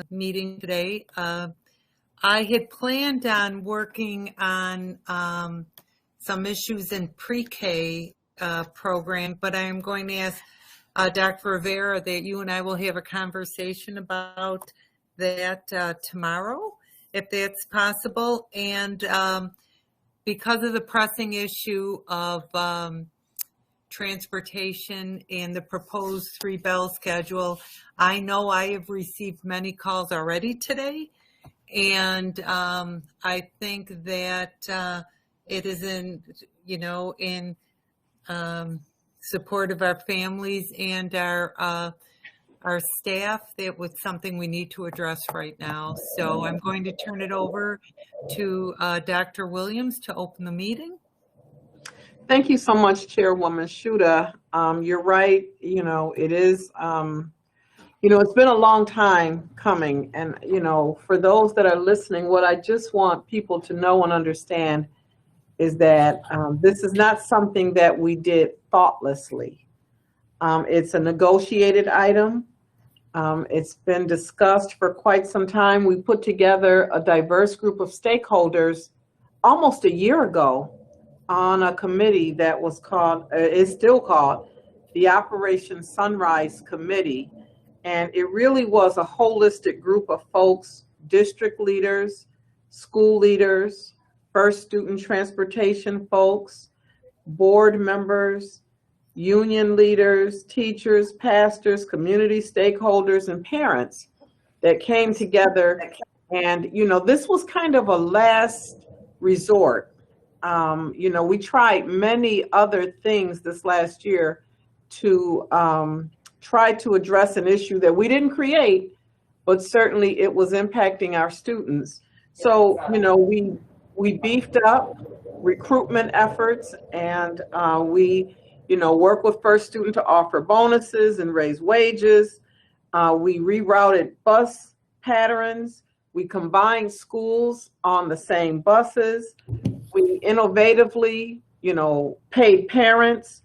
meeting today. I had planned on working on some issues in pre-K program, but I am going to ask Dr. Rivera that you and I will have a conversation about that tomorrow, if that's possible. And because of the pressing issue of transportation and the proposed 3-bell schedule, I know I have received many calls already today, and I think that it is in support of our families and our staff. That was something we need to address right now. So I'm going to turn it over to Dr. Williams to open the meeting. Thank you so much, Chairwoman Shuda. You're right. It is, it's been a long time coming. And, for those that are listening, what I just want people to know and understand is that this is not something that we did thoughtlessly. It's a negotiated item. It's been discussed for quite some time. We put together a diverse group of stakeholders almost a year ago on a committee that was is still called the Operation Sunrise Committee. And it really was a holistic group of folks, district leaders, school leaders, first student transportation folks, board members, union leaders, teachers, pastors, community stakeholders, and parents that came together. And, this was kind of a last resort. We tried many other things this last year to try to address an issue that we didn't create, but certainly it was impacting our students. So, we beefed up recruitment efforts, and we work with First Student to offer bonuses and raise wages. We rerouted bus patterns. We combined schools on the same buses. We innovatively, paid parents.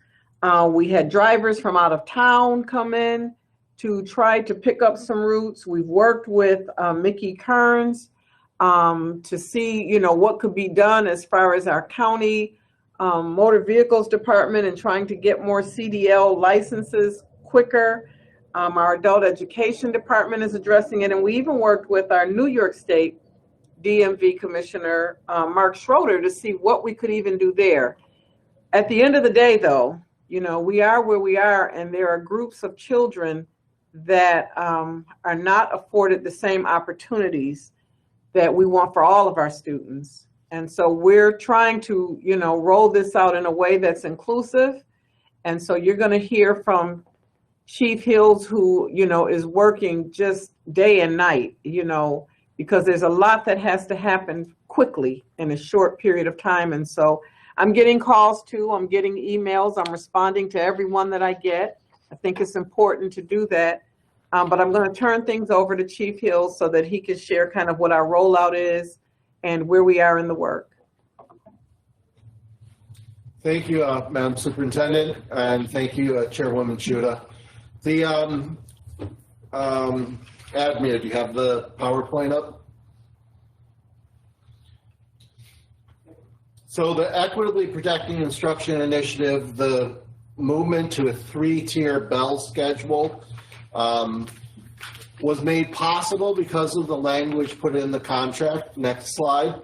We had drivers from out of town come in to try to pick up some routes. We've worked with Mickey Kearns to see, what could be done as far as our county motor vehicles department and trying to get more CDL licenses quicker. Our adult education department is addressing it. And we even worked with our New York State DMV Commissioner, Mark Schroeder, to see what we could even do there. At the end of the day, though, we are where we are, and there are groups of children that are not afforded the same opportunities that we want for all of our students. And so we're trying to, roll this out in a way that's inclusive. And so you're going to hear from Chief Hills, who, is working just day and night, because there's a lot that has to happen quickly in a short period of time. And so I'm getting calls too. I'm getting emails. I'm responding to everyone that I get. I think it's important to do that. But I'm going to turn things over to Chief Hills so that he can share kind of what our rollout is and where we are in the work. Thank you, Madam Superintendent, and thank you, Chairwoman Shuda. The Admir, do you have the PowerPoint up? So the Equitably Protecting Instruction Initiative, the movement to a 3-tier bell schedule was made possible because of the language put in the contract. Next slide.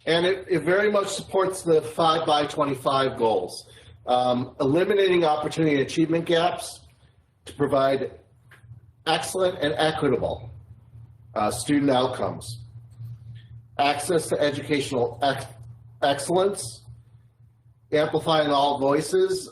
And it very much supports the 5x25 goals, eliminating opportunity and achievement gaps to provide excellent and equitable student outcomes, access to educational excellence, amplifying all voices.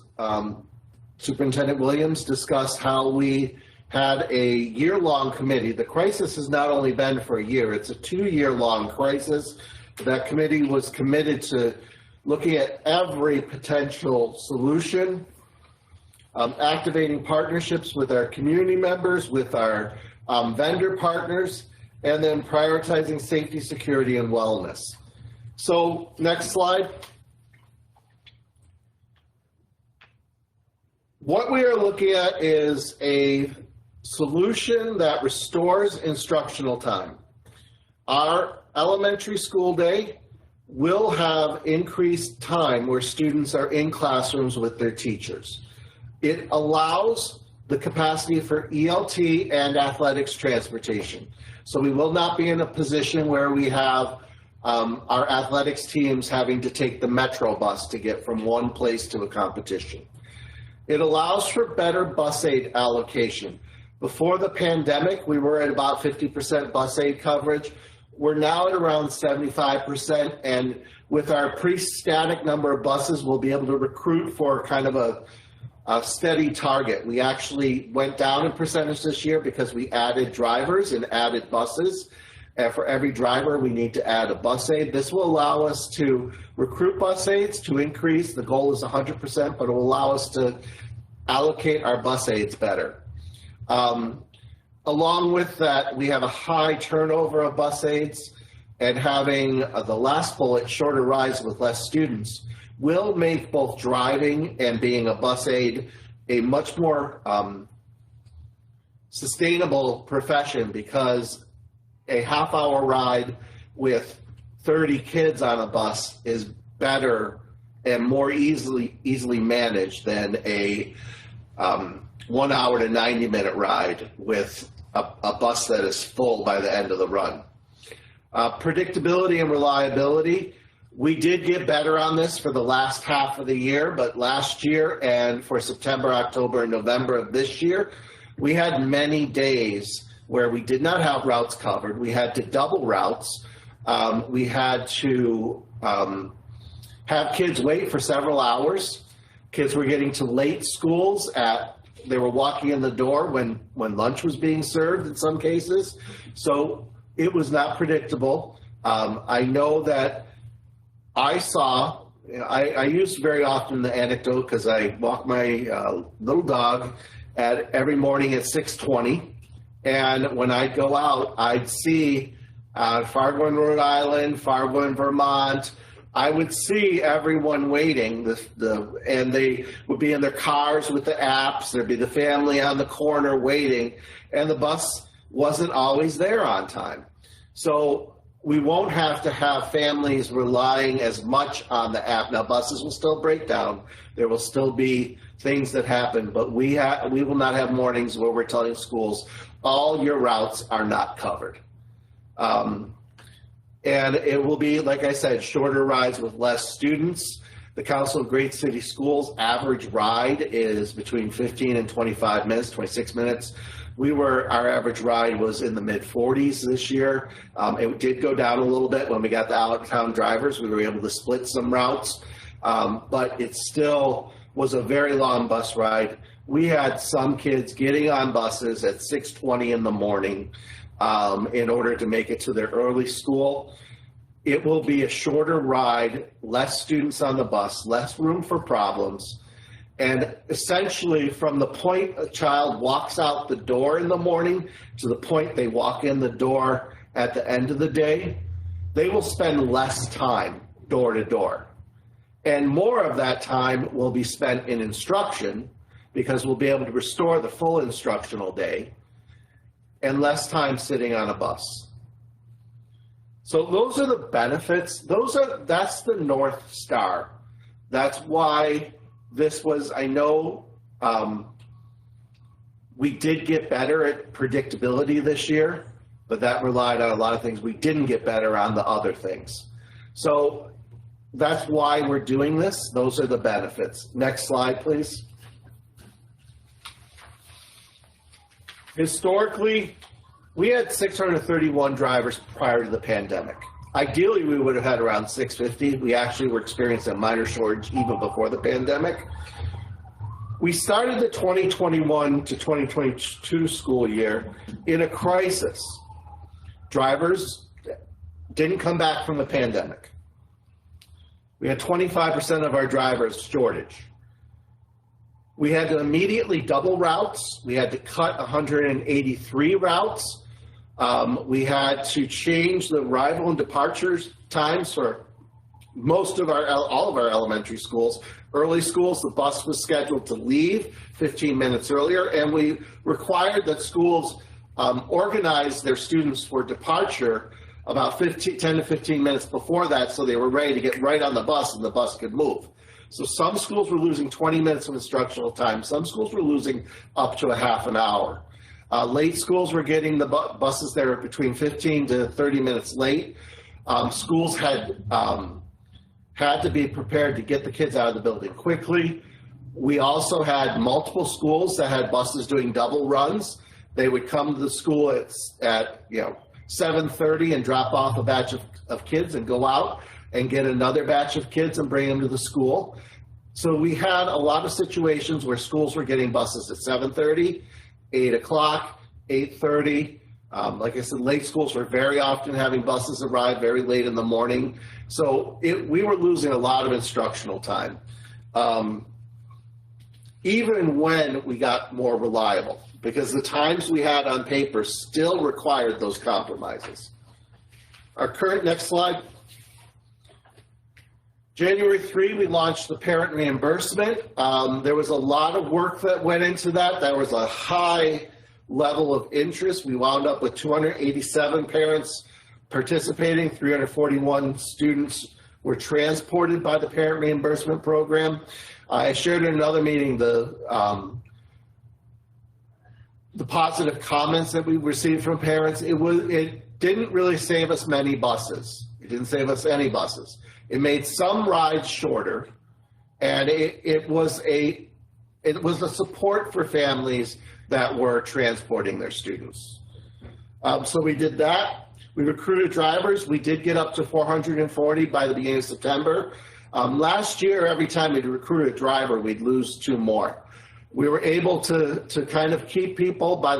Superintendent Williams discussed how we had a year-long committee. The crisis has not only been for a year, it's a 2-year-long crisis. That committee was committed to looking at every potential solution, activating partnerships with our community members, with our vendor partners, and then prioritizing safety, security, and wellness. So next slide. What we are looking at is a solution that restores instructional time. Our elementary school day will have increased time where students are in classrooms with their teachers. It allows the capacity for ELT and athletics transportation. So we will not be in a position where we have our athletics teams having to take the Metro bus to get from one place to a competition. It allows for better bus aid allocation. Before the pandemic, we were at about 50% bus aid coverage. We're now at around 75%, and with our pre-static number of buses, we'll be able to recruit for kind of a steady target. We actually went down in percentage this year because we added drivers and added buses. And for every driver, we need to add a bus aid. This will allow us to recruit bus aids to increase. The goal is 100%, but it will allow us to allocate our bus aids better. Along with that, we have a high turnover of bus aids, and having the last bullet, shorter rides with less students, will make both driving and being a bus aid a much more sustainable profession, because a half-hour ride with 30 kids on a bus is better and more easily managed than a 1 hour to 90-minute ride with a bus that is full by the end of the run. Predictability and reliability. We did get better on this for the last half of the year, but last year and for September, October, and November of this year, we had many days where we did not have routes covered. We had to double routes. We had to have kids wait for several hours. Kids were getting to late schools they were walking in the door when lunch was being served in some cases. So it was not predictable. I know that I use very often the anecdote because I walk my little dog every morning at 6:20. And when I'd go out, I'd see Fargo in Rhode Island, Fargo in Vermont, I would see everyone waiting, and they would be in their cars with the apps. There'd be the family on the corner waiting, and the bus wasn't always there on time. So we won't have to have families relying as much on the app. Now, buses will still break down. There will still be things that happen, but we will not have mornings where we're telling schools, all your routes are not covered. And it will be, like I said, shorter rides with less students. The Council of Great City Schools average ride is between 15 and 25 minutes, 26 minutes. Our average ride was in the mid-40s this year. It did go down a little bit when we got the out-of-town drivers. We were able to split some routes, but it still was a very long bus ride. We had some kids getting on buses at 6:20 in the morning in order to make it to their early school. It will be a shorter ride, less students on the bus, less room for problems. And essentially, from the point a child walks out the door in the morning to the point they walk in the door at the end of the day, they will spend less time door to door. And more of that time will be spent in instruction, because we'll be able to restore the full instructional day, and less time sitting on a bus. So those are the benefits. That's the North Star. That's why this was, I know we did get better at predictability this year, but that relied on a lot of things. We didn't get better on the other things. So that's why we're doing this. Those are the benefits. Next slide, please. Historically, we had 631 drivers prior to the pandemic. Ideally, we would have had around 650. We actually were experiencing a minor shortage even before the pandemic. We started the 2021 to 2022 school year in a crisis. Drivers didn't come back from the pandemic. We had 25% of our drivers shortage. We had to immediately double routes. We had to cut 183 routes. We had to change the arrival and departure times for all of our elementary schools early schools, the bus was scheduled to leave 15 minutes earlier, and we required that schools organize their students for departure about 10 to 15 minutes before that, so they were ready to get right on the bus and the bus could move. So some schools were losing 20 minutes of instructional time. Some schools were losing up to a half an hour. Late schools were getting the buses there between 15 to 30 minutes late. Schools had to be prepared to get the kids out of the building quickly. We also had multiple schools that had buses doing double runs. They would come to the school at 7:30 and drop off a batch of kids and go out and get another batch of kids and bring them to the school. So we had a lot of situations where schools were getting buses at 7:30, 8 o'clock, 8:30. Like I said, late schools were very often having buses arrive very late in the morning. So we were losing a lot of instructional time, even when we got more reliable, because the times we had on paper still required those compromises. Our current, next slide. January 3, we launched the parent reimbursement. There was a lot of work that went into that. There was a high level of interest. We wound up with 287 parents participating. 341 students were transported by the parent reimbursement program. I shared in another meeting the positive comments that we received from parents. It didn't really save us many buses. It didn't save us any buses. It made some rides shorter, and it was a support for families that were transporting their students. So we did that. We recruited drivers. We did get up to 440 by the beginning of September. Last year, every time we'd recruit a driver, we'd lose 2 more. We were able to kind of keep people by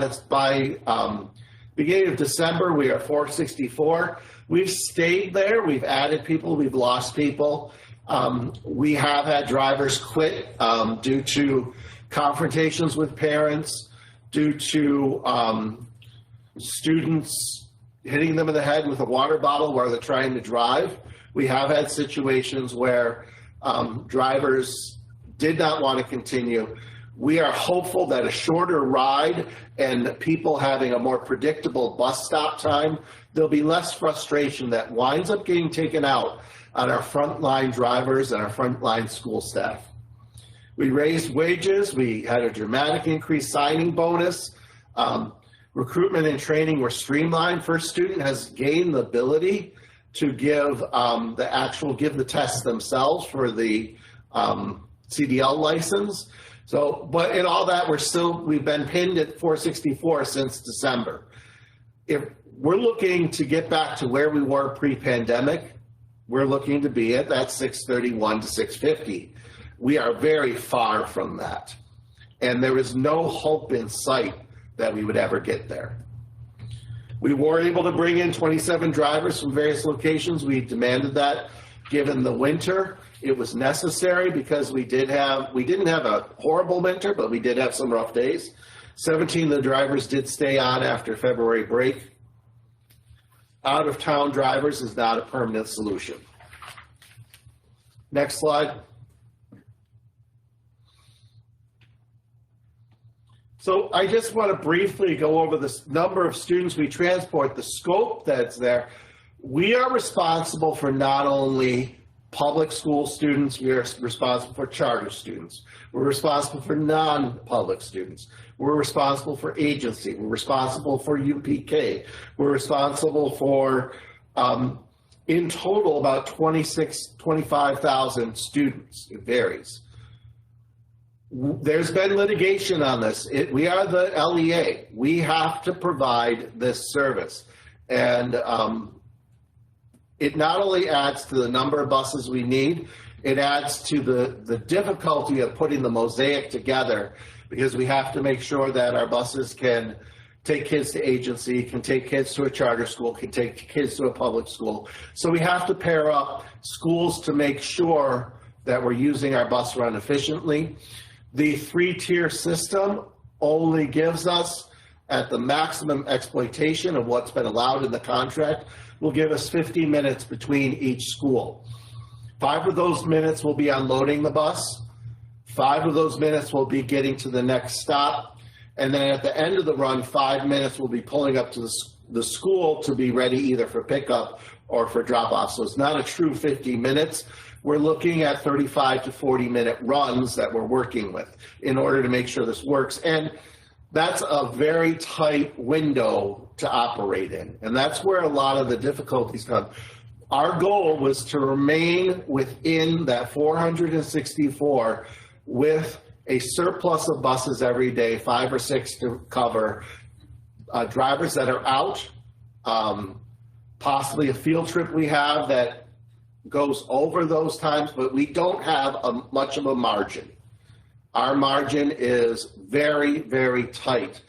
beginning of December. We are 464. We've stayed there. We've added people. We've lost people. We have had drivers quit due to confrontations with parents, due to students hitting them in the head with a water bottle while they're trying to drive. We have had situations where drivers did not want to continue. We are hopeful that a shorter ride and people having a more predictable bus stop time, there'll be less frustration that winds up getting taken out on our frontline drivers and our frontline school staff. We raised wages. We had a dramatic increase signing bonus. Recruitment and training were streamlined. First student has gained the ability to give the tests themselves for the CDL license. So, but in all that, we've been pinned at 464 since December. If we're looking to get back to where we were pre-pandemic, we're looking to be at that 631 to 650. We are very far from that. And there is no hope in sight that we would ever get there. We were able to bring in 27 drivers from various locations. We demanded that given the winter. It was necessary because we didn't have a horrible winter, but we did have some rough days. 17 of the drivers did stay on after February break. Out-of-town drivers is not a permanent solution. Next slide. So I just want to briefly go over the number of students we transport, the scope that's there. We are responsible for not only public school students, we are responsible for charter students. We're responsible for non-public students. We're responsible for agency. We're responsible for UPK. We're responsible for, in total, about 25,000 students. It varies. There's been litigation on this. We are the LEA. We have to provide this service. And it not only adds to the number of buses we need, it adds to the difficulty of putting the mosaic together, because we have to make sure that our buses can take kids to agency, can take kids to a charter school, can take kids to a public school. So we have to pair up schools to make sure that we're using our bus run efficiently. The 3-tier system only gives us, at the maximum exploitation of what's been allowed in the contract, will give us 50 minutes between each school. 5 of those minutes will be unloading the bus. 5 of those minutes will be getting to the next stop. And then at the end of the run, 5 minutes will be pulling up to the school to be ready either for pickup or for drop off. So it's not a true 50 minutes. We're looking at 35 to 40-minute runs that we're working with in order to make sure this works. And that's a very tight window to operate in. And that's where a lot of the difficulties come. Our goal was to remain within that 464 with a surplus of buses every day, 5 or 6 to cover drivers that are out, possibly a field trip we have that goes over those times, but we don't have much of a margin. Our margin is very, very tight.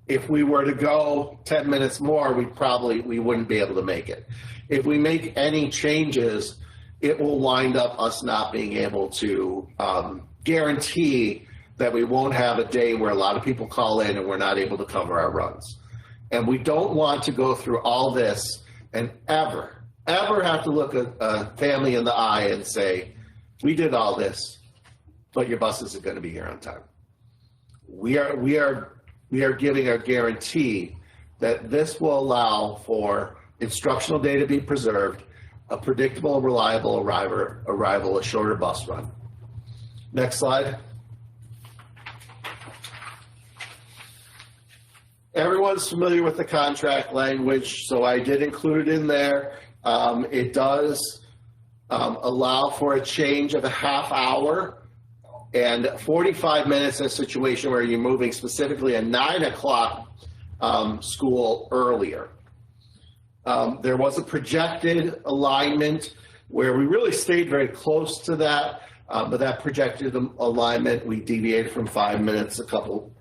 If we were to go 10 minutes more, we wouldn't be able to make it. If we make any changes, it will wind up us not being able to guarantee that we won't have a day where a lot of people call in and we're not able to cover our runs. And we don't want to go through all this and ever have to look a family in the eye and say, we did all this, but your bus isn't going to be here on time. We are giving a guarantee that this will allow for instructional data to be preserved, a predictable, reliable arrival, a shorter bus run. Next slide. Everyone's familiar with the contract language, so I did include it in there. It does allow for a change of a half hour and 45 minutes in a situation where you're moving specifically a 9 o'clock school earlier. There was a projected alignment where we really stayed very close to that, but that projected alignment, we deviated from 5 minutes, a couple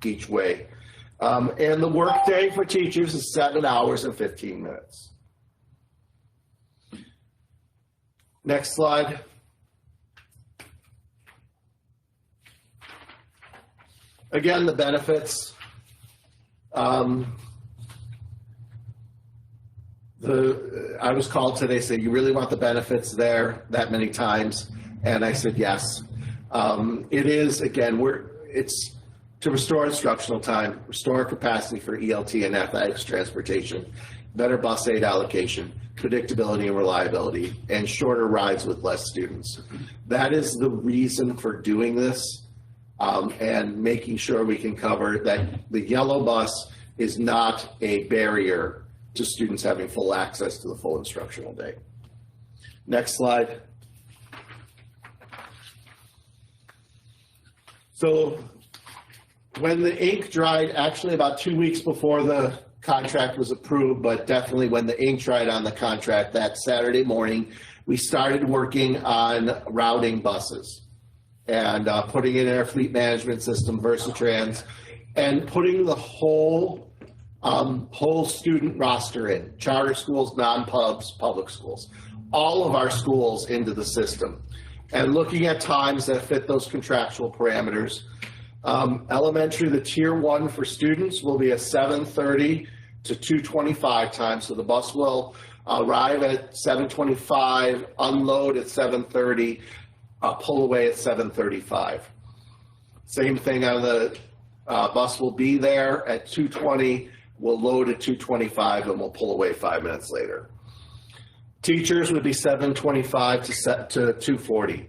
each way. And the workday for teachers is 7 hours and 15 minutes. Next slide. Again, the benefits. I was called today, say, you really want the benefits there that many times? And I said, yes. It is, again, it's to restore instructional time, restore capacity for ELT and athletics transportation, better bus aid allocation, predictability and reliability, and shorter rides with less students. That is the reason for doing this, and making sure we can cover that the yellow bus is not a barrier to students having full access to the full instructional day. Next slide. So when the ink dried, actually about 2 weeks before the contract was approved, but definitely when the ink dried on the contract that Saturday morning, we started working on routing buses and putting it in our fleet management system, Versatrans, and putting the whole student roster in, charter schools, non-pubs, public schools, all of our schools into the system, and looking at times that fit those contractual parameters. Elementary, the tier 1 for students will be a 7:30 to 2:25 time. So the bus will arrive at 7:25, unload at 7:30, pull away at 7:35. Same thing on the bus will be there at 2:20, we'll load at 2:25, and we'll pull away 5 minutes later. Teachers would be 7:25 to 2:40.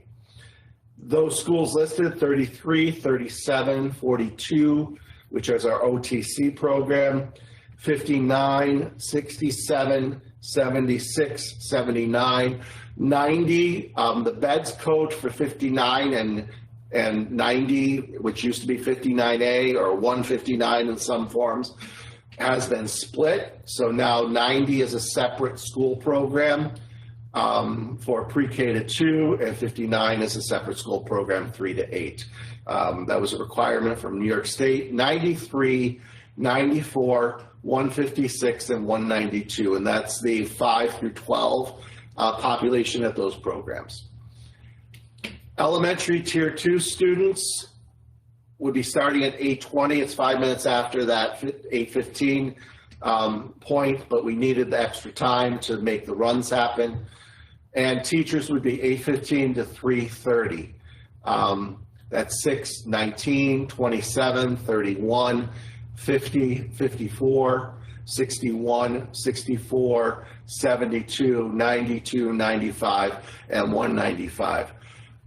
Those schools listed, 33, 37, 42, which is our OTC program, 59, 67, 76, 79, 90. The beds code for 59 and 90, which used to be 59A or 159 in some forms, has been split. So now 90 is a separate school program for pre-K to 2, and 59 is a separate school program 3 to 8. That was a requirement from New York State. 93, 94, 156, and 192, and that's the 5 through 12 population at those programs. Elementary tier 2 students would be starting at 8:20. It's 5 minutes after that 8:15 point, but we needed the extra time to make the runs happen. and teachers would be 8:15 to 3:30. That's 6, 19, 27, 31, 50, 54, 61, 64, 72, 92, 95, and 195.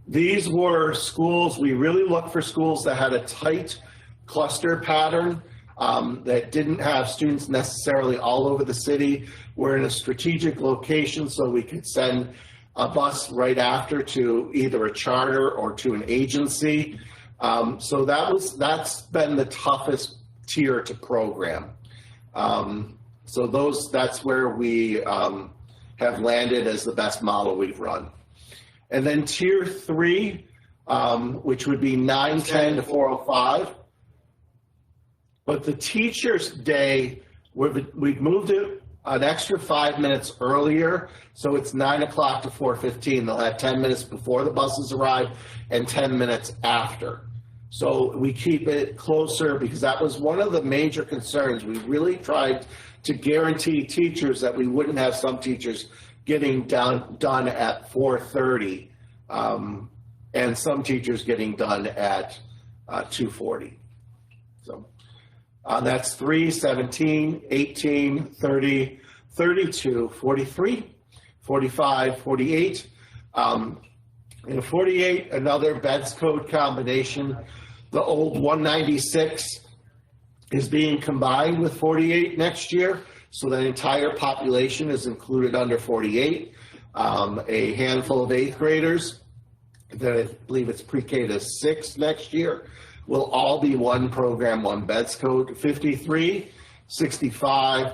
These were schools, we really looked for schools that had a tight cluster pattern, that didn't have students necessarily all over the city. We're in a strategic location, so we could send a bus right after to either a charter or to an agency. So that's been the toughest tier to program. So that's where we have landed as the best model we've run. And then tier 3, which would be 9:10 to 4:05. But the teacher's day, we've moved it an extra 5 minutes earlier, so it's 9 o'clock to 4:15. They'll have 10 minutes before the buses arrive and 10 minutes after. So we keep it closer because that was one of the major concerns. We really tried to guarantee teachers that we wouldn't have some teachers getting done at 4:30 and some teachers getting done at 2:40. So that's 3, 17, 18, 30, 32, 43, 45, 48. In 48, another beds code combination. The old 196 is being combined with 48 next year, so the entire population is included under 48. A handful of 8th graders, that I believe it's pre-K to 6 next year, will all be one program, one beds code. 53, 65,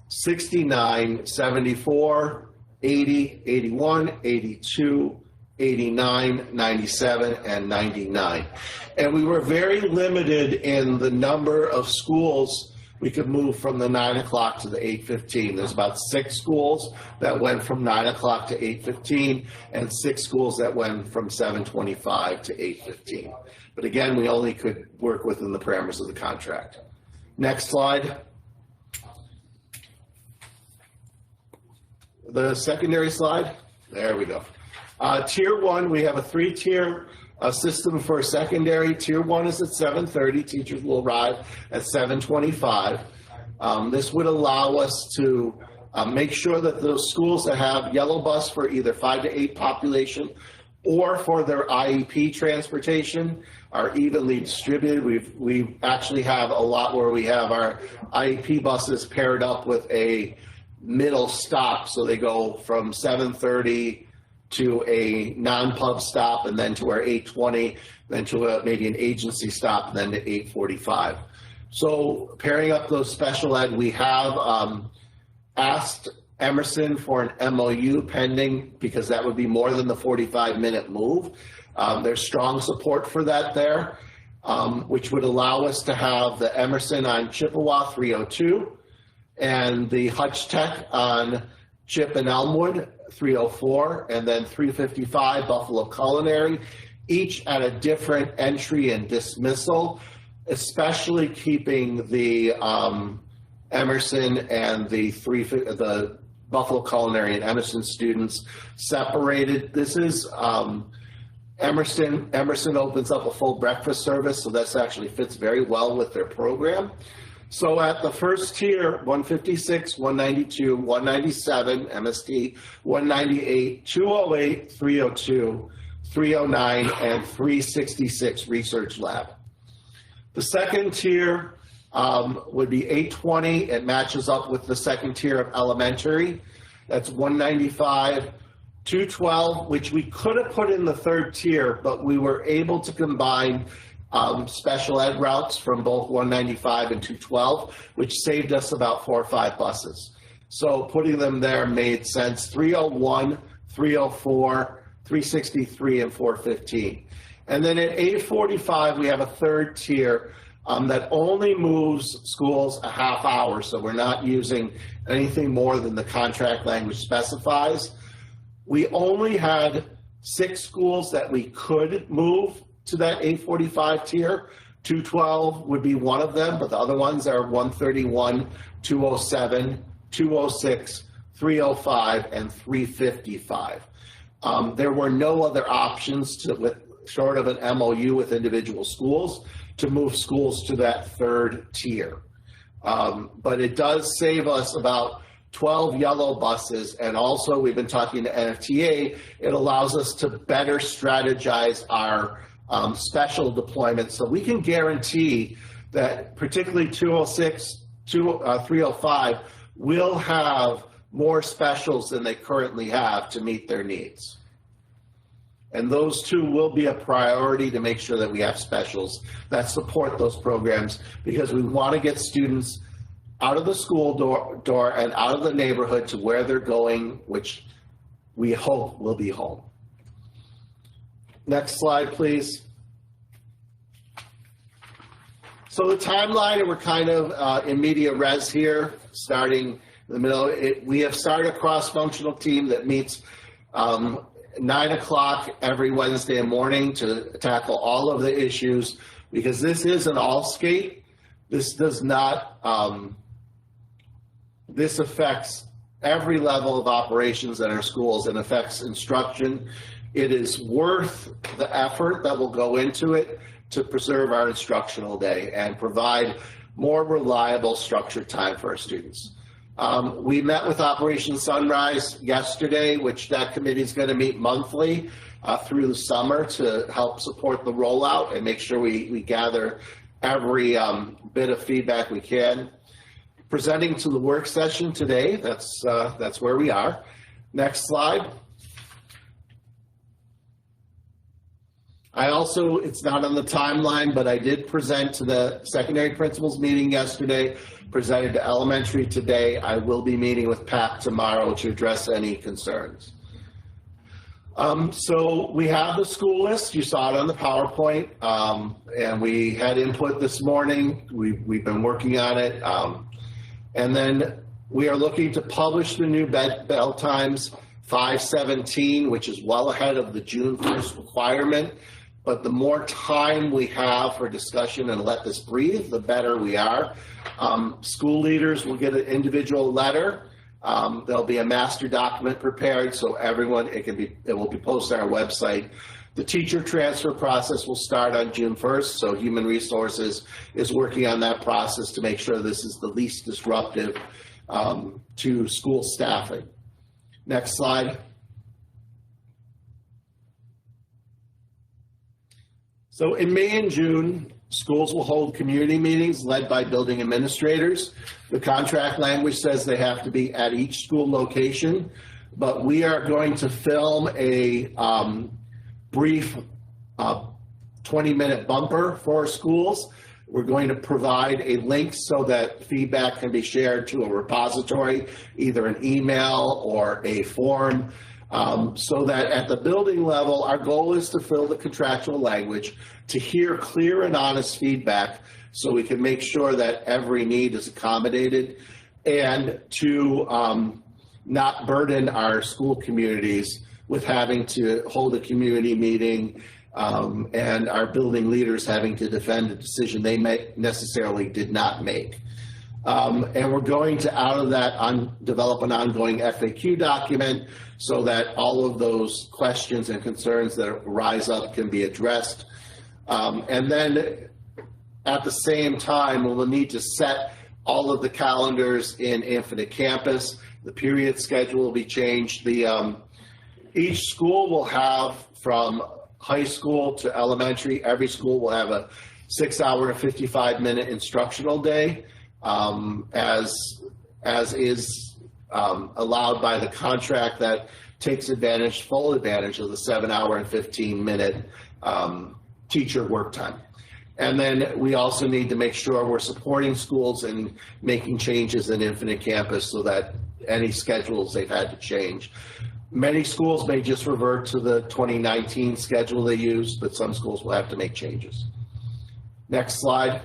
69, 74, 80, 81, 82, 89, 97, and 99. And we were very limited in the number of schools we could move from the 9 o'clock to the 8:15. There's about 6 schools that went from 9 o'clock to 8:15 and 6 schools that went from 7:25 to 8:15. But again, we only could work within the parameters of the contract. Next slide. The secondary slide. There we go. Tier 1, we have a 3-tier system for secondary. Tier 1 is at 7:30. Teachers will arrive at 7:25. This would allow us to make sure that those schools that have yellow bus for either 5 to 8 population or for their IEP transportation are evenly distributed. We actually have a lot where we have our IEP buses paired up with a middle stop, so they go from 7:30 to a non-pub stop, and then to our 8:20, then to maybe an agency stop, and then to 8:45. So pairing up those special ed, we have asked Emerson for an MOU pending, because that would be more than the 45-minute move. There's strong support for that there, which would allow us to have the Emerson on Chippewa 302 and the Hutch Tech on Chip and Elmwood 304, and then 355 Buffalo Culinary, each at a different entry and dismissal, especially keeping the Emerson and the Buffalo Culinary and Emerson students separated. This is Emerson opens up a full breakfast service, so this actually fits very well with their program. So at the first tier, 156, 192, 197, MST, 198, 208, 302, 309, and 366 Research Lab. The second tier would be 820. It matches up with the second tier of elementary. That's 195, 212, which we could have put in the third tier, but we were able to combine special ed routes from both 195 and 212, which saved us about 4 or 5 buses. So putting them there made sense. 301, 304, 363, and 415. And then at 845, we have a third tier that only moves schools a half hour, so we're not using anything more than the contract language specifies. We only had 6 schools that we could move to that 845 tier. 212 would be one of them, but the other ones are 131, 207, 206, 305, and 355. There were no other options short of an MOU with individual schools to move schools to that third tier. But it does save us about 12 yellow buses, and also we've been talking to NFTA. It allows us to better strategize our special deployments, so we can guarantee that particularly 206, 305 will have more specials than they currently have to meet their needs. And those two will be a priority to make sure that we have specials that support those programs, because we want to get students out of the school door and out of the neighborhood to where they're going, which we hope will be home. Next slide, please. So the timeline, and we're kind of in media res here, starting in the middle. We have started a cross-functional team that meets 9 o'clock every Wednesday morning to tackle all of the issues, because this is an all-skate. This does not, this affects every level of operations in our schools and affects instruction. It is worth the effort that will go into it to preserve our instructional day and provide more reliable, structured time for our students. We met with Operation Sunrise yesterday, which that committee is going to meet monthly through the summer to help support the rollout and make sure we gather every bit of feedback we can. Presenting to the work session today, that's where we are. Next slide. I also, it's not on the timeline, but I did present to the secondary principals meeting yesterday, presented to elementary today. I will be meeting with PAC tomorrow to address any concerns. So we have the school list. You saw it on the PowerPoint, and we had input this morning. We've been working on it. And then we are looking to publish the new bell times 5/17, which is well ahead of the June 1st requirement. But the more time we have for discussion and let this breathe, the better we are. School leaders will get an individual letter. There'll be a master document prepared, so everyone, it will be posted on our website. The teacher transfer process will start on June 1st, so Human Resources is working on that process to make sure this is the least disruptive to school staffing. Next slide. So in May and June, schools will hold community meetings led by building administrators. The contract language says they have to be at each school location, but we are going to film a brief 20-minute bumper for schools. We're going to provide a link so that feedback can be shared to a repository, either an email or a form, so that at the building level, our goal is to fill the contractual language, to hear clear and honest feedback so we can make sure that every need is accommodated, and to not burden our school communities with having to hold a community meeting and our building leaders having to defend a decision they necessarily did not make. And we're going to, out of that, develop an ongoing FAQ document so that all of those questions and concerns that rise up can be addressed. And then at the same time, we'll need to set all of the calendars in Infinite Campus. The period schedule will be changed. Each school will have, from high school to elementary, every school will have a 6-hour and 55-minute instructional day, as is allowed by the contract that takes full advantage of the 7-hour and 15-minute teacher work time. And then we also need to make sure we're supporting schools and making changes in Infinite Campus so that any schedules they've had to change. Many schools may just revert to the 2019 schedule they used, but some schools will have to make changes. Next slide.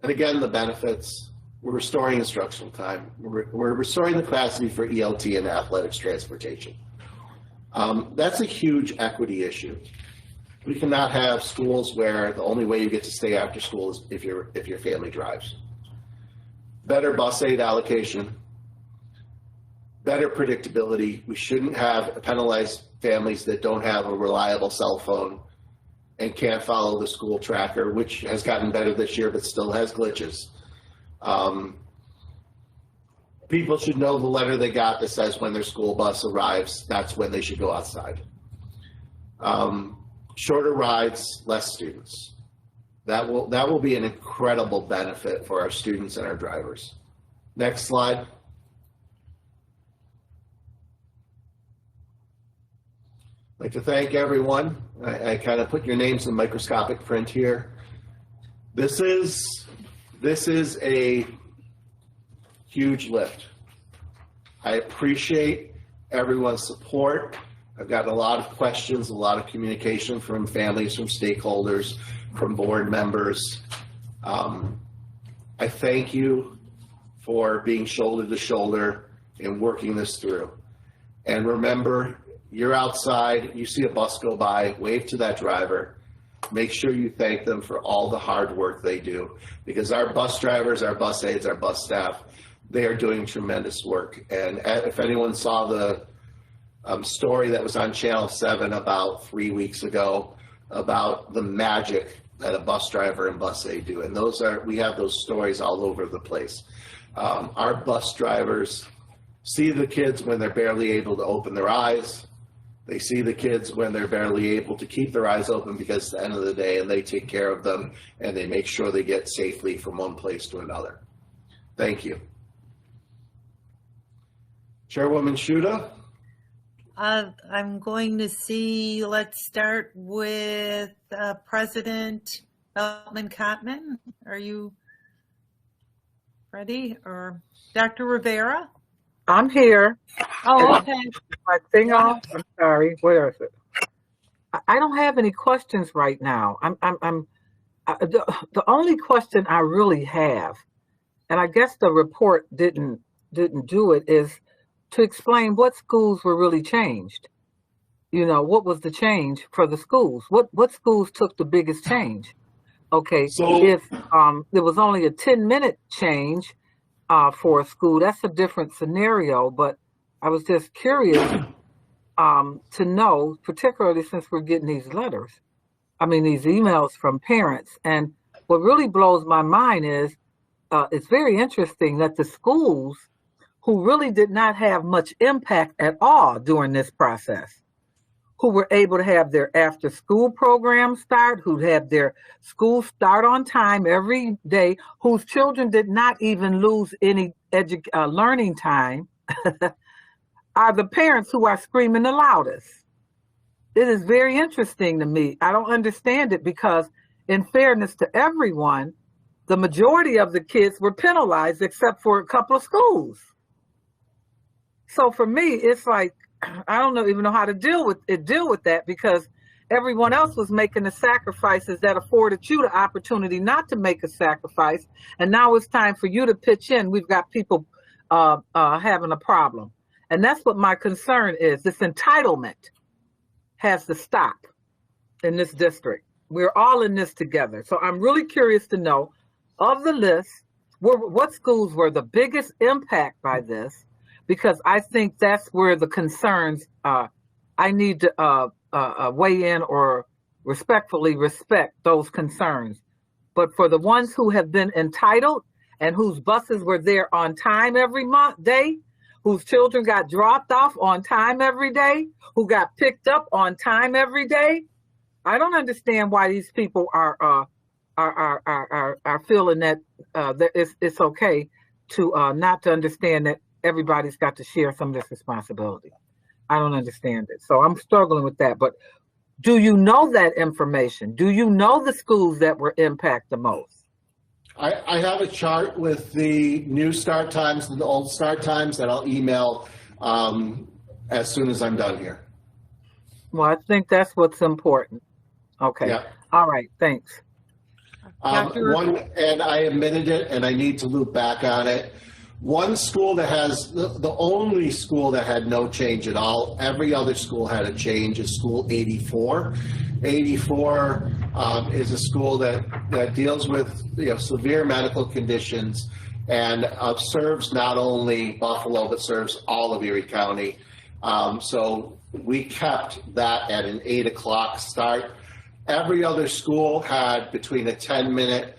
And again, the benefits. We're restoring instructional time. We're restoring the capacity for ELT and athletics transportation. That's a huge equity issue. We cannot have schools where the only way you get to stay after school is if your family drives. Better bus aid allocation, better predictability. We shouldn't have penalized families that don't have a reliable cell phone and can't follow the school tracker, which has gotten better this year but still has glitches. People should know the letter they got that says when their school bus arrives, that's when they should go outside. Shorter rides, less students. That will be an incredible benefit for our students and our drivers. Next slide. I'd like to thank everyone. I kind of put your names in microscopic print here. This is a huge lift. I appreciate everyone's support. I've gotten a lot of questions, a lot of communication from families, from stakeholders, from board members. I thank you for being shoulder to shoulder and working this through. And remember, you're outside, you see a bus go by, wave to that driver. Make sure you thank them for all the hard work they do, because our bus drivers, our bus aides, our bus staff, they are doing tremendous work. And if anyone saw the story that was on Channel 7 about 3 weeks ago about the magic that a bus driver and bus aide do, and we have those stories all over the place. Our bus drivers see the kids when they're barely able to open their eyes. They see the kids when they're barely able to keep their eyes open because it's the end of the day, and they take care of them and they make sure they get safely from one place to another. Thank you. Chairwoman Shuda? I'm going to see, let's start with President Beltman-Cottman. Are you ready? Or Dr. Rivera? I'm here. Oh, okay. My thing off. I'm sorry. Where is it? I don't have any questions right now. The only question I really have, and I guess the report didn't do it, is to explain what schools were really changed. You know, what was the change for the schools? What schools took the biggest change? Okay, so if there was only a 10-minute change for a school, that's a different scenario. But I was just curious to know, particularly since we're getting these letters, these emails from parents. And what really blows my mind is it's very interesting that the schools who really did not have much impact at all during this process, who were able to have their after-school program start, who had their school start on time every day, whose children did not even lose any learning time, are the parents who are screaming the loudest. It is very interesting to me. I don't understand it because, in fairness to everyone, the majority of the kids were penalized except for a couple of schools. So for me, it's like, I don't even know how to deal with that, because everyone else was making the sacrifices that afforded you the opportunity not to make a sacrifice. And now it's time for you to pitch in. We've got people having a problem. And that's what my concern is. This entitlement has to stop in this district. We're all in this together. So I'm really curious to know, of the list, what schools were the biggest impact by this? Because I think that's where the concerns, I need to weigh in or respectfully respect those concerns. But for the ones who have been entitled and whose buses were there on time every day, whose children got dropped off on time every day, who got picked up on time every day, I don't understand why these people are feeling that it's okay to not to understand that everybody's got to share some of this responsibility. I don't understand it. So I'm struggling with that. But do you know that information? Do you know the schools that were impacted the most? I have a chart with the new start times and the old start times that I'll email as soon as I'm done here. Well, I think that's what's important. Okay. Yeah. All right. Thanks. And I admitted it, and I need to loop back on it. One school that has, the only school that had no change at all, every other school had a change, is school 84. 84 is a school that deals with severe medical conditions and serves not only Buffalo, but serves all of Erie County. So we kept that at an 8 o'clock start. Every other school had between a 10-minute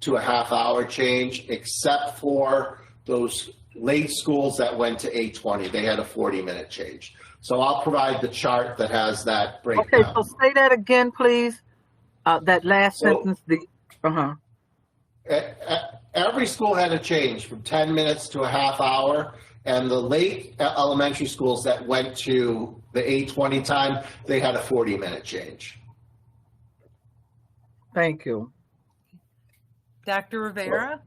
to a half-hour change, except for those late schools that went to 8:20. They had a 40-minute change. So I'll provide the chart that has that breakdown. Okay, so say that again, please. That last sentence. Every school had a change from 10 minutes to a half hour, and the late elementary schools that went to the 8:20 time, they had a 40-minute change. Thank you. Dr. Rivera?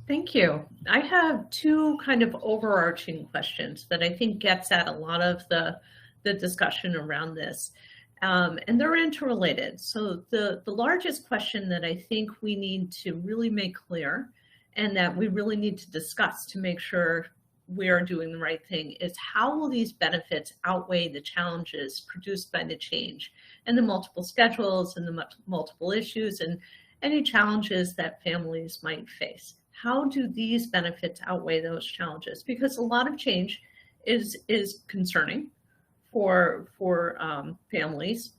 Thank you. I have two kind of overarching questions that I think gets at a lot of the discussion around this. And they're interrelated. So the largest question that I think we need to really make clear and that we really need to discuss to make sure we are doing the right thing is how will these benefits outweigh the challenges produced by the change and the multiple schedules and the multiple issues and any challenges that families might face? How do these benefits outweigh those challenges? Because a lot of change is concerning for families.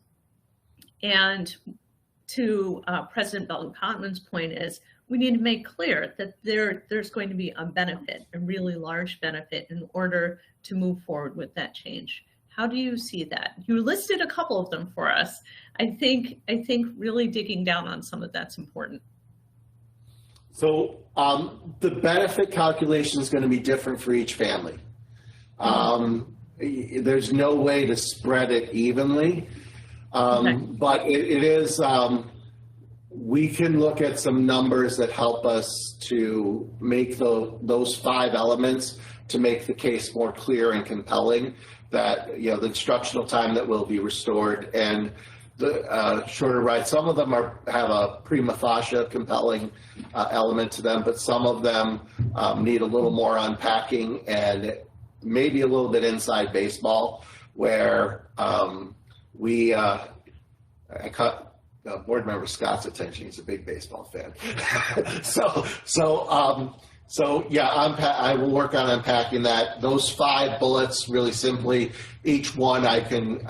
And to President Belton-Cotman's point is we need to make clear that there's going to be a benefit, a really large benefit in order to move forward with that change. How do you see that? You listed a couple of them for us. I think really digging down on some of that's important. So the benefit calculation is going to be different for each family. There's no way to spread it evenly, but it is, we can look at some numbers that help us to make those 5 elements to make the case more clear and compelling that, the instructional time that will be restored and the shorter ride. Some of them have a prima facie compelling element to them, but some of them need a little more unpacking and maybe a little bit inside baseball, where I caught board member Scott's attention. He's a big baseball fan. So yeah, I will work on unpacking that. Those 5 bullets, really simply, each one I can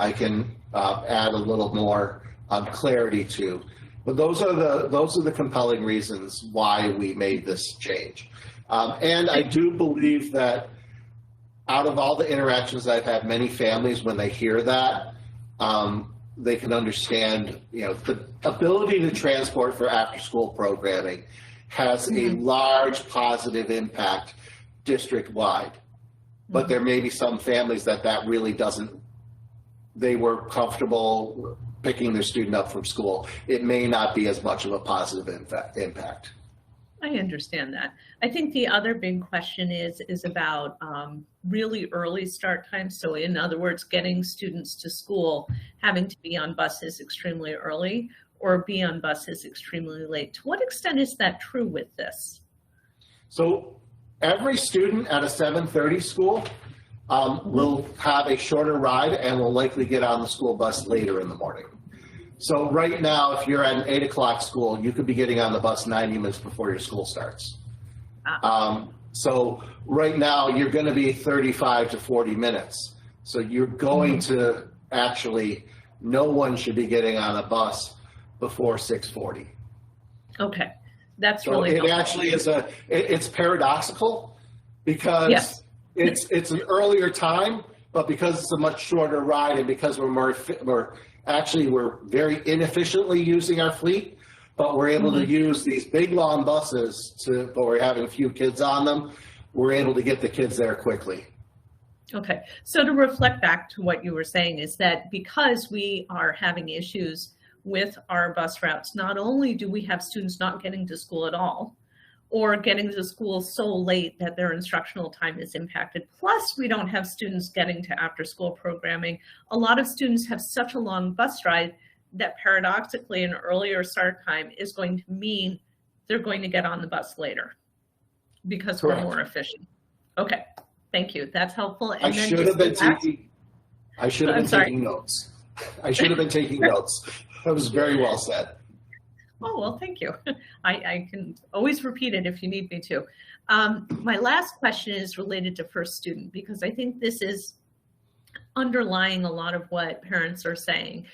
add a little more clarity to. But those are the compelling reasons why we made this change. And I do believe that out of all the interactions I've had, many families, when they hear that, they can understand, the ability to transport for after-school programming has a large positive impact district-wide. But there may be some families that really doesn't, they were comfortable picking their student up from school. It may not be as much of a positive impact. I understand that. I think the other big question is about really early start times. So in other words, getting students to school, having to be on buses extremely early or be on buses extremely late. To what extent is that true with this? So every student at a 7:30 school will have a shorter ride and will likely get on the school bus later in the morning. So right now, if you're at an 8 o'clock school, you could be getting on the bus 90 minutes before your school starts. So right now, you're going to be 35 to 40 minutes. So you're going to actually, no one should be getting on a bus before 6:40. Okay, that's so really it helpful. Actually is it's paradoxical because it's an earlier time, but because it's a much shorter ride and because we're very inefficiently using our fleet, but we're able to use these big long buses but we're having a few kids on them. We're able to get the kids there quickly. Okay, so to reflect back to what you were saying is that because we are having issues with our bus routes, not only do we have students not getting to school at all, or getting to school so late that their instructional time is impacted. Plus, we don't have students getting to after-school programming. A lot of students have such a long bus ride that paradoxically an earlier start time is going to mean they're going to get on the bus later. because Correct. we're more efficient. Okay, thank you. That's helpful. And I then should just have been the last- taking. I should have I'm been sorry. taking notes. I should have been taking notes. That was very well said. Oh, well, thank you. I can always repeat it if you need me to. My last question is related to first student, because I think this is underlying a lot of what parents are saying,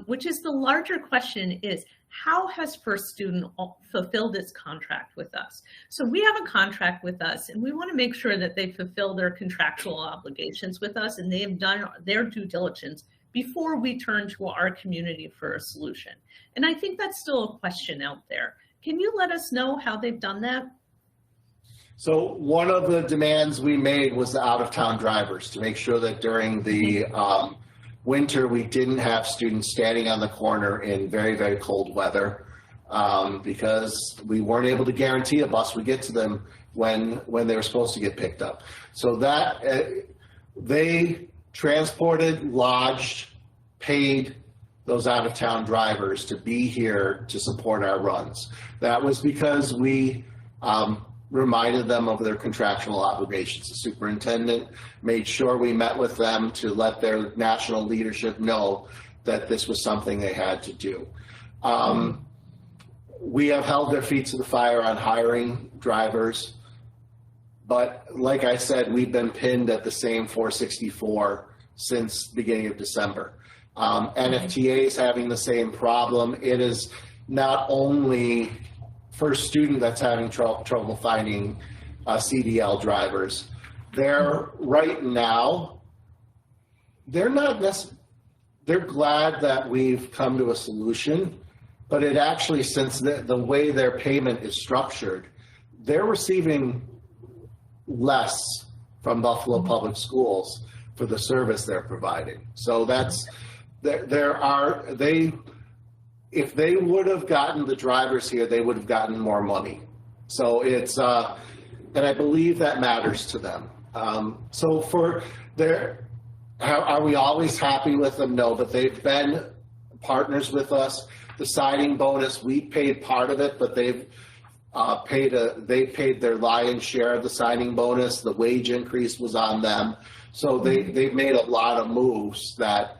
which is the larger question is, how has first student fulfilled its contract with us? So we have a contract with us, and we want to make sure that they fulfill their contractual obligations with us, and they have done their due diligence before we turn to our community for a solution. And I think that's still a question out there. Can you let us know how they've done that? So one of the demands we made was the out-of-town drivers, to make sure that during the winter we didn't have students standing on the corner in very, very cold weather, because we weren't able to guarantee a bus would get to them when they were supposed to get picked up. So that they transported, lodged, paid those out-of-town drivers to be here to support our runs. That was because we reminded them of their contractual obligations. The superintendent made sure we met with them to let their national leadership know that this was something they had to do. We have held their feet to the fire on hiring drivers, but like I said, we've been pinned at the same 464 since the beginning of December. NFTA is having the same problem. It is not only first student that's having trouble finding CDL drivers. They're right now, they're glad that we've come to a solution, but it actually, since the way their payment is structured, they're receiving less from Buffalo Public Schools for the service they're providing. So that's, if they would have gotten the drivers here, they would have gotten more money. So it's, and I believe that matters to them. So are we always happy with them? No, but they've been partners with us. The signing bonus, we paid part of it, but they've paid their lion's share of the signing bonus. The wage increase was on them. So they've made a lot of moves that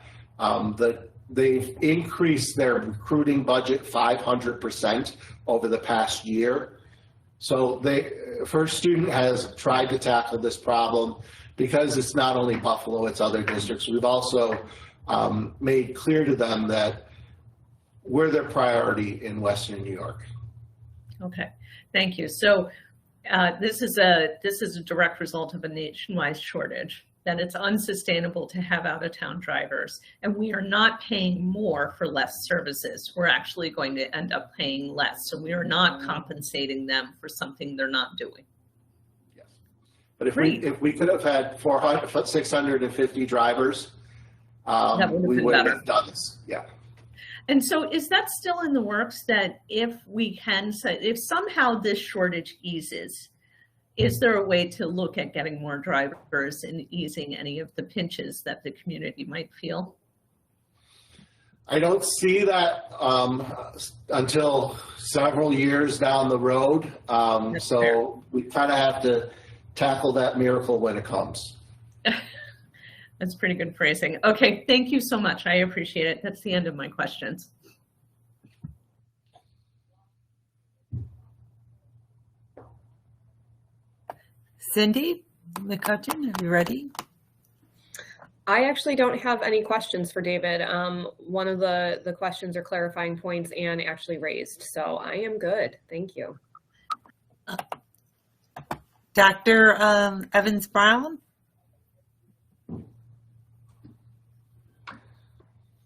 they've increased their recruiting budget 500% over the past year. So First Student has tried to tackle this problem because it's not only Buffalo, it's other districts. We've also made clear to them that we're their priority in Western New York. Okay, thank you. So this is a direct result of a nationwide shortage, that it's unsustainable to have out-of-town drivers, and we are not paying more for less services. We're actually going to end up paying less, so we are not compensating them for something they're not doing. Yes, but if we could have had 650 drivers, we would have done this. Yeah. And so is that still in the works, that if somehow this shortage eases, is there a way to look at getting more drivers and easing any of the pinches that the community might feel? I don't see that until several years down the road. So fair. We kind of have to tackle that miracle when it comes. That's pretty good phrasing. Okay, thank you so much. I appreciate it. That's the end of my questions. Cindy McCutcheon, are you ready? I actually don't have any questions for David. One of the questions or clarifying points Anne actually raised, so I am good. Thank you. Dr. Evans-Brown?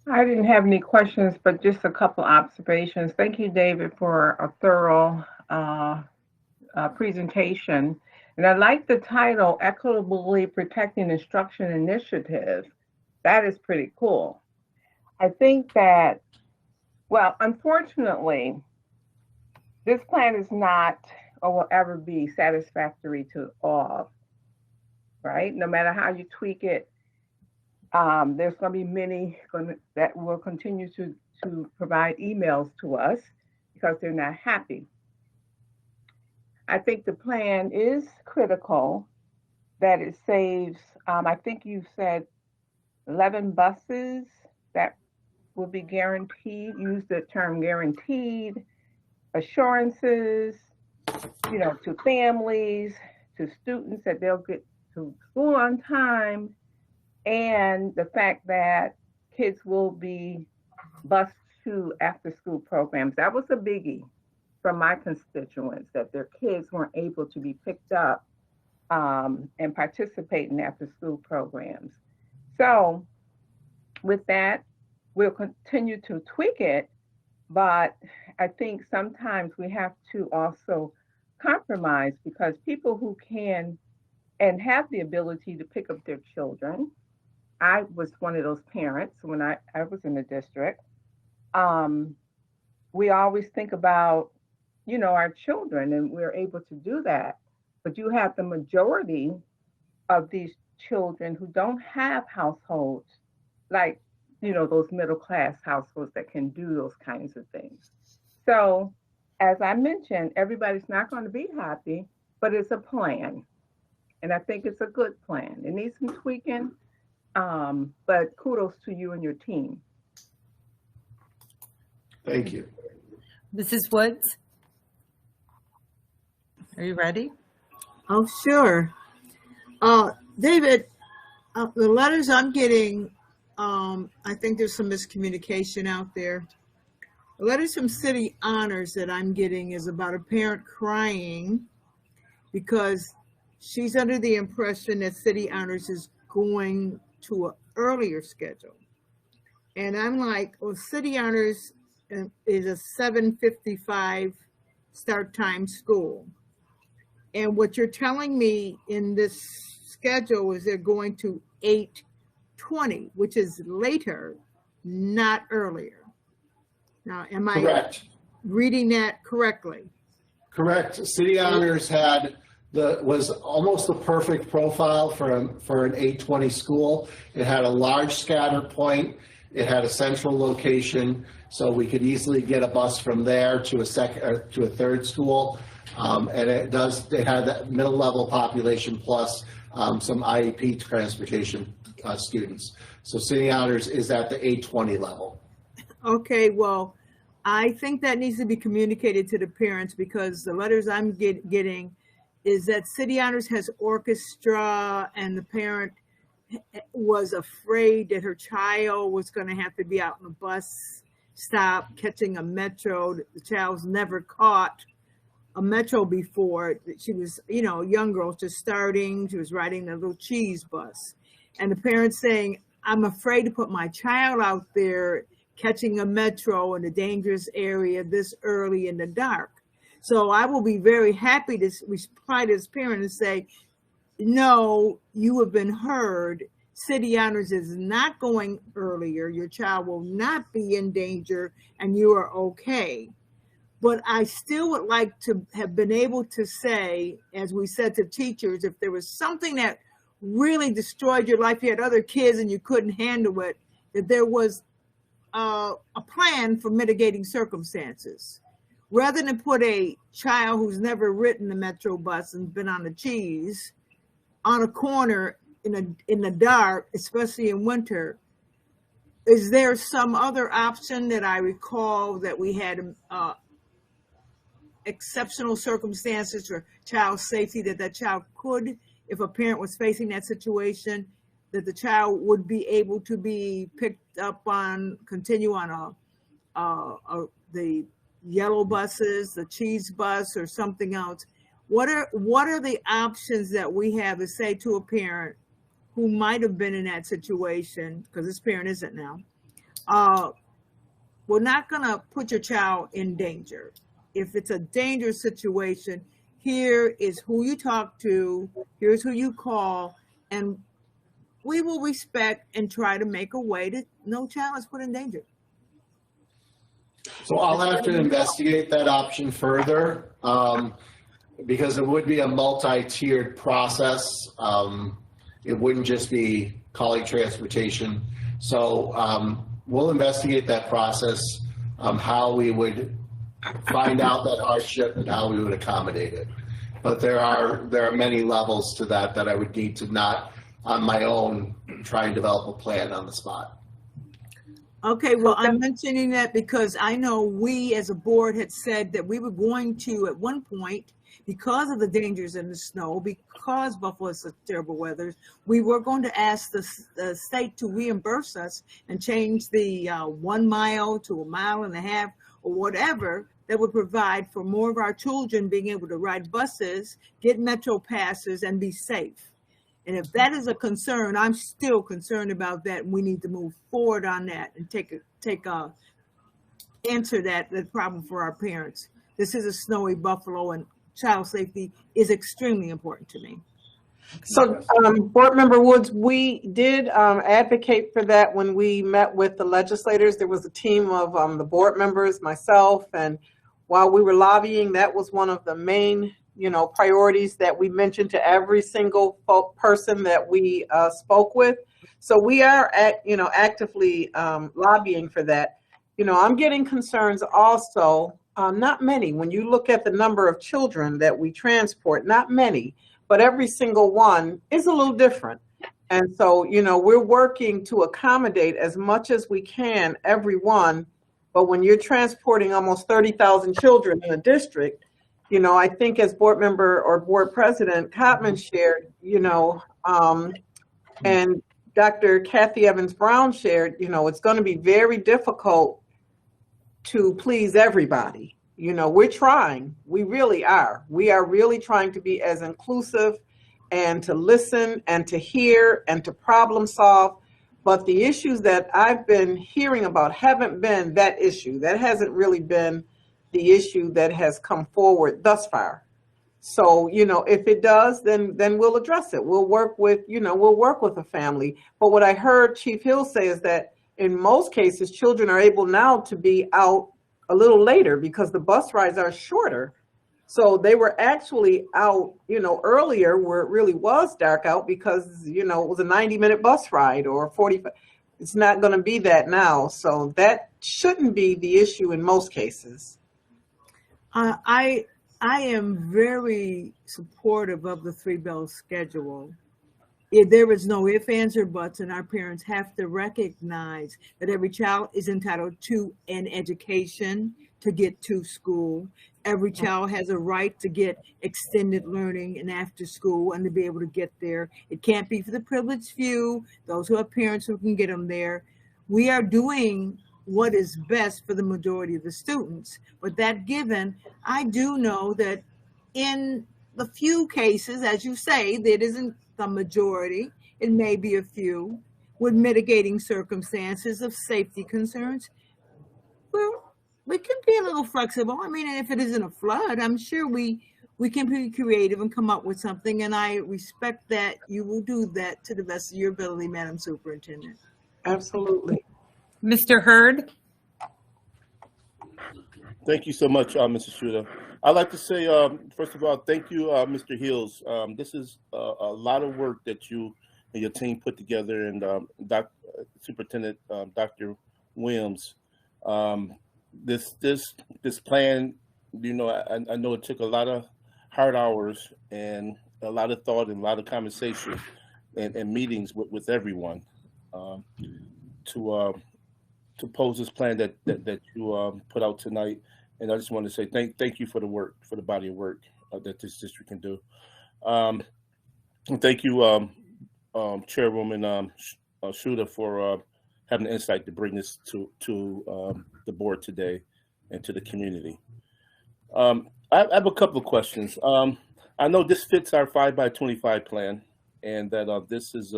I didn't have any questions, but just a couple observations. Thank you, David, for a thorough presentation. And I like the title, Equitably Protecting Instruction Initiative. That is pretty cool. I think that, well, unfortunately, this plan is not or will ever be satisfactory to all, right? No matter how you tweak it, there's going to be many that will continue to provide emails to us because they're not happy. I think the plan is critical, that it saves, I think you said 11 buses that will be guaranteed, use the term guaranteed, assurances, to families, to students that they'll get to school on time, and the fact that kids will be bused to after school programs. That was a biggie from my constituents, that their kids weren't able to be picked up and participate in after school programs. So with that, we'll continue to tweak it, but I think sometimes we have to also compromise, because people who can and have the ability to pick up their children, I was one of those parents when I was in the district. We always think about, our children, and we're able to do that. But you have the majority of these children who don't have households, like, those middle class households that can do those kinds of things. So, as I mentioned, everybody's not going to be happy, but it's a plan. And I think it's a good plan. It needs some tweaking, but kudos to you and your team. Thank you. Mrs. Woods? Are you ready? Oh, sure. David, the letters I'm getting, I think there's some miscommunication out there. The letters from City Honors that I'm getting is about a parent crying because she's under the impression that City Honors is going to an earlier schedule. And I'm like, well, City Honors is a 7:55 start time school. And what you're telling me in this schedule is they're going to 8:20, which is later, not earlier. Now, am I Correct. reading that correctly? Correct. City Honors was almost the perfect profile for an 8:20 school. It had a large scatter point. It had a central location, so we could easily get a bus from there to a third school. And it had that middle level population plus some IEP transportation students. So City Honors is at the 8:20 level. Okay, well, I think that needs to be communicated to the parents, because the letters I'm getting is that City Honors has orchestra, and the parent was afraid that her child was going to have to be out in a bus stop catching a metro. The child's never caught a metro before. She was, a young girl just starting. She was riding a little cheese bus. And the parents saying, I'm afraid to put my child out there catching a metro in a dangerous area this early in the dark. So I will be very happy to reply to this parent and say, no, you have been heard. City Honors is not going earlier. Your child will not be in danger, and you are okay. But I still would like to have been able to say, as we said to teachers, if there was something that really destroyed your life, you had other kids and you couldn't handle it, that there was a plan for mitigating circumstances. Rather than put a child who's never ridden the metro bus and been on the cheese on a corner in the dark, especially in winter, is there some other option that I recall that we had exceptional circumstances for child safety, that child could, if a parent was facing that situation, that the child would be able to be picked up on, continue on the yellow buses, the cheese bus, or something else? What are the options that we have to say to a parent who might have been in that situation, because this parent isn't now? We're not gonna put your child in danger. If it's a dangerous situation, here is who you talk to, here's who you call, and we will respect and try to make a way that no child is put in danger. So I'll have to investigate that option further, because it would be a multi-tiered process. It wouldn't just be calling transportation. So we'll investigate that process, how we would find out that hardship and how we would accommodate it. But there are many levels to that I would need to not on my own try and develop a plan on the spot. Okay, well, I'm mentioning that because I know we as a board had said that we were going to, at one point, because of the dangers in the snow, because Buffalo has such terrible weather, we were going to ask the state to reimburse us and change the 1 mile to 1.5 miles or whatever that would provide for more of our children being able to ride buses, get Metro passes, and be safe. And if that is a concern, I'm still concerned about that. We need to move forward on that and answer that problem for our parents. This is a snowy Buffalo, and child safety is extremely important to me. So, Board Member Woods, we did advocate for that when we met with the legislators. There was a team of the board members, myself, and while we were lobbying, that was one of the main priorities that we mentioned to every single person that we spoke with. So we are actively lobbying for that. I'm getting concerns also, not many. When you look at the number of children that we transport, not many, but every single one is a little different. And so, we're working to accommodate as much as we can, everyone. But when you're transporting almost 30,000 children in a district, I think as board member or board president Cotman shared, and Dr. Kathy Evans Brown shared, it's going to be very difficult to please everybody. We're trying. We really are. We are really trying to be as inclusive and to listen and to hear and to problem solve. But the issues that I've been hearing about haven't been that issue. That hasn't really been the issue that has come forward thus far. So, if it does, then we'll address it. We'll work with a family. But what I heard Chief Hill say is that in most cases, children are able now to be out a little later because the bus rides are shorter. So they were actually out, earlier where it really was dark out because, it was a 90-minute bus ride or 45. It's not going to be that now. So that shouldn't be the issue in most cases. I am very supportive of the 3-bell schedule. If there is no ifs, ands, or buts, and our parents have to recognize that every child is entitled to an education to get to school. Every child has a right to get extended learning and after school and to be able to get there. It can't be for the privileged few, those who have parents who can get them there. We are doing what is best for the majority of the students. But that given, I do know that in the few cases, as you say, that isn't the majority, it may be a few, with mitigating circumstances of safety concerns, well, we can be a little flexible. I mean, if it isn't a flood, I'm sure we can be creative and come up with something, and I respect that you will do that to the best of your ability, Madam Superintendent. Absolutely. Mr. Hurd? Thank you so much, Mrs. Shuda. I'd like to say, first of all, thank you, Mr. Hills. This is a lot of work that you and your team put together, and Superintendent Dr. Williams. This plan, I know it took a lot of hard hours and a lot of thought and a lot of conversation and meetings with everyone to pose this plan that you put out tonight. And I just want to say thank you for the work, for the body of work that this district can do. Thank you, Chairwoman Shuda, for having the insight to bring this to the board today and to the community. I have a couple of questions. I know this fits our 5x25 plan, and that this is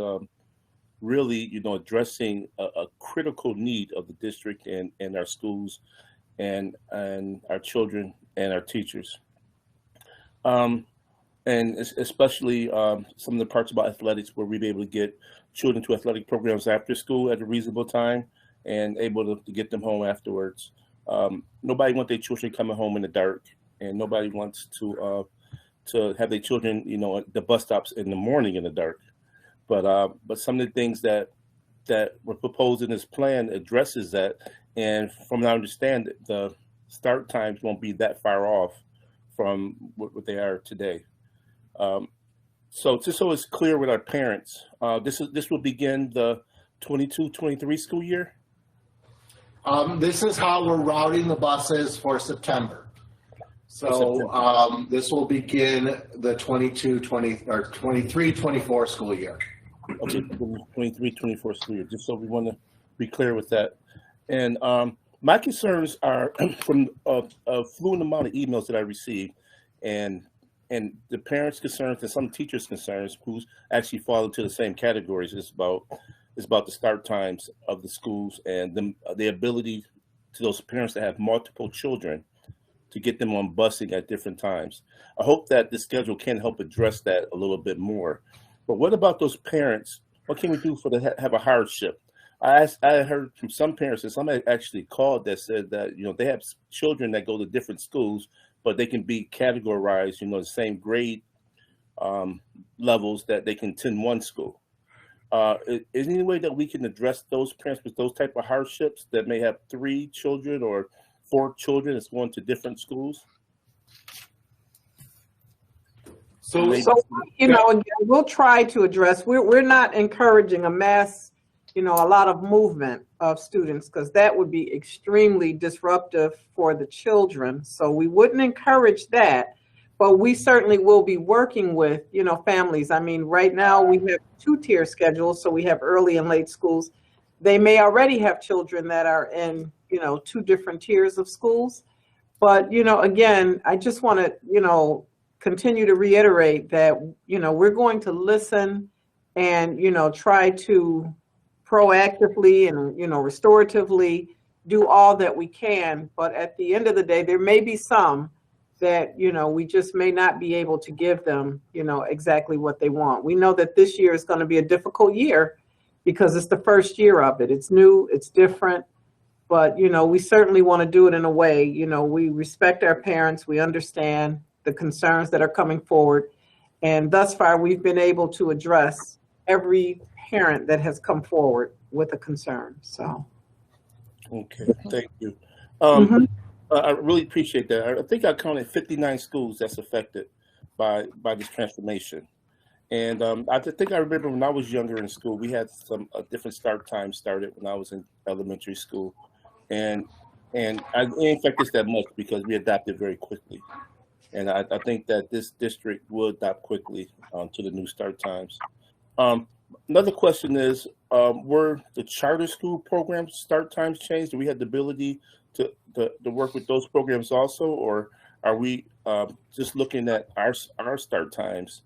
really, addressing a critical need of the district and our schools and our children and our teachers. And especially some of the parts about athletics where we'd be able to get children to athletic programs after school at a reasonable time and able to get them home afterwards. Nobody wants their children coming home in the dark, and nobody wants to have their children, at the bus stops in the morning in the dark. But some of the things that were proposed in this plan addresses that. And from what I understand, the start times won't be that far off from what they are today. So just so it's clear with our parents, this will begin the 22-23 school year? This is how we're routing the buses for September. So this will begin the 23-24 school year. Okay, 23-24 school year, just so we want to be clear with that. And my concerns are from a fluent amount of emails that I received, and the parents' concerns and some teachers' concerns, who actually fall into the same categories, is about the start times of the schools and the ability to those parents that have multiple children to get them on busing at different times. I hope that the schedule can help address that a little bit more. But what about those parents? What can we do for them to have a hardship? I heard from some parents, and some actually called, that said that they have children that go to different schools, but they can be categorized, the same grade levels that they can attend one school. Is there any way that we can address those parents with those type of hardships that may have 3 children or 4 children that's going to different schools? So again, we'll try to address. We're not encouraging a mass, a lot of movement of students, because that would be extremely disruptive for the children. So we wouldn't encourage that, but we certainly will be working with, families. I mean, right now we have 2-tier schedules, so we have early and late schools. They may already have children that are in, 2 different tiers of schools. But, again, I just want to, continue to reiterate that, we're going to listen and, try to proactively and, restoratively do all that we can. But at the end of the day, there may be some that, we just may not be able to give them, exactly what they want. We know that this year is going to be a difficult year because it's the first year of it. It's new, it's different, but, we certainly want to do it in a way, we respect our parents, we understand the concerns that are coming forward. And thus far, we've been able to address every parent that has come forward with a concern. So. Okay, thank you. I really appreciate that. I think I counted 59 schools that's affected by this transformation. And I think I remember when I was younger in school, we had some different start times started when I was in elementary school. And I didn't affect us that much because we adapted very quickly. And I think that this district will adapt quickly to the new start times. Another question is, were the charter school programs start times changed? Do we have the ability to work with those programs also, or are we just looking at our start times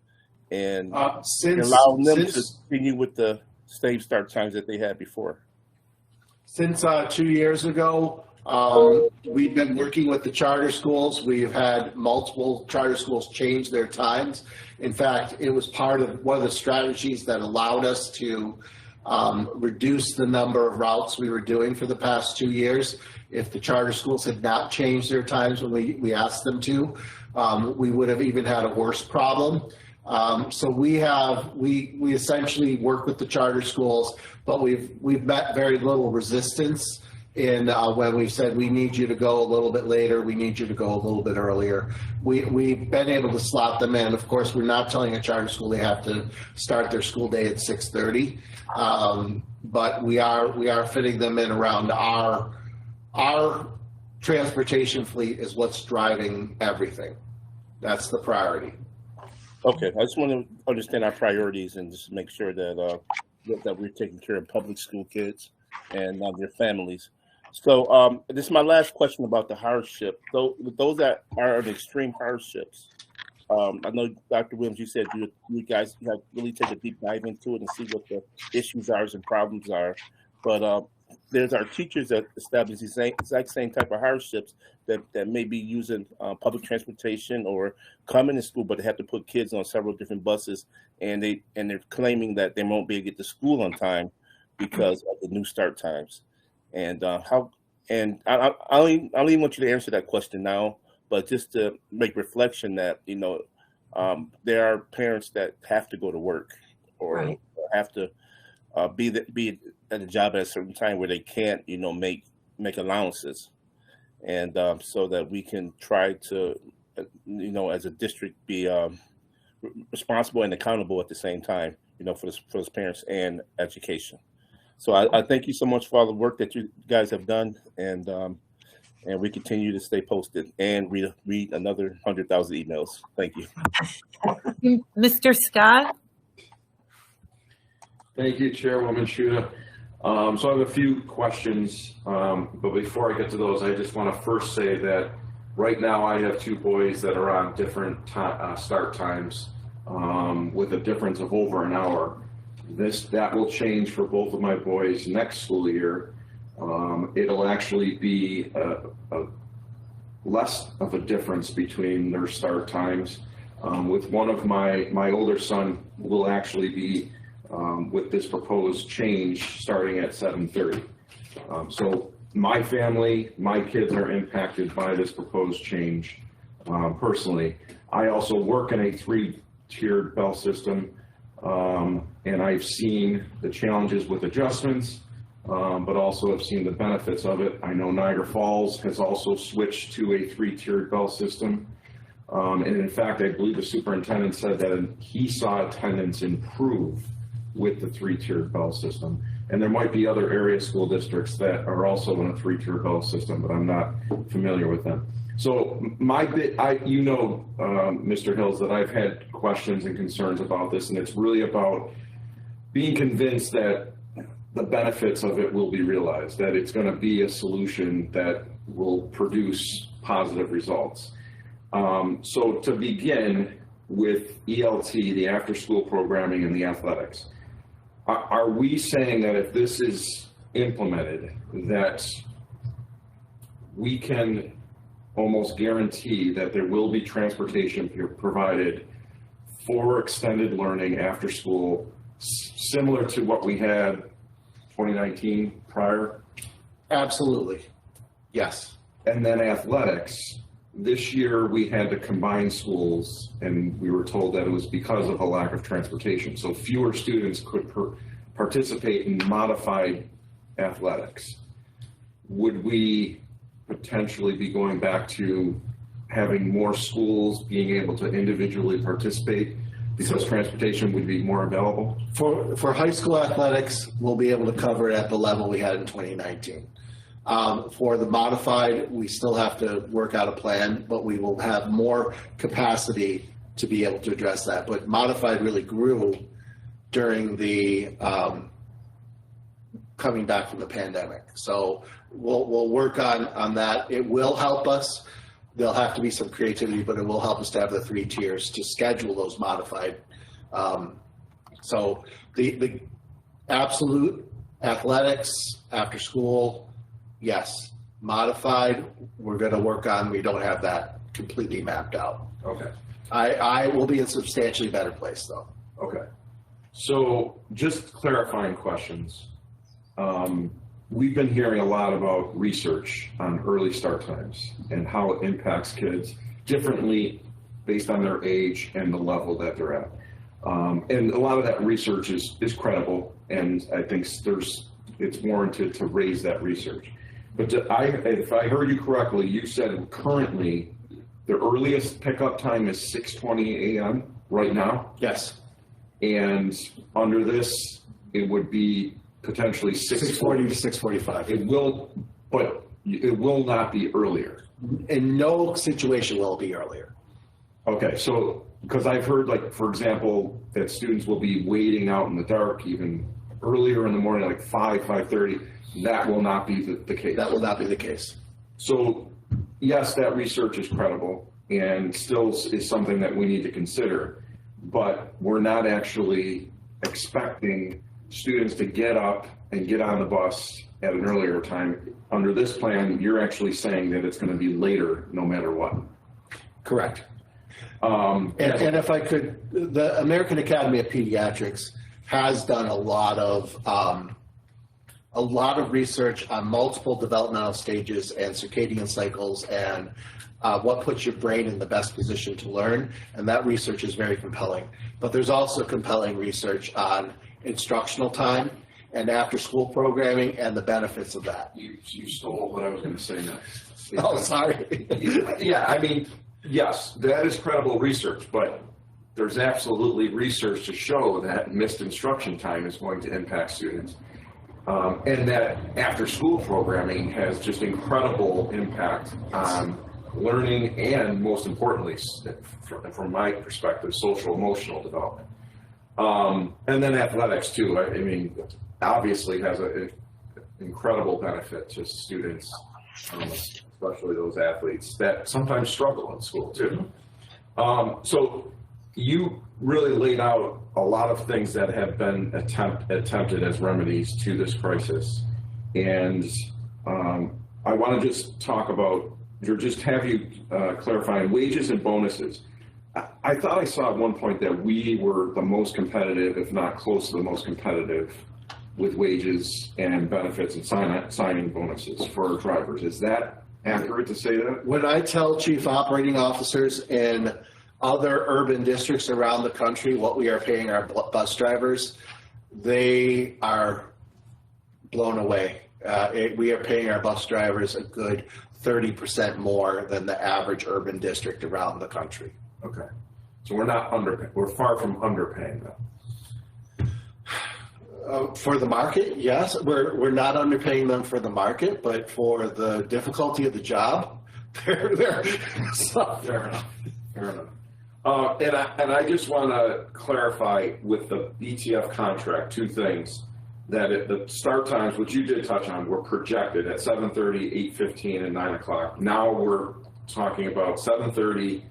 and allowing them to continue with the same start times that they had before? Since 2 years ago, we've been working with the charter schools. We've had multiple charter schools change their times. In fact, it was part of one of the strategies that allowed us to reduce the number of routes we were doing for the past 2 years. If the charter schools had not changed their times when we asked them to, we would have even had a worse problem. So we essentially work with the charter schools, but we've met very little resistance in when we've said we need you to go a little bit later, we need you to go a little bit earlier. We've been able to slot them in. Of course, we're not telling a charter school they have to start their school day at 6:30, but we are fitting them in around our transportation fleet is what's driving everything. That's the priority. Okay, I just want to understand our priorities and just make sure that that we're taking care of public school kids and their families. So this is my last question about the hardship. So those that are in extreme hardships, I know Dr. Williams, you said you guys have really take a deep dive into it and see what the issues are and problems are. But there's our teachers that establish the exact same type of hardships that may be using public transportation or coming to school, but they have to put kids on several different buses, and they're claiming that they won't be able to get to school on time because of the new start times. And I don't even want you to answer that question now, but just to make reflection that there are parents that have to go to work or have to be at a job at a certain time where they can't make allowances, and so that we can try to as a district, be responsible and accountable at the same time, for those parents and education. So I thank you so much for all the work that you guys have done, and we continue to stay posted and read another 100,000 emails. Thank you. Mr. Scott? Thank you, Chairwoman Shuda. So I have a few questions, but before I get to those, I just want to first say that right now I have two boys that are on different start times with a difference of over an hour. That will change for both of my boys next school year. It'll actually be a less of a difference between their start times. With one of my older son will actually be with this proposed change starting at 7:30. So my family, my kids are impacted by this proposed change personally. I also work in a 3-tiered bell system, and I've seen the challenges with adjustments, but also have seen the benefits of it. I know Niagara Falls has also switched to a 3-tiered bell system. And in fact, I believe the superintendent said that he saw attendance improve with the 3-tiered bell system. And there might be other area school districts that are also in a 3-tiered bell system, but I'm not familiar with them. So Mr. Hills, that I've had questions and concerns about this, and it's really about being convinced that the benefits of it will be realized, that it's going to be a solution that will produce positive results. So to begin with ELT, the after-school programming and the athletics, are we saying that if this is implemented, that we can almost guarantee that there will be transportation provided for extended learning after school, similar to what we had 2019 prior? Absolutely. Yes. And then athletics. This year we had to combine schools, and we were told that it was because of a lack of transportation. So fewer students could participate in modified athletics. Would we potentially be going back to having more schools being able to individually participate because transportation would be more available? For high school athletics, we'll be able to cover it at the level we had in 2019. For the modified, we still have to work out a plan, but we will have more capacity to be able to address that. But modified really grew during the coming back from the pandemic. So we'll work on that. It will help us. There'll have to be some creativity, but it will help us to have the 3 tiers to schedule those modified. So the absolute athletics after school, yes. Modified, we're going to work on. We don't have that completely mapped out. Okay. I will be in a substantially better place, though. Okay. So just clarifying questions. We've been hearing a lot about research on early start times and how it impacts kids differently based on their age and the level that they're at. And a lot of that research is credible, and I think it's warranted to raise that research. But if I heard you correctly, you said currently the earliest pickup time is 6:20 a.m. right now? Yes. And under this, it would be potentially 6:40 to 6:45. But it will not be earlier. In no situation will it be earlier. Okay, so because I've heard, like, for example, that students will be waiting out in the dark even earlier in the morning, like 5:30. That will not be the case. That will not be the case. So yes, that research is credible and still is something that we need to consider, but we're not actually expecting students to get up and get on the bus at an earlier time. Under this plan, you're actually saying that it's going to be later no matter what. Correct. And if I could, the American Academy of Pediatrics has done a lot of research on multiple developmental stages and circadian cycles and what puts your brain in the best position to learn. And that research is very compelling. But there's also compelling research on instructional time and after school programming and the benefits of that. You stole what I was going to say next. Oh, sorry. Yeah, I mean, Yes, that is credible research, but there's absolutely research to show that missed instruction time is going to impact students. And that after-school programming has just incredible impact on learning and, most importantly, from my perspective, social-emotional development. And then athletics, too. I mean, obviously has an incredible benefit to students, especially those athletes that sometimes struggle in school, too. So you really laid out a lot of things that have been attempted as remedies to this crisis. And I want to just talk about, or just have you clarify wages and bonuses. I thought I saw at one point that we were the most competitive, if not close to the most competitive, with wages and benefits and signing bonuses for drivers. Is that accurate to say that? When I tell chief operating officers in other urban districts around the country what we are paying our bus drivers, they are blown away. We are paying our bus drivers a good 30% more than the average urban district around the country. Okay, so we're not underpaying. We're far from underpaying them. For the market, yes, we're not underpaying them for the market, but for the difficulty of the job, they're so fair enough. Fair enough. And I just want to clarify with the BTF contract 2 things. That at the start times, which you did touch on, were projected at 7:30, 8:15, and 9 o'clock. Now we're talking about 7:30,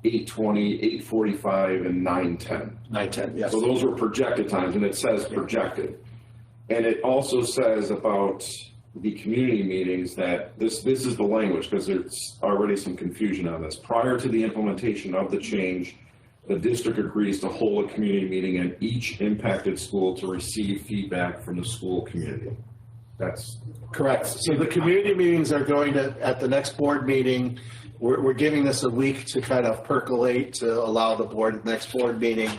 8:20, 8:45, and 9:10. 9:10, yes. So those were projected times, and it says projected. And it also says about the community meetings that this is the language, because there's already some confusion on this. Prior to the implementation of the change, the district agrees to hold a community meeting at each impacted school to receive feedback from the school community. That's correct. So the community meetings are going to, at the next board meeting, we're giving this a week to kind of percolate to allow the board, next board meeting.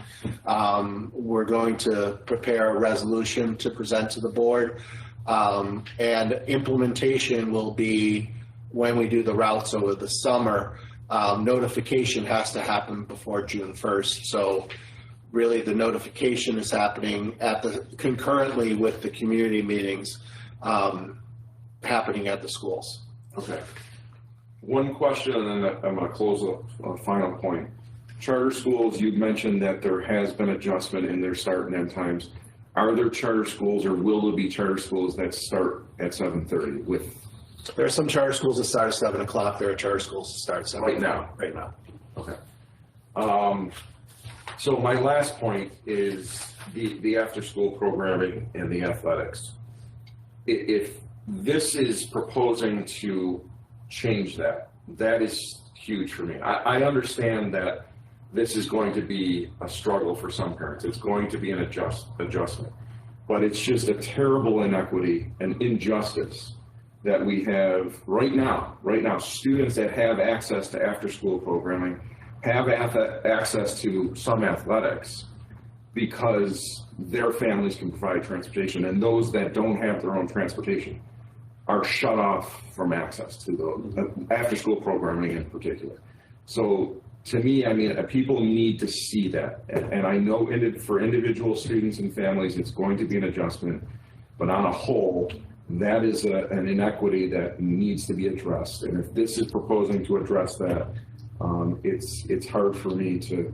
We're going to prepare a resolution to present to the board. And implementation will be when we do the routes over the summer. Notification has to happen before June 1st. So really the notification is happening concurrently with the community meetings happening at the schools. Okay. One question, and then I'm going to close a final point. Charter schools, you mentioned that there has been adjustment in their start and end times. Are there charter schools, or will there be charter schools that start at 7:30 with? There are some charter schools that start at 7 o'clock. There are charter schools that start at 7 right now. Right now. Okay. So my last point is the after-school programming and the athletics. If this is proposing to change that, that is huge for me. I understand that this is going to be a struggle for some parents. It's going to be an adjustment, but it's just a terrible inequity and injustice that we have right now. Students that have access to after-school programming have access to some athletics because their families can provide transportation, and those that don't have their own transportation are shut off from access to the after-school programming in particular. So to me, I mean, people need to see that. And I know for individual students and families, it's going to be an adjustment, but on a whole, that is an inequity that needs to be addressed. And if this is proposing to address that, it's hard for me to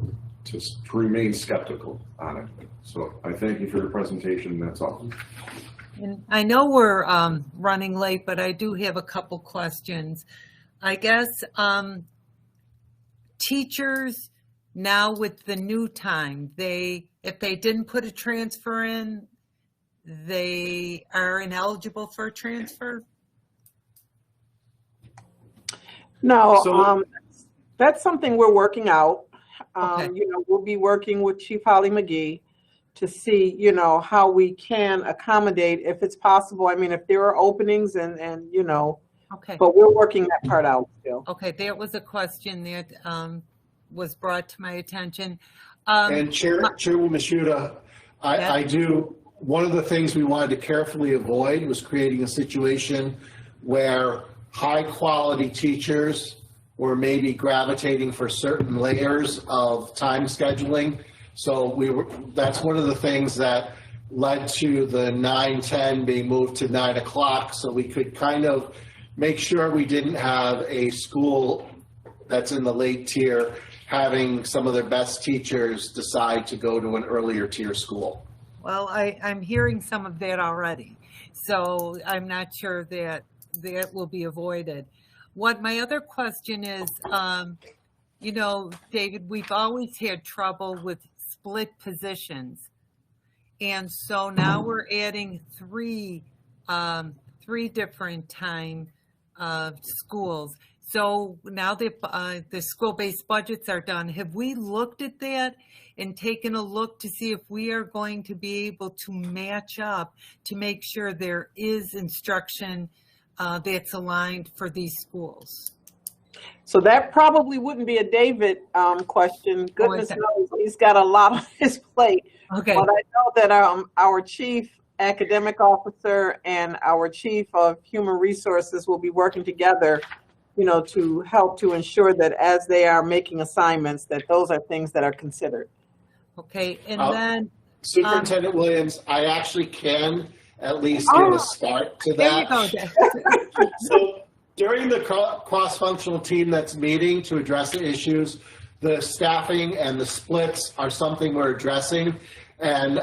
remain skeptical on it. So I thank you for your presentation. That's all. And I know we're running late, but I do have a couple questions. I guess teachers now with the new time, if they didn't put a transfer in, they are ineligible for a transfer? No, that's something we're working out. Okay. We'll be working with Chief Holly McGee to see, how we can accommodate if it's possible. I mean, if there are openings and Okay. but we're working that part out still. Okay, that was a question that was brought to my attention. And Chairwoman Shuda, I do. One of the things we wanted to carefully avoid was creating a situation where high quality teachers were maybe gravitating for certain layers of time scheduling. So that's one of the things that led to the 9:10 being moved to 9 o'clock, so we could kind of make sure we didn't have a school that's in the late tier having some of their best teachers decide to go to an earlier tier school. Well, I'm hearing some of that already, so I'm not sure that will be avoided. What my other question is, you know, David, we've always had trouble with split positions. And so now we're adding three different time schools. So now that the school-based budgets are done, have we looked at that and taken a look to see if we are going to be able to match up to make sure there is instruction that's aligned for these schools? So that probably wouldn't be a David question. Goodness knows he's got a lot on his plate. Okay. But I know that our chief academic officer and our chief of human resources will be working together, you know, to help to ensure that as they are making assignments, that those are things that are considered. Okay, and then Superintendent Williams, I actually can at least give a start to that. There you go. So during the cross-functional team that's meeting to address the issues, the staffing and the splits are something we're addressing, and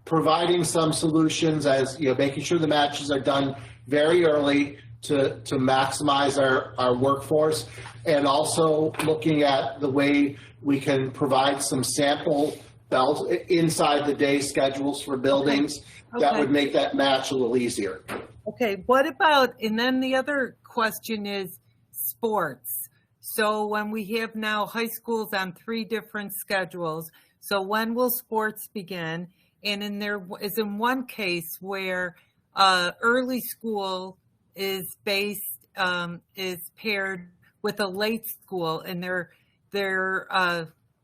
providing some solutions as, you know, making sure the matches are done very early to maximize our workforce, and also looking at the way we can provide some sample bells inside the day schedules for buildings that would make that match a little easier. Okay, what about, and then the other question is sports. So when we have now high schools on 3 different schedules, so when will sports begin? And there is in one case where early school is paired with a late school, and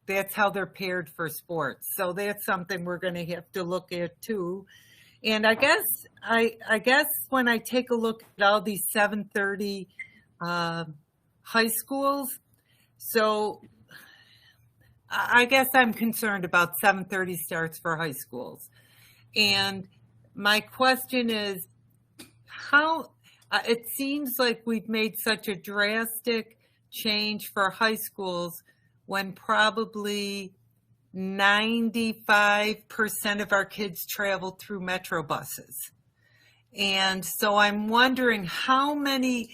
that's how they're paired for sports. So that's something we're going to have to look at too. And I guess when I take a look at all these 7:30 high schools, so I guess I'm concerned about 7:30 starts for high schools. And my question is, how it seems like we've made such a drastic change for high schools when probably 95% of our kids travel through metro buses. And so I'm wondering how many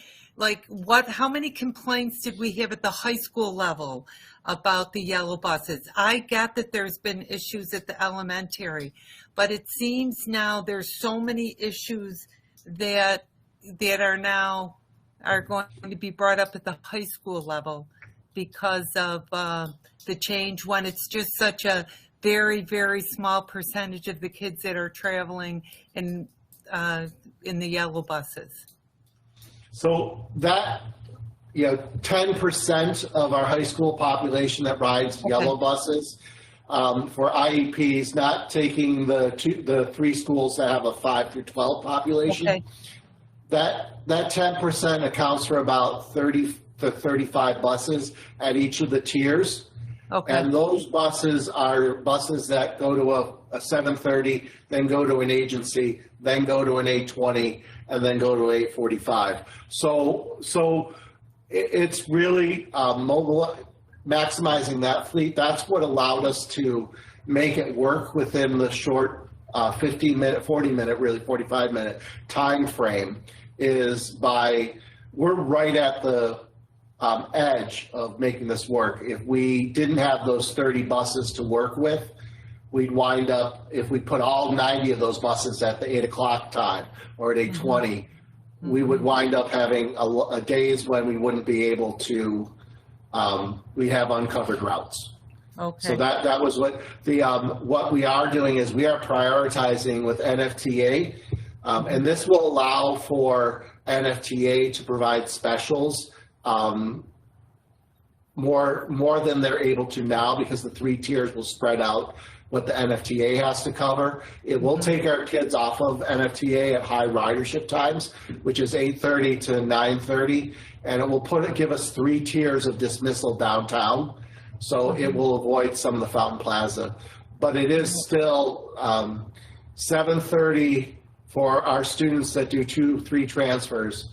complaints did we have at the high school level about the yellow buses? I get that there's been issues at the elementary, but it seems now there's so many issues that are going to be brought up at the high school level because of the change, when it's just such a very, very small percentage of the kids that are traveling in the yellow buses. So that, 10% of our high school population that rides yellow buses, for IEPs, not taking the 3 schools that have a 5 through 12 population. Okay. That 10% accounts for about 30 to 35 buses at each of the tiers. Okay. And those buses are buses that go to a 7:30, then go to an agency, then go to an 8:20, and then go to 8:45. So it's really maximizing that fleet. That's what allowed us to make it work within the short 15-minute, 40-minute, really 45-minute time frame, is we're right at the edge of making this work. If we didn't have those 30 buses to work with, we'd wind up, if we put all 90 of those buses at the 8 o'clock time or at 8:20, we would wind up having a days when we wouldn't be able to, we have uncovered routes. Okay. So that was what we are doing is we are prioritizing with NFTA, and this will allow for NFTA to provide specials more than they're able to now, because the 3 tiers will spread out what the NFTA has to cover. It will take our kids off of NFTA at high ridership times, which is 8:30 to 9:30, and it will give us 3 tiers of dismissal downtown. So it will avoid some of the Fountain Plaza. But it is still 7:30 for our students that do 2-3 transfers.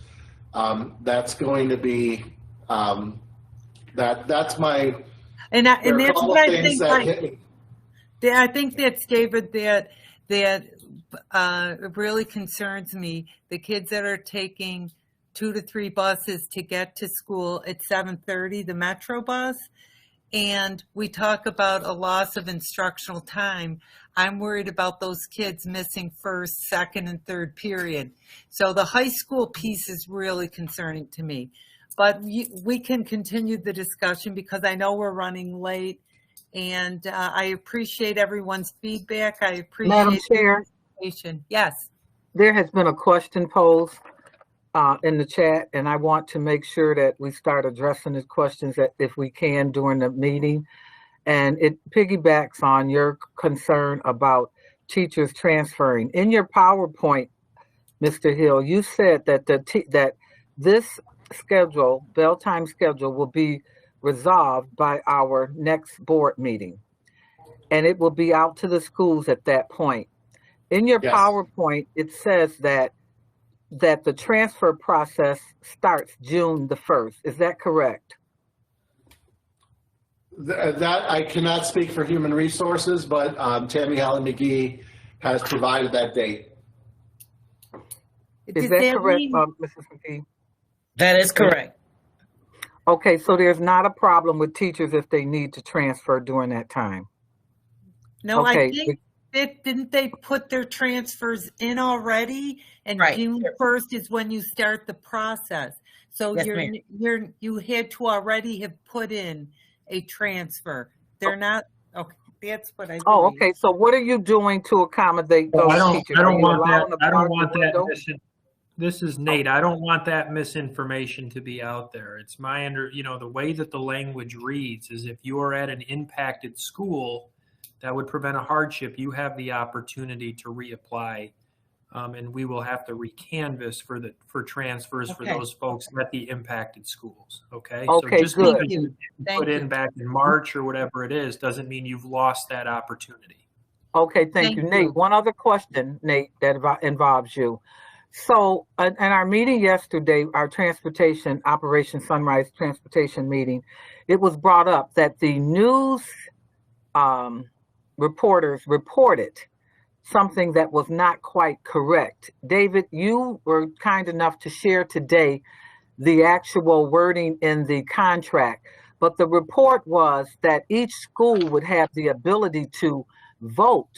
That's going to be, that's my, And that's what I think. I think that's, David, that really concerns me. The kids that are taking 2 to 3 buses to get to school at 7:30, the Metro bus, and we talk about a loss of instructional time. I'm worried about those kids missing first, second, and third period. So the high school piece is really concerning to me. But we can continue the discussion because I know we're running late. And I appreciate everyone's feedback. I appreciate Madam Chair, yes. There has been a question posed in the chat, and I want to make sure that we start addressing these questions if we can during the meeting. And it piggybacks on your concern about teachers transferring. In your PowerPoint, Mr. Hill, you said that that this schedule, bell time schedule, will be resolved by our next board meeting, and it will be out to the schools at that point. In your PowerPoint, it says that the transfer process starts June the 1st. Is that correct? That I cannot speak for human resources, but Tammy Helen McGee has provided that date. Is that correct, Mrs. McGee? That is correct. Okay, so there's not a problem with teachers if they need to transfer during that time. No, okay. I think didn't they put their transfers in already? And right. June 1st is when you start the process. So yes, you had to already have put in a transfer. They're not okay. That's what I. Oh, okay. So what are you doing to accommodate those teachers? I don't want that. I don't want that. This is Nate. I don't want that misinformation to be out there. It's my the way that the language reads is if you are at an impacted school that would prevent a hardship, you have the opportunity to reapply, and we will have to recanvass for transfers for those folks at the impacted schools. Okay. Okay. So just good. because you put in back in March or whatever it is doesn't mean you've lost that opportunity. Okay. Thank you, Nate. One other question, Nate, that involves you. So in our meeting yesterday, our transportation Operation Sunrise transportation meeting, it was brought up that the news reporters reported something that was not quite correct. David, you were kind enough to share today the actual wording in the contract, but the report was that each school would have the ability to vote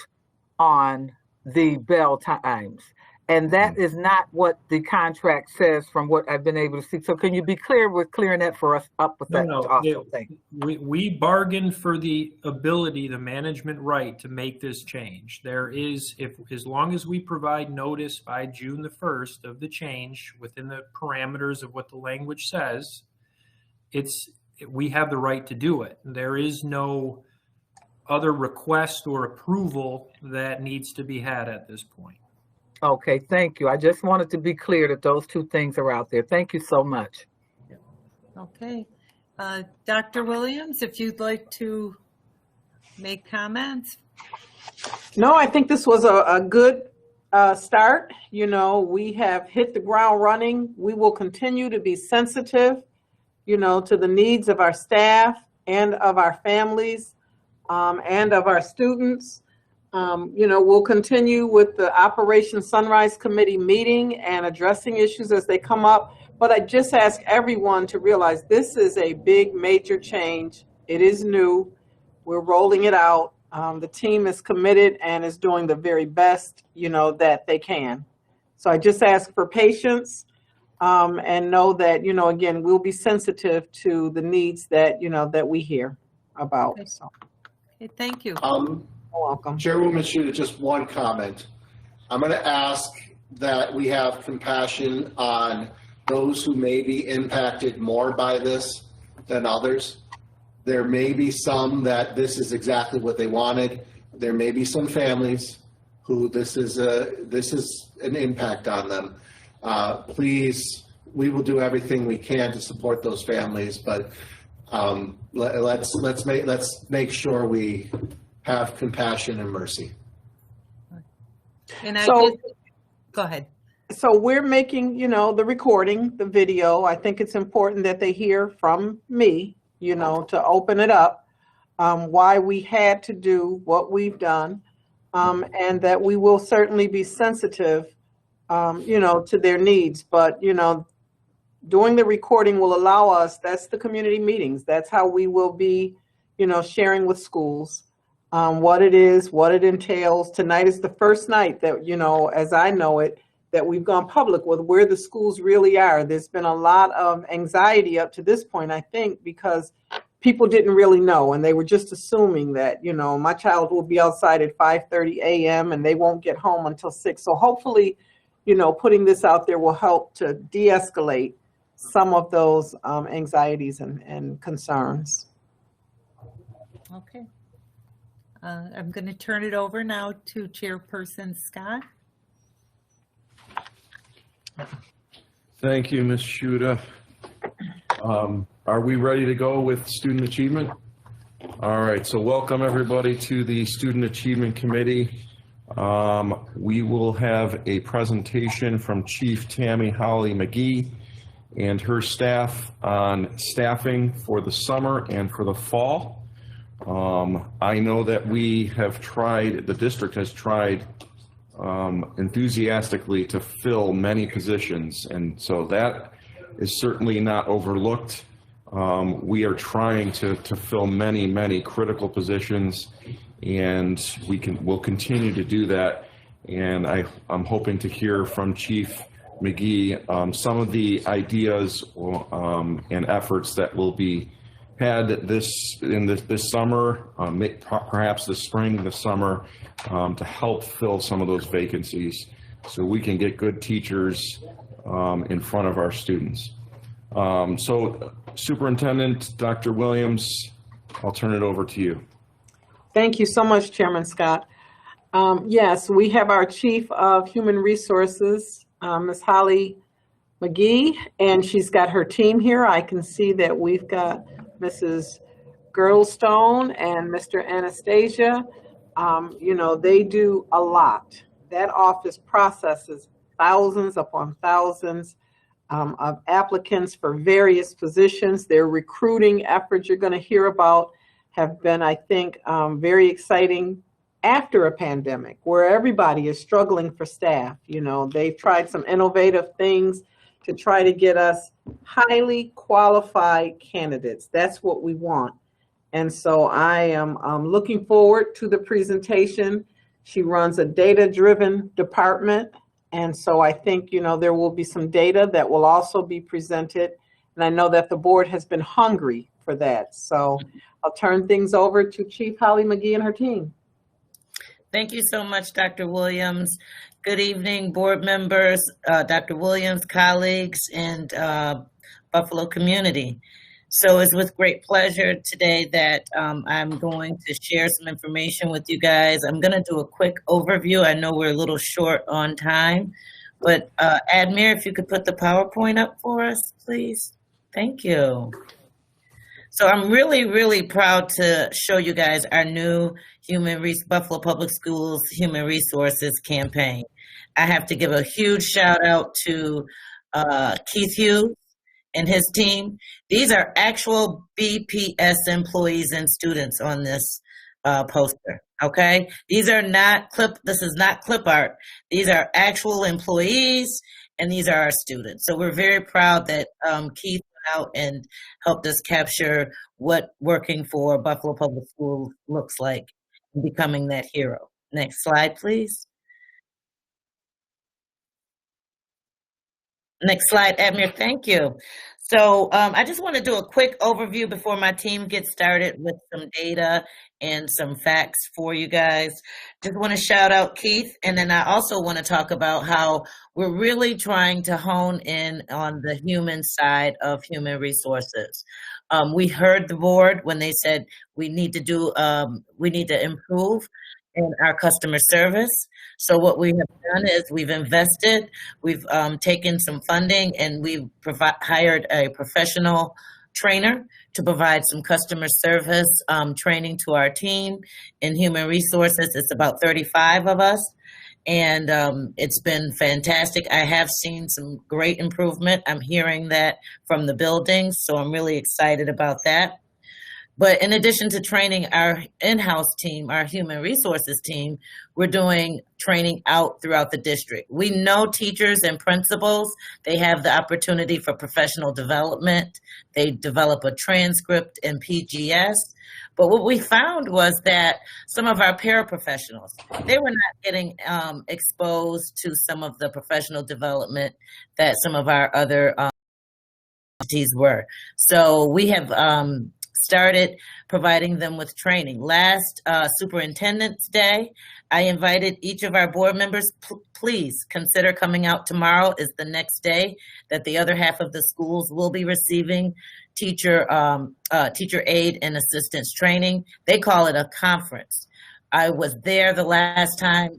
on the bell times. And that is not what the contract says from what I've been able to see. So can you be clear with clearing that for us up with that? We bargained for the ability, the management right to make this change. There is, as long as we provide notice by June the 1st of the change within the parameters of what the language says, we have the right to do it. There is no other request or approval that needs to be had at this point. Okay, thank you. I just wanted to be clear that those two things are out there. Thank you so much. Okay. Dr. Williams, if you'd like to make comments. No, I think this was a good start. We have hit the ground running. We will continue to be sensitive, to the needs of our staff and of our families and of our students. We'll continue with the Operation Sunrise Committee meeting and addressing issues as they come up. But I just ask everyone to realize this is a big, major change. It is new. We're rolling it out. The team is committed and is doing the very best, that they can. So I just ask for patience and know that, again, we'll be sensitive to the needs that, that we hear about. Okay. So. Okay, thank you. Welcome. Chairwoman Shuda, just one comment. I'm going to ask that we have compassion on those who may be impacted more by this than others. There may be some that this is exactly what they wanted. there may be some families who this is an impact on them. Please, we will do everything we can to support those families, but let's make sure we have compassion and mercy. And go ahead. So we're making, the recording, the video. I think it's important that they hear from me, to open it up, why we had to do what we've done, and that we will certainly be sensitive, to their needs. But, doing the recording will allow us, that's the community meetings. That's how we will be, sharing with schools what it is, what it entails. Tonight is the first night that, as I know it, that we've gone public with where the schools really are. There's been a lot of anxiety up to this point, I think, because people didn't really know, and they were just assuming that, my child will be outside at 5:30 a.m. and they won't get home until 6. So hopefully, putting this out there will help to de-escalate some of those anxieties and concerns. Okay. I'm going to turn it over now to Chairperson Scott. Thank you, Ms. Shuda. Are we ready to go with student achievement? All right, so welcome everybody to the Student Achievement Committee. We will have a presentation from Chief Tammy Holly McGee and her staff on staffing for the summer and for the fall. I know that the district has tried enthusiastically to fill many positions, and so that is certainly not overlooked. We are trying to fill many critical positions, and we'll continue to do that. And I'm hoping to hear from Chief McGee some of the ideas and efforts that will be had this summer, perhaps this spring, this summer, to help fill some of those vacancies so we can get good teachers in front of our students. So Superintendent Dr. Williams, I'll turn it over to you. Thank you so much, Chairman Scott. Yes, we have our Chief of Human Resources, Ms. Holly McGee, and she's got her team here. I can see that we've got Mrs. Girdlestone and Mr. Anastasia. They do a lot. That office processes thousands upon thousands of applicants for various positions. Their recruiting efforts you're going to hear about have been, I think, very exciting after a pandemic where everybody is struggling for staff. They've tried some innovative things to try to get us highly qualified candidates. That's what we want. And so I am looking forward to the presentation. She runs a data-driven department. And so I think, there will be some data that will also be presented. And I know that the board has been hungry for that. So I'll turn things over to Chief Holly McGee and her team. Thank you so much, Dr. Williams. Good evening, board members, Dr. Williams, colleagues, and Buffalo community. So it's with great pleasure today that I'm going to share some information with you guys. I'm going to do a quick overview. I know we're a little short on time, but Admir, if you could put the PowerPoint up for us, please. Thank you. So I'm really proud to show you guys our new Buffalo Public Schools Human Resources campaign. I have to give a huge shout out to Keith Hughes and his team. These are actual BPS employees and students on this poster, okay? These are not this is not clip art. These are actual employees, and these are our students. So we're very proud that Keith went out and helped us capture what working for Buffalo Public Schools looks like and becoming that hero. Next slide, please. Next slide, Admir, thank you. So I just want to do a quick overview before my team gets started with some data and some facts for you guys. Just want to shout out Keith, and then I also want to talk about how we're really trying to hone in on the human side of human resources. We heard the board when they said we need to improve. in our customer service. So what we have done is we've invested, we've taken some funding, and we've hired a professional trainer to provide some customer service training to our team. In human resources, it's about 35 of us, and it's been fantastic. I have seen some great improvement. I'm hearing that from the buildings, so I'm really excited about that. But in addition to training our in-house team, our human resources team, we're doing training out throughout the district. We know teachers and principals, they have the opportunity for professional development. They develop a transcript in PGS. But what we found was that some of our paraprofessionals, they were not getting exposed to some of the professional development that some of our other entities were. So we have started providing them with training. Last Superintendent's Day, I invited each of our board members, please consider coming out. Tomorrow is the next day that the other half of the schools will be receiving teacher aid and assistance training. They call it a conference. I was there the last time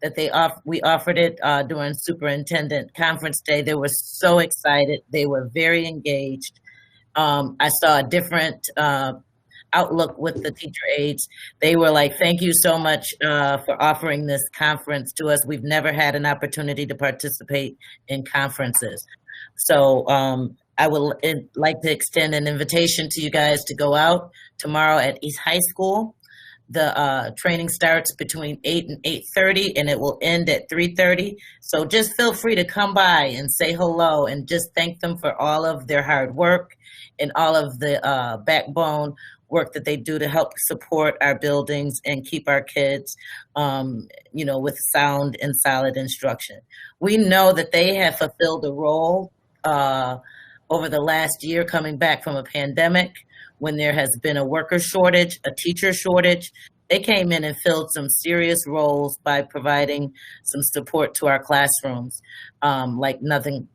that we offered it during Superintendent Conference Day. They were so excited. They were very engaged. I saw a different outlook with the teacher aides. They were like, thank you so much for offering this conference to us. We've never had an opportunity to participate in conferences. So I would like to extend an invitation to you guys to go out tomorrow at East High School. The training starts between 8 and 8:30, and it will end at 3:30. So just feel free to come by and say hello and just thank them for all of their hard work and all of the backbone work that they do to help support our buildings and keep our kids, with sound and solid instruction. We know that they have fulfilled a role over the last year coming back from a pandemic, when there has been a worker shortage, a teacher shortage. They came in and filled some serious roles by providing some support to our classrooms like nothing,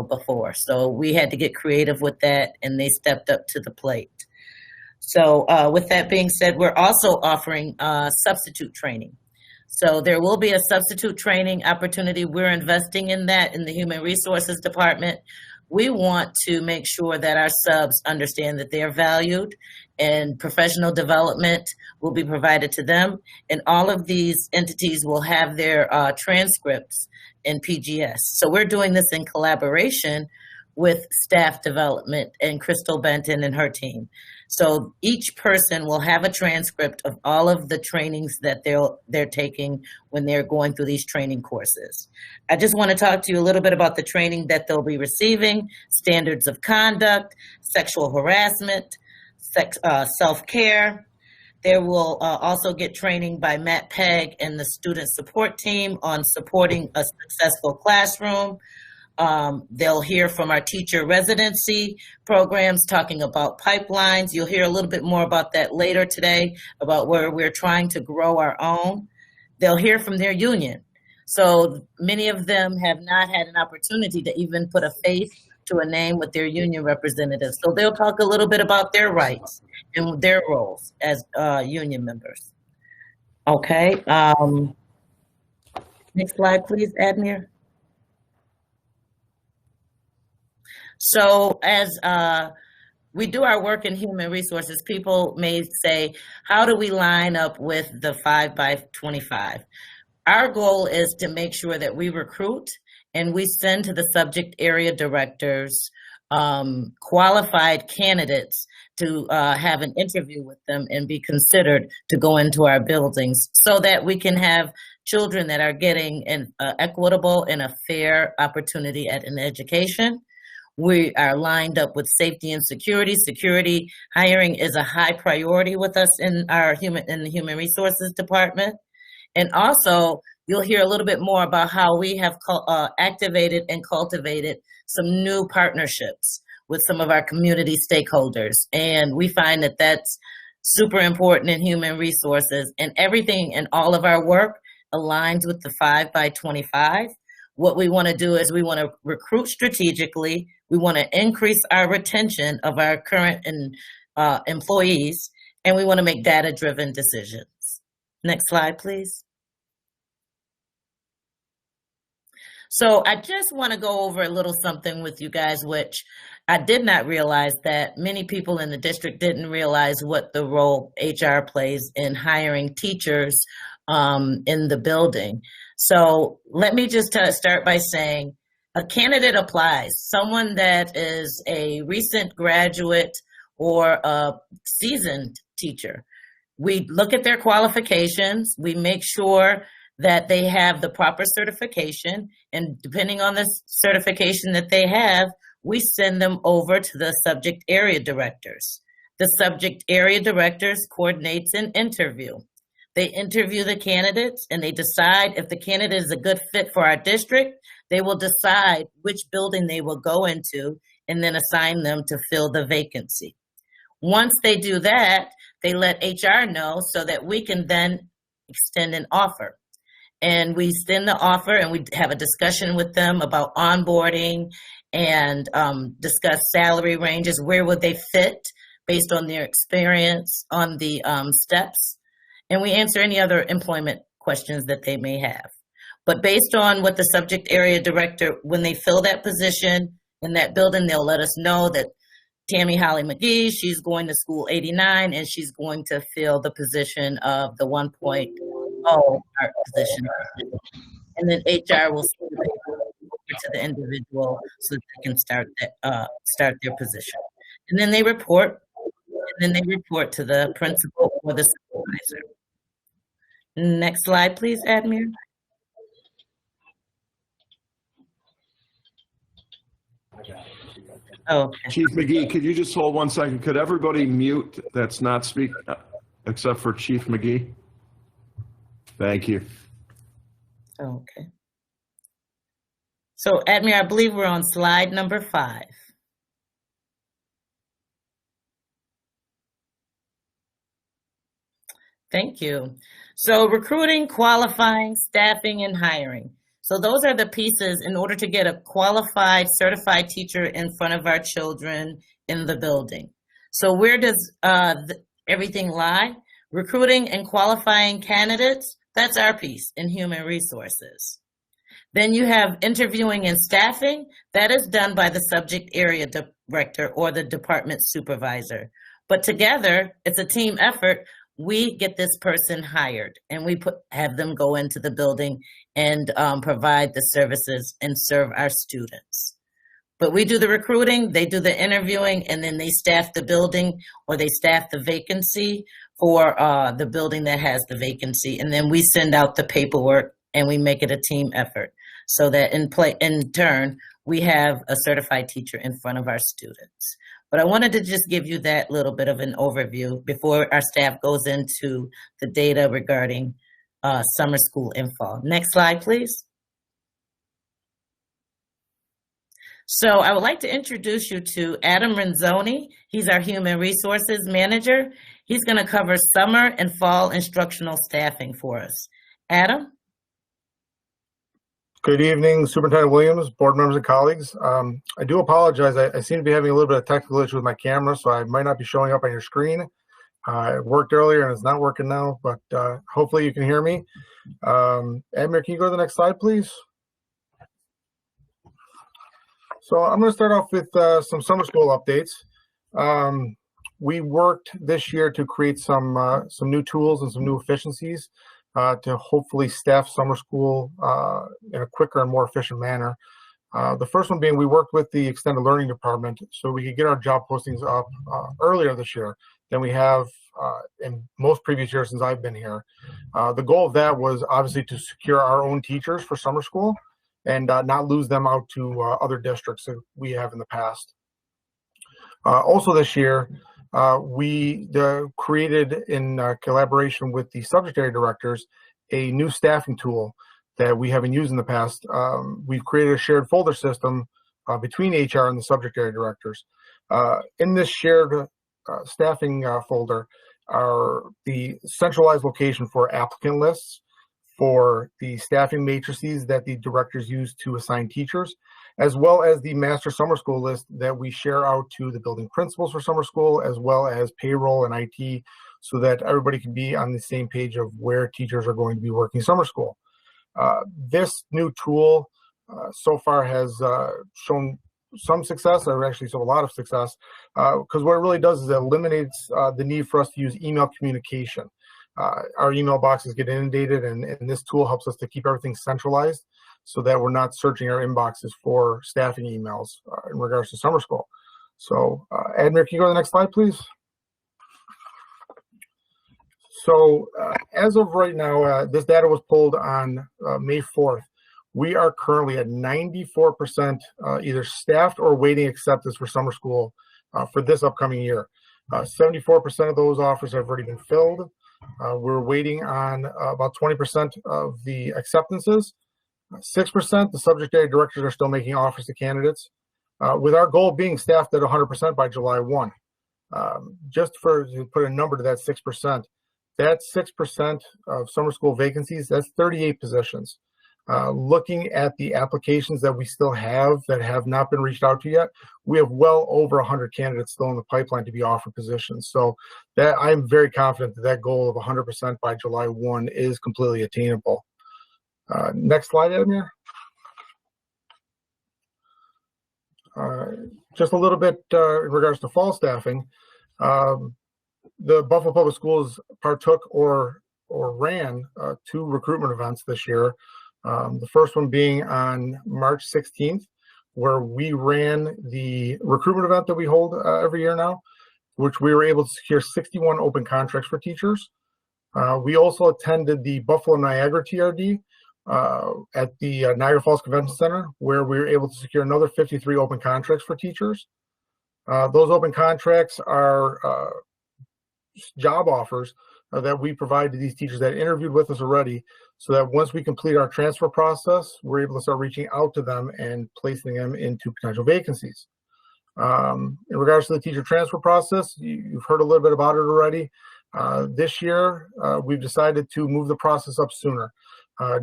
before. So we had to get creative with that, and they stepped up to the plate. So with that being said, we're also offering substitute training. So there will be a substitute training opportunity. We're investing in that in the Human Resources Department. We want to make sure that our subs understand that they're valued, and professional development will be provided to them. And all of these entities will have their transcripts in PGS. So we're doing this in collaboration with staff development and Crystal Benton and her team. So each person will have a transcript of all of the trainings that they're taking when they're going through these training courses. I just want to talk to you a little bit about the training that they'll be receiving: standards of conduct, sexual harassment, self-care. They will also get training by Matt Pegg and the student support team on supporting a successful classroom. They'll hear from our teacher residency programs talking about pipelines. You'll hear a little bit more about that later today, about where we're trying to grow our own. They'll hear from their union. So many of them have not had an opportunity to even put a face to a name with their union representatives. So they'll talk a little bit about their rights and their roles as union members. Okay. Next slide, please, Admir. So as we do our work in human resources, people may say, how do we line up with the 5 by 25? Our goal is to make sure that we recruit and we send to the subject area directors qualified candidates to have an interview with them and be considered to go into our buildings, so that we can have children that are getting an equitable and a fair opportunity at an education. We are lined up with safety and security. Security hiring is a high priority with us in the Human Resources Department. And also, you'll hear a little bit more about how we have activated and cultivated some new partnerships with some of our community stakeholders. And we find that that's super important in human resources, and everything in all of our work aligns with the 5 by 25. What we want to do is we want to recruit strategically. We want to increase our retention of our current employees, and we want to make data-driven decisions. Next slide, please. So I just want to go over a little something with you guys, which I did not realize that many people in the district didn't realize what the role HR plays in hiring teachers in the building. So let me just start by saying a candidate applies, someone that is a recent graduate or a seasoned teacher. We look at their qualifications, we make sure that they have the proper certification, and depending on the certification that they have, we send them over to the subject area directors. The subject area directors coordinates an interview. They interview the candidates and they decide if the candidate is a good fit for our district. They will decide which building they will go into and then assign them to fill the vacancy. Once they do that, they let HR know so that we can then extend an offer. And we send the offer and we have a discussion with them about onboarding and discuss salary ranges, where would they fit based on their experience on the steps. And we answer any other employment questions that they may have. But based on what the subject area director, when they fill that position in that building, they'll let us know that Tammy Holly McGee, she's going to school 89 and she's going to fill the position of the 1.0 art position. And then HR will send it over to the individual so that they can start their position. And then they report, to the principal or the supervisor. Next slide, please, Admir. Oh, okay. Chief McGee, could you just hold 1 second? Could everybody mute that's not speaking, except for Chief McGee? Thank you. Okay. So, Admir, I believe we're on slide number 5. Thank you. So, recruiting, qualifying, staffing, and hiring. So those are the pieces in order to get a qualified, certified teacher in front of our children in the building. So where does everything lie? Recruiting and qualifying candidates, that's our piece in human resources. Then you have interviewing and staffing. That is done by the subject area director or the department supervisor. But together, it's a team effort. We get this person hired and we have them go into the building and provide the services and serve our students. But we do the recruiting, they do the interviewing, and then they staff the building or they staff the vacancy for the building that has the vacancy. And then we send out the paperwork and we make it a team effort so that in turn, we have a certified teacher in front of our students. But I wanted to just give you that little bit of an overview before our staff goes into the data regarding summer school and fall. Next slide, please. So I would like to introduce you to Adam Renzoni. He's our Human Resources Manager. He's going to cover summer and fall instructional staffing for us. Adam? Good evening, Superintendent Williams, board members and colleagues. I do apologize. I seem to be having a little bit of technical issue with my camera, so I might not be showing up on your screen. It worked earlier and it's not working now, but hopefully you can hear me. Admir, can you go to the next slide, please? So I'm going to start off with some summer school updates. We worked this year to create some new tools and some new efficiencies to hopefully staff summer school in a quicker and more efficient manner. The first one being we worked with the extended learning department so we could get our job postings up earlier this year than we have in most previous years since I've been here. The goal of that was obviously to secure our own teachers for summer school and not lose them out to other districts that we have in the past. Also this year, we created in collaboration with the subject area directors a new staffing tool that we haven't used in the past. We've created a shared folder system between HR and the subject area directors. In this shared staffing folder are the centralized location for applicant lists, for the staffing matrices that the directors use to assign teachers, as well as the master summer school list that we share out to the building principals for summer school, as well as payroll and IT, so that everybody can be on the same page of where teachers are going to be working summer school. This new tool so far has shown some success, or actually a lot of success, because what it really does is it eliminates the need for us to use email communication. Our email boxes get inundated, and this tool helps us to keep everything centralized so that we're not searching our inboxes for staffing emails in regards to summer school. So, Admir, can you go to the next slide, please? So, as of right now, this data was pulled on May 4th. We are currently at 94% either staffed or waiting acceptance for summer school for this upcoming year. 74% of those offers have already been filled. We're waiting on about 20% of the acceptances. 6%, the subject area directors are still making offers to candidates, with our goal being staffed at 100% by July 1. Just to put a number to that 6%, that 6% of summer school vacancies, that's 38 positions. Looking at the applications that we still have that have not been reached out to yet, we have well over 100 candidates still in the pipeline to be offered positions. So that I'm very confident that that goal of 100% by July 1 is completely attainable. Next slide, Admir. Just a little bit in regards to fall staffing. The Buffalo Public Schools partook or ran 2 recruitment events this year. The first one being on March 16th, where we ran the recruitment event that we hold every year now, which we were able to secure 61 open contracts for teachers. We also attended the Buffalo Niagara TRD at the Niagara Falls Convention Center, where we were able to secure another 53 open contracts for teachers. Those open contracts are job offers that we provide to these teachers that interviewed with us already, so that once we complete our transfer process, we're able to start reaching out to them and placing them into potential vacancies. In regards to the teacher transfer process, you've heard a little bit about it already. This year, we've decided to move the process up sooner.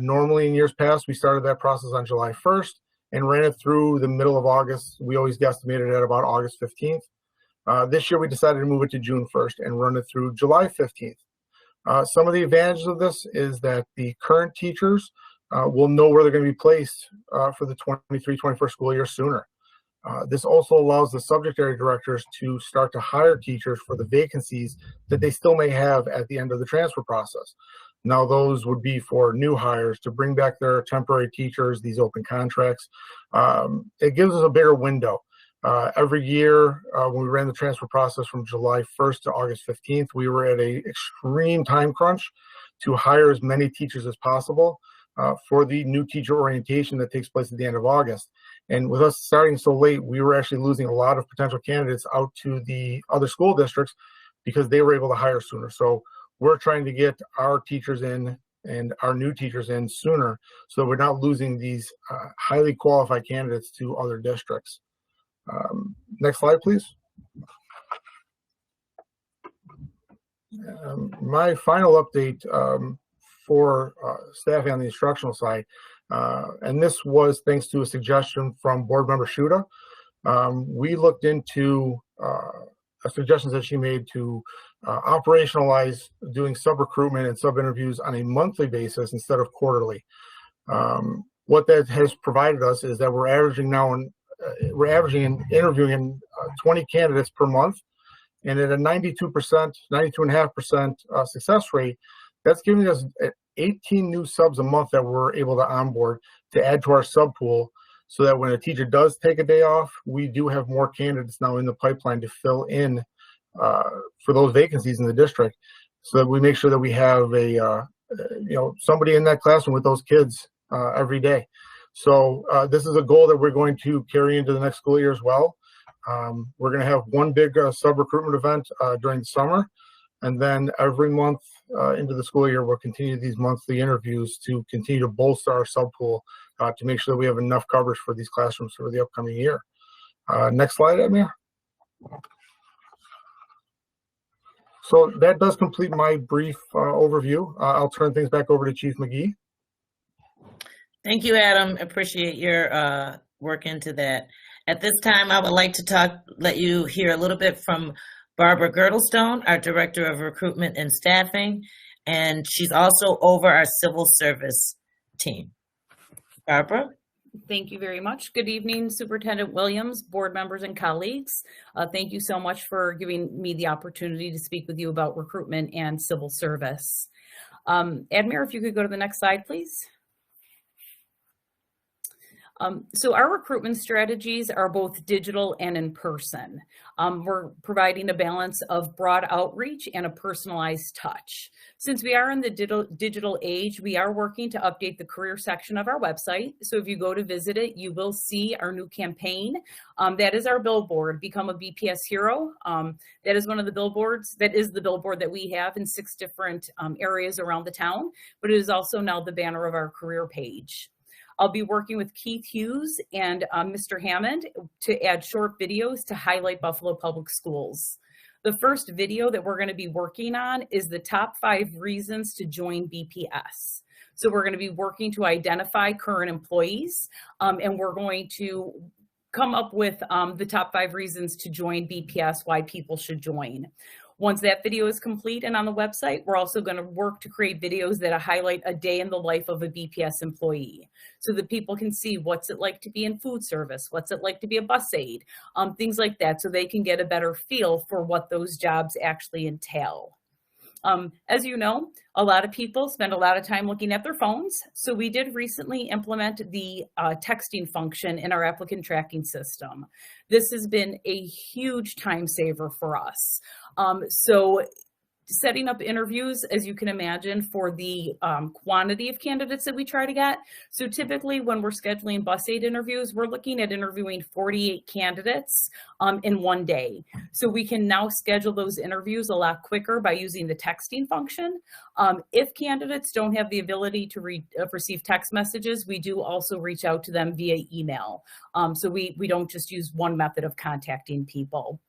Normally in years past, we started that process on July 1st and ran it through the middle of August. We always guesstimated at about August 15th. This year, we decided to move it to June 1st and run it through July 15th. Some of the advantages of this is that the current teachers will know where they're going to be placed for the 23-24 school year sooner. This also allows the subject area directors to start to hire teachers for the vacancies that they still may have at the end of the transfer process. Now, those would be for new hires to bring back their temporary teachers, these open contracts. It gives us a bigger window. Every year when we ran the transfer process from July 1st to August 15th, we were at an extreme time crunch to hire as many teachers as possible for the new teacher orientation that takes place at the end of August. And with us starting so late, we were actually losing a lot of potential candidates out to the other school districts because they were able to hire sooner. So we're trying to get our teachers in and our new teachers in sooner, so we're not losing these highly qualified candidates to other districts. Next slide, please. My final update for staffing on the instructional side, and this was thanks to a suggestion from board member Shuda. We looked into suggestions that she made to operationalize doing sub-recruitment and sub-interviews on a monthly basis instead of quarterly. What that has provided us is that we're averaging now and interviewing 20 candidates per month, and at a 92.5% success rate, that's giving us 18 new subs a month that we're able to onboard to add to our sub pool, so that when a teacher does take a day off, we do have more candidates now in the pipeline to fill in for those vacancies in the district, so that we make sure that we have a somebody in that classroom with those kids every day. So this is a goal that we're going to carry into the next school year as well. We're going to have one big sub-recruitment event during the summer, and then every month into the school year, we'll continue these monthly interviews to continue to bolster our sub pool to make sure that we have enough coverage for these classrooms for the upcoming year. Next slide, Amir. So that does complete my brief overview. I'll turn things back over to Chief McGee. Thank you, Adam. Appreciate your work into that. At this time, I would like to let you hear a little bit from Barbara Girdlestone, our Director of Recruitment and Staffing, and she's also over our civil service team. Barbara? Thank you very much. Good evening, Superintendent Williams, board members, and colleagues. Thank you so much for giving me the opportunity to speak with you about recruitment and civil service. Admir, if you could go to the next slide, please. So our recruitment strategies are both digital and in person. We're providing a balance of broad outreach and a personalized touch. Since we are in the digital age, we are working to update the career section of our website. So if you go to visit it, you will see our new campaign. That is our billboard, Become a BPS Hero. That is one of the billboards, that is the billboard that we have in 6 different areas around the town, but it is also now the banner of our career page. I'll be working with Keith Hughes and Mr. Hammond to add short videos to highlight Buffalo Public Schools. The first video that we're going to be working on is the top 5 reasons to join BPS. So we're going to be working to identify current employees, and we're going to come up with the top 5 reasons to join BPS, why people should join. Once that video is complete and on the website, we're also going to work to create videos that highlight a day in the life of a BPS employee so that people can see what's it like to be in food service, what's it like to be a bus aide, things like that, so they can get a better feel for what those jobs actually entail. As you know, a lot of people spend a lot of time looking at their phones. So we did recently implement the texting function in our applicant tracking system. This has been a huge time saver for us. So setting up interviews, as you can imagine, for the quantity of candidates that we try to get. So typically when we're scheduling bus aide interviews, we're looking at interviewing 48 candidates in one day. So we can now schedule those interviews a lot quicker by using the texting function. If candidates don't have the ability to receive text messages, we do also reach out to them via email. So we don't just use one method of contacting people.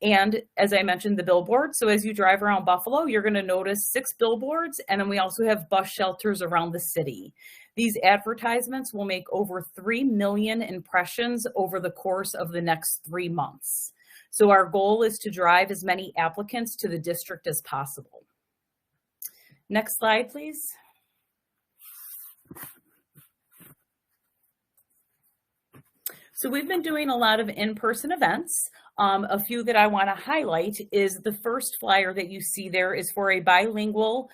And as I mentioned, the billboard. So as you drive around Buffalo, you're going to notice 6 billboards, and then we also have bus shelters around the city. These advertisements will make over 3 million impressions over the course of the next 3 months. So our goal is to drive as many applicants to the district as possible. Next slide, please. So we've been doing a lot of in-person events. A few that I want to highlight is the first flyer that you see there is for a bilingual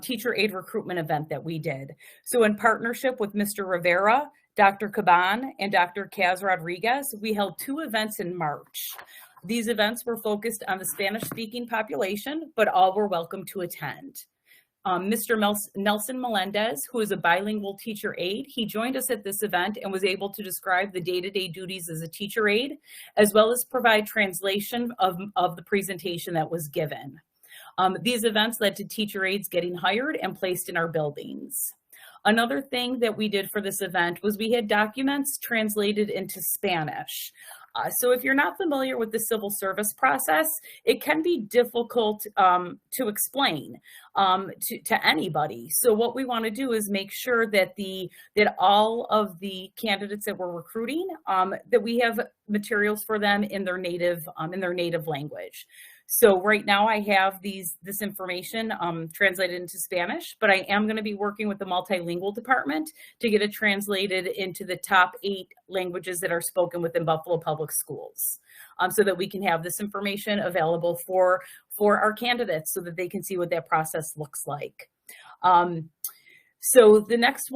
teacher aide recruitment event that we did. So in partnership with Mr. Rivera, Dr. Caban, and Dr. Kaz Rodriguez, we held 2 events in March. These events were focused on the Spanish-speaking population, but all were welcome to attend. Mr. Nelson Melendez, who is a bilingual teacher aide, he joined us at this event and was able to describe the day-to-day duties as a teacher aide, as well as provide translation of the presentation that was given. These events led to teacher aides getting hired and placed in our buildings. Another thing that we did for this event was we had documents translated into Spanish. So if you're not familiar with the civil service process, it can be difficult to explain to anybody. So what we want to do is make sure that that all of the candidates that we're recruiting, that we have materials for them in their native language. So right now I have this information translated into Spanish, but I am going to be working with the multilingual department to get it translated into the top 8 languages that are spoken within Buffalo Public Schools, so that we can have this information available for our candidates so that they can see what that process looks like. So the next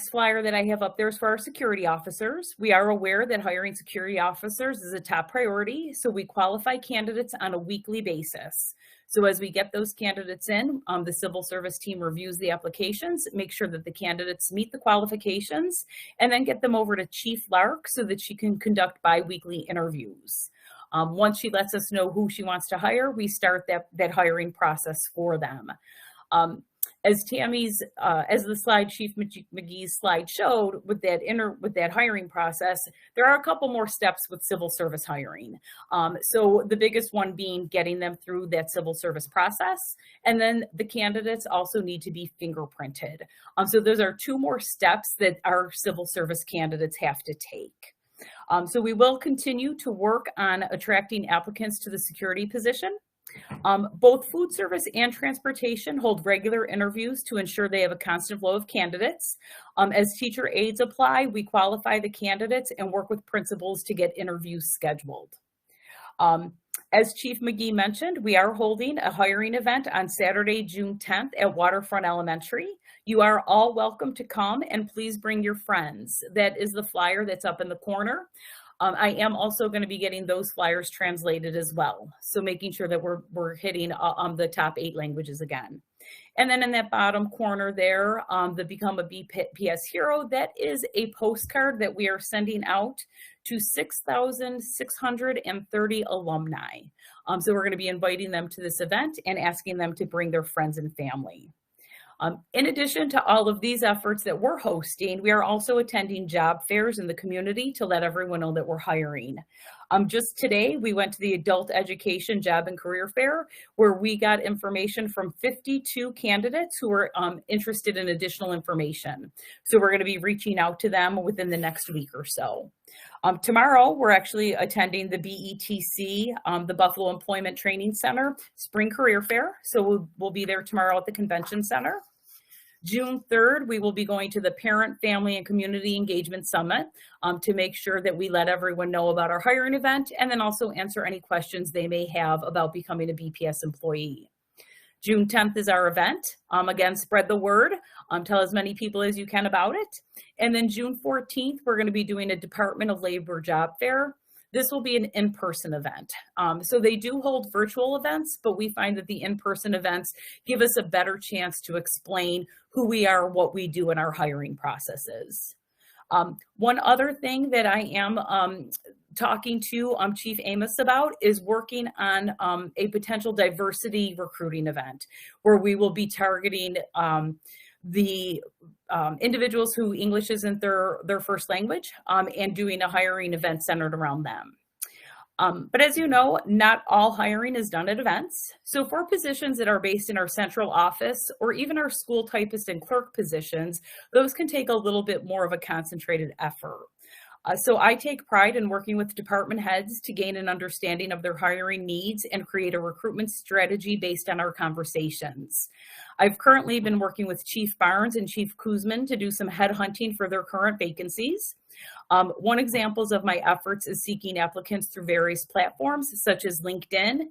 flyer that I have up there is for our security officers. We are aware that hiring security officers is a top priority, so we qualify candidates on a weekly basis. So as we get those candidates in, the civil service team reviews the applications, make sure that the candidates meet the qualifications, and then get them over to Chief Lark so that she can conduct bi-weekly interviews. Once she lets us know who she wants to hire, we start that hiring process for them. As the slide, Chief McGee's slide showed, with that hiring process, there are a couple more steps with civil service hiring. So the biggest one being getting them through that civil service process, and then the candidates also need to be fingerprinted. So those are 2 more steps that our civil service candidates have to take. So we will continue to work on attracting applicants to the security position. Both food service and transportation hold regular interviews to ensure they have a constant flow of candidates. As teacher aides apply, we qualify the candidates and work with principals to get interviews scheduled. As Chief McGee mentioned, we are holding a hiring event on Saturday, June 10th at Waterfront Elementary. You are all welcome to come, and please bring your friends. That is the flyer that's up in the corner. I am also going to be getting those flyers translated as well. So making sure that we're hitting the top 8 languages again. And then in that bottom corner there, the Become a BPS Hero, that is a postcard that we are sending out to 6,630 alumni. So we're going to be inviting them to this event and asking them to bring their friends and family. In addition to all of these efforts that we're hosting, we are also attending job fairs in the community to let everyone know that we're hiring. Just today, we went to the Adult Education Job and Career Fair, where we got information from 52 candidates who were interested in additional information. So we're going to be reaching out to them within the next week or so. Tomorrow, we're actually attending the BETC, the Buffalo Employment Training Center Spring Career Fair. So we'll be there tomorrow at the Convention Center. June 3rd, we will be going to the Parent, Family, and Community Engagement Summit to make sure that we let everyone know about our hiring event and then also answer any questions they may have about becoming a BPS employee. June 10th is our event. Again, spread the word. Tell as many people as you can about it. And then June 14th, we're going to be doing a Department of Labor job fair. This will be an in-person event. So they do hold virtual events, but we find that the in-person events give us a better chance to explain who we are, what we do in our hiring processes. One other thing that I am talking to Chief Amos about is working on a potential diversity recruiting event where we will be targeting the individuals who English isn't their first language and doing a hiring event centered around them. But as you know, not all hiring is done at events. So for positions that are based in our central office or even our school typist and clerk positions, those can take a little bit more of a concentrated effort. So I take pride in working with department heads to gain an understanding of their hiring needs and create a recruitment strategy based on our conversations. I've currently been working with Chief Barnes and Chief Kuzman to do some headhunting for their current vacancies. One example of my efforts is seeking applicants through various platforms such as LinkedIn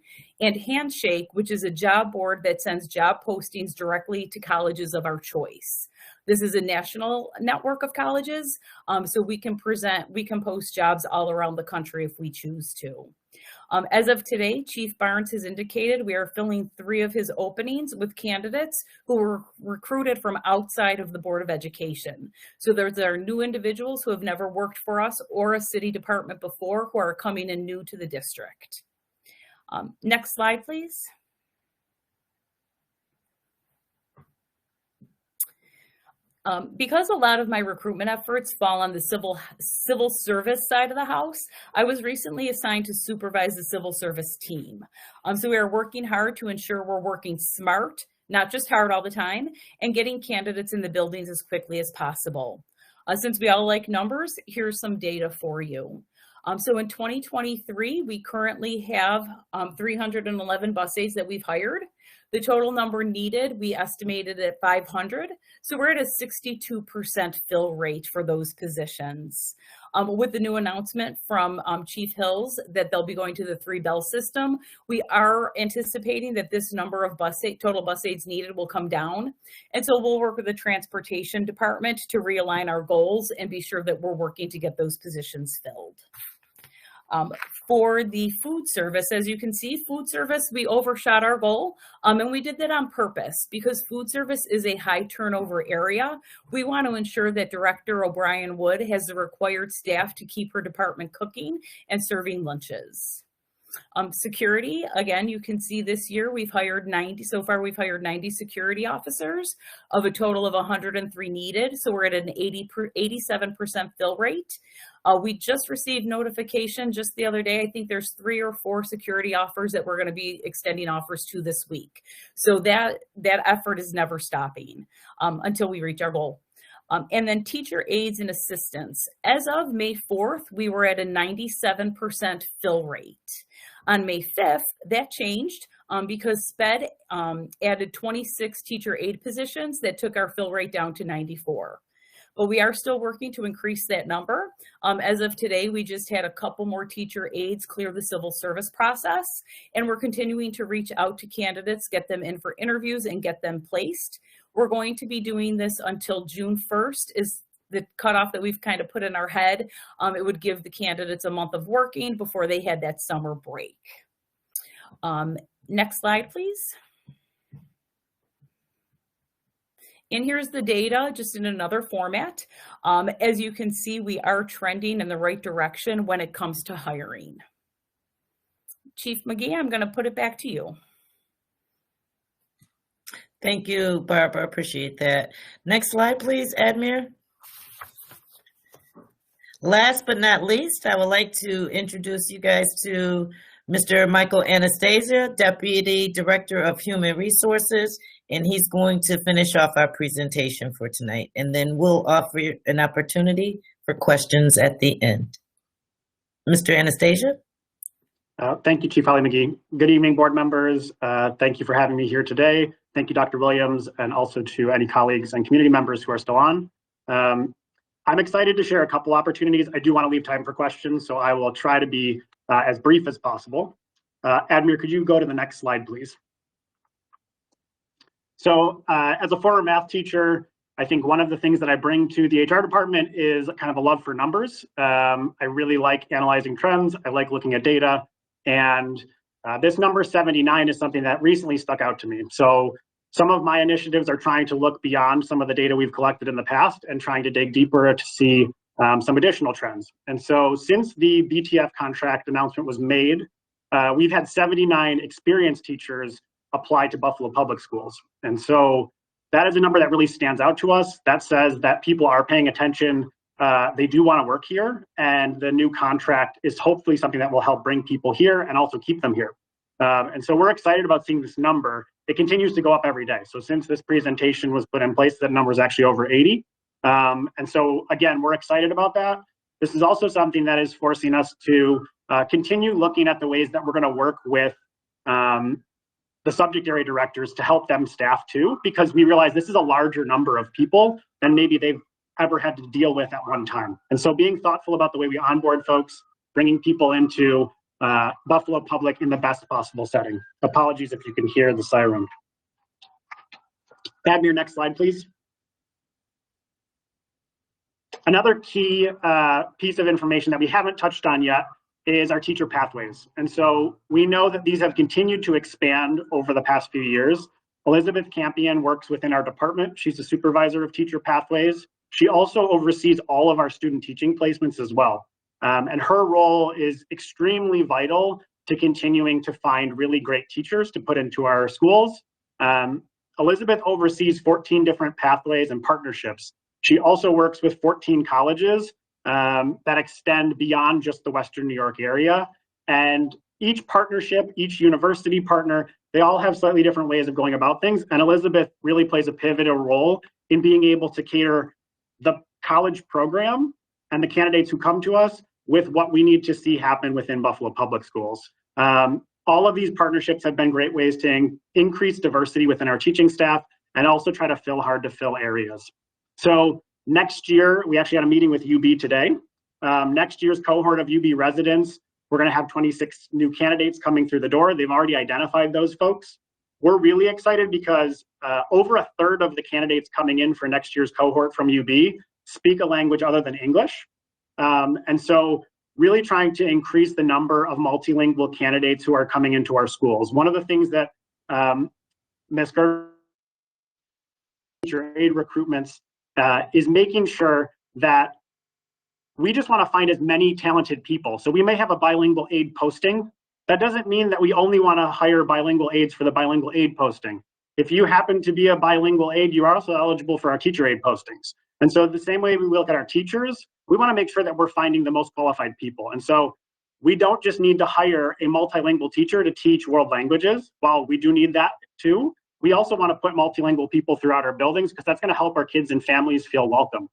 and Handshake, which is a job board that sends job postings directly to colleges of our choice. This is a national network of colleges, so we can post jobs all around the country if we choose to. As of today, Chief Barnes has indicated we are filling 3 of his openings with candidates who were recruited from outside of the Board of Education. So there are new individuals who have never worked for us or a city department before who are coming in new to the district. Next slide, please. Because a lot of my recruitment efforts fall on the civil service side of the house, I was recently assigned to supervise the civil service team. So we are working hard to ensure we're working smart, not just hard all the time, and getting candidates in the buildings as quickly as possible. Since we all like numbers, here's some data for you. So in 2023, we currently have 311 bus aides that we've hired. The total number needed, we estimated at 500. So we're at a 62% fill rate for those positions. With the new announcement from Chief Hills that they'll be going to the 3-bell system, we are anticipating that this number of total bus aides needed will come down. And so we'll work with the transportation department to realign our goals and be sure that we're working to get those positions filled. For the food service, as you can see, food service, we overshot our goal, and we did that on purpose because food service is a high turnover area. We want to ensure that Director O'Brien Wood has the required staff to keep her department cooking and serving lunches. Security, again, you can see this year we've hired 90, so far we've hired 90 security officers of a total of 103 needed. So we're at an 87% fill rate. We just received notification just the other day. I think there's 3 or 4 security offers that we're going to be extending offers to this week. So that effort is never stopping until we reach our goal. And then teacher aides and assistants. As of May 4th, we were at a 97% fill rate. On May 5th, that changed because SPED added 26 teacher aide positions that took our fill rate down to 94. But we are still working to increase that number. As of today, we just had a couple more teacher aides clear the civil service process, and we're continuing to reach out to candidates, get them in for interviews, and get them placed. We're going to be doing this until June 1st is the cutoff that we've kind of put in our head. It would give the candidates a month of working before they had that summer break. Next slide, please. And here's the data just in another format. As you can see, we are trending in the right direction when it comes to hiring. Chief McGee, I'm going to put it back to you. Thank you, Barbara. Appreciate that. Next slide, please, Admir. Last but not least, I would like to introduce you guys to Mr. Michael Anastasia, Deputy Director of Human Resources, and he's going to finish off our presentation for tonight. And then we'll offer an opportunity for questions at the end. Mr. Anastasia? Thank you, Chief Holly McGee. Good evening, board members. Thank you for having me here today. Thank you, Dr. Williams, and also to any colleagues and community members who are still on. I'm excited to share a couple opportunities. I do want to leave time for questions, so I will try to be as brief as possible. Admir, could you go to the next slide, please? So as a former math teacher, I think one of the things that I bring to the HR department is kind of a love for numbers. I really like analyzing trends. I like looking at data. And this number 79 is something that recently stuck out to me. So some of my initiatives are trying to look beyond some of the data we've collected in the past and trying to dig deeper to see some additional trends. And so since the BTF contract announcement was made, we've had 79 experienced teachers apply to Buffalo Public Schools. And so that is a number that really stands out to us. That says that people are paying attention. They do want to work here, and the new contract is hopefully something that will help bring people here and also keep them here. And so we're excited about seeing this number. It continues to go up every day. So since this presentation was put in place, that number is actually over 80. And so again, we're excited about that. This is also something that is forcing us to continue looking at the ways that we're going to work with the subject area directors to help them staff too, because we realize this is a larger number of people than maybe they've ever had to deal with at one time. And so being thoughtful about the way we onboard folks, bringing people into Buffalo Public in the best possible setting. Apologies if you can hear the siren. Admir, next slide, please. Another key piece of information that we haven't touched on yet is our teacher pathways. And so we know that these have continued to expand over the past few years. Elizabeth Campion works within our department. She's the supervisor of teacher pathways. She also oversees all of our student teaching placements as well. And her role is extremely vital to continuing to find really great teachers to put into our schools. Elizabeth oversees 14 different pathways and partnerships. She also works with 14 colleges that extend beyond just the Western New York area. And each partnership, each university partner, they all have slightly different ways of going about things. And Elizabeth really plays a pivotal role in being able to cater the college program and the candidates who come to us with what we need to see happen within Buffalo Public Schools. All of these partnerships have been great ways to increase diversity within our teaching staff and also try to fill hard to fill areas. So next year, we actually had a meeting with UB today. Next year's cohort of UB residents, we're going to have 26 new candidates coming through the door. They've already identified those folks. We're really excited because over a third of the candidates coming in for next year's cohort from UB speak a language other than English. And so really trying to increase the number of multilingual candidates who are coming into our schools. One of the things that Ms. Gerber, teacher aid recruitments, is making sure that we just want to find as many talented people. So we may have a bilingual aid posting. That doesn't mean that we only want to hire bilingual aides for the bilingual aid posting. If you happen to be a bilingual aide, you are also eligible for our teacher aid postings. And so the same way we look at our teachers, we want to make sure that we're finding the most qualified people. And so we don't just need to hire a multilingual teacher to teach world languages. While we do need that too, we also want to put multilingual people throughout our buildings because that's going to help our kids and families feel welcome.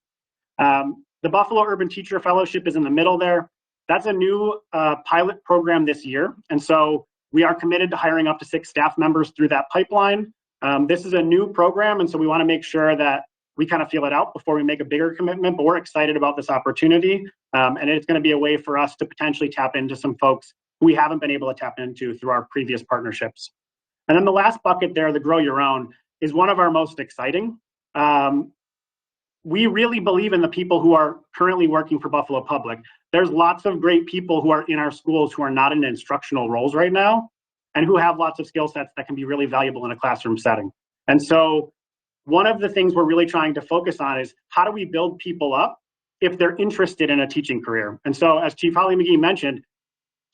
The Buffalo Urban Teacher Fellowship is in the middle there. That's a new pilot program this year. And so we are committed to hiring up to 6 staff members through that pipeline. This is a new program, and so we want to make sure that we kind of feel it out before we make a bigger commitment, but we're excited about this opportunity. And it's going to be a way for us to potentially tap into some folks who we haven't been able to tap into through our previous partnerships. And then the last bucket there, the Grow Your Own, is one of our most exciting. We really believe in the people who are currently working for Buffalo Public. There's lots of great people who are in our schools who are not in instructional roles right now and who have lots of skill sets that can be really valuable in a classroom setting. And so one of the things we're really trying to focus on is how do we build people up if they're interested in a teaching career? And so as Chief Holly McGee mentioned,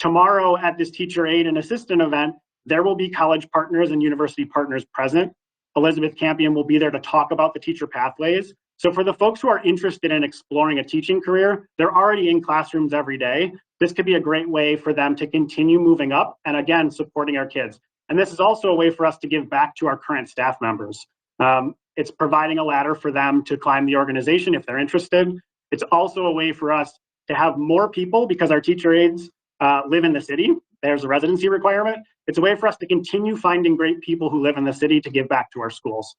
tomorrow at this teacher aide and assistant event, there will be college partners and university partners present. Elizabeth Campion will be there to talk about the teacher pathways. So for the folks who are interested in exploring a teaching career, they're already in classrooms every day. This could be a great way for them to continue moving up and again, supporting our kids. And this is also a way for us to give back to our current staff members. It's providing a ladder for them to climb the organization if they're interested. It's also a way for us to have more people because our teacher aides live in the city. There's a residency requirement. It's a way for us to continue finding great people who live in the city to give back to our schools.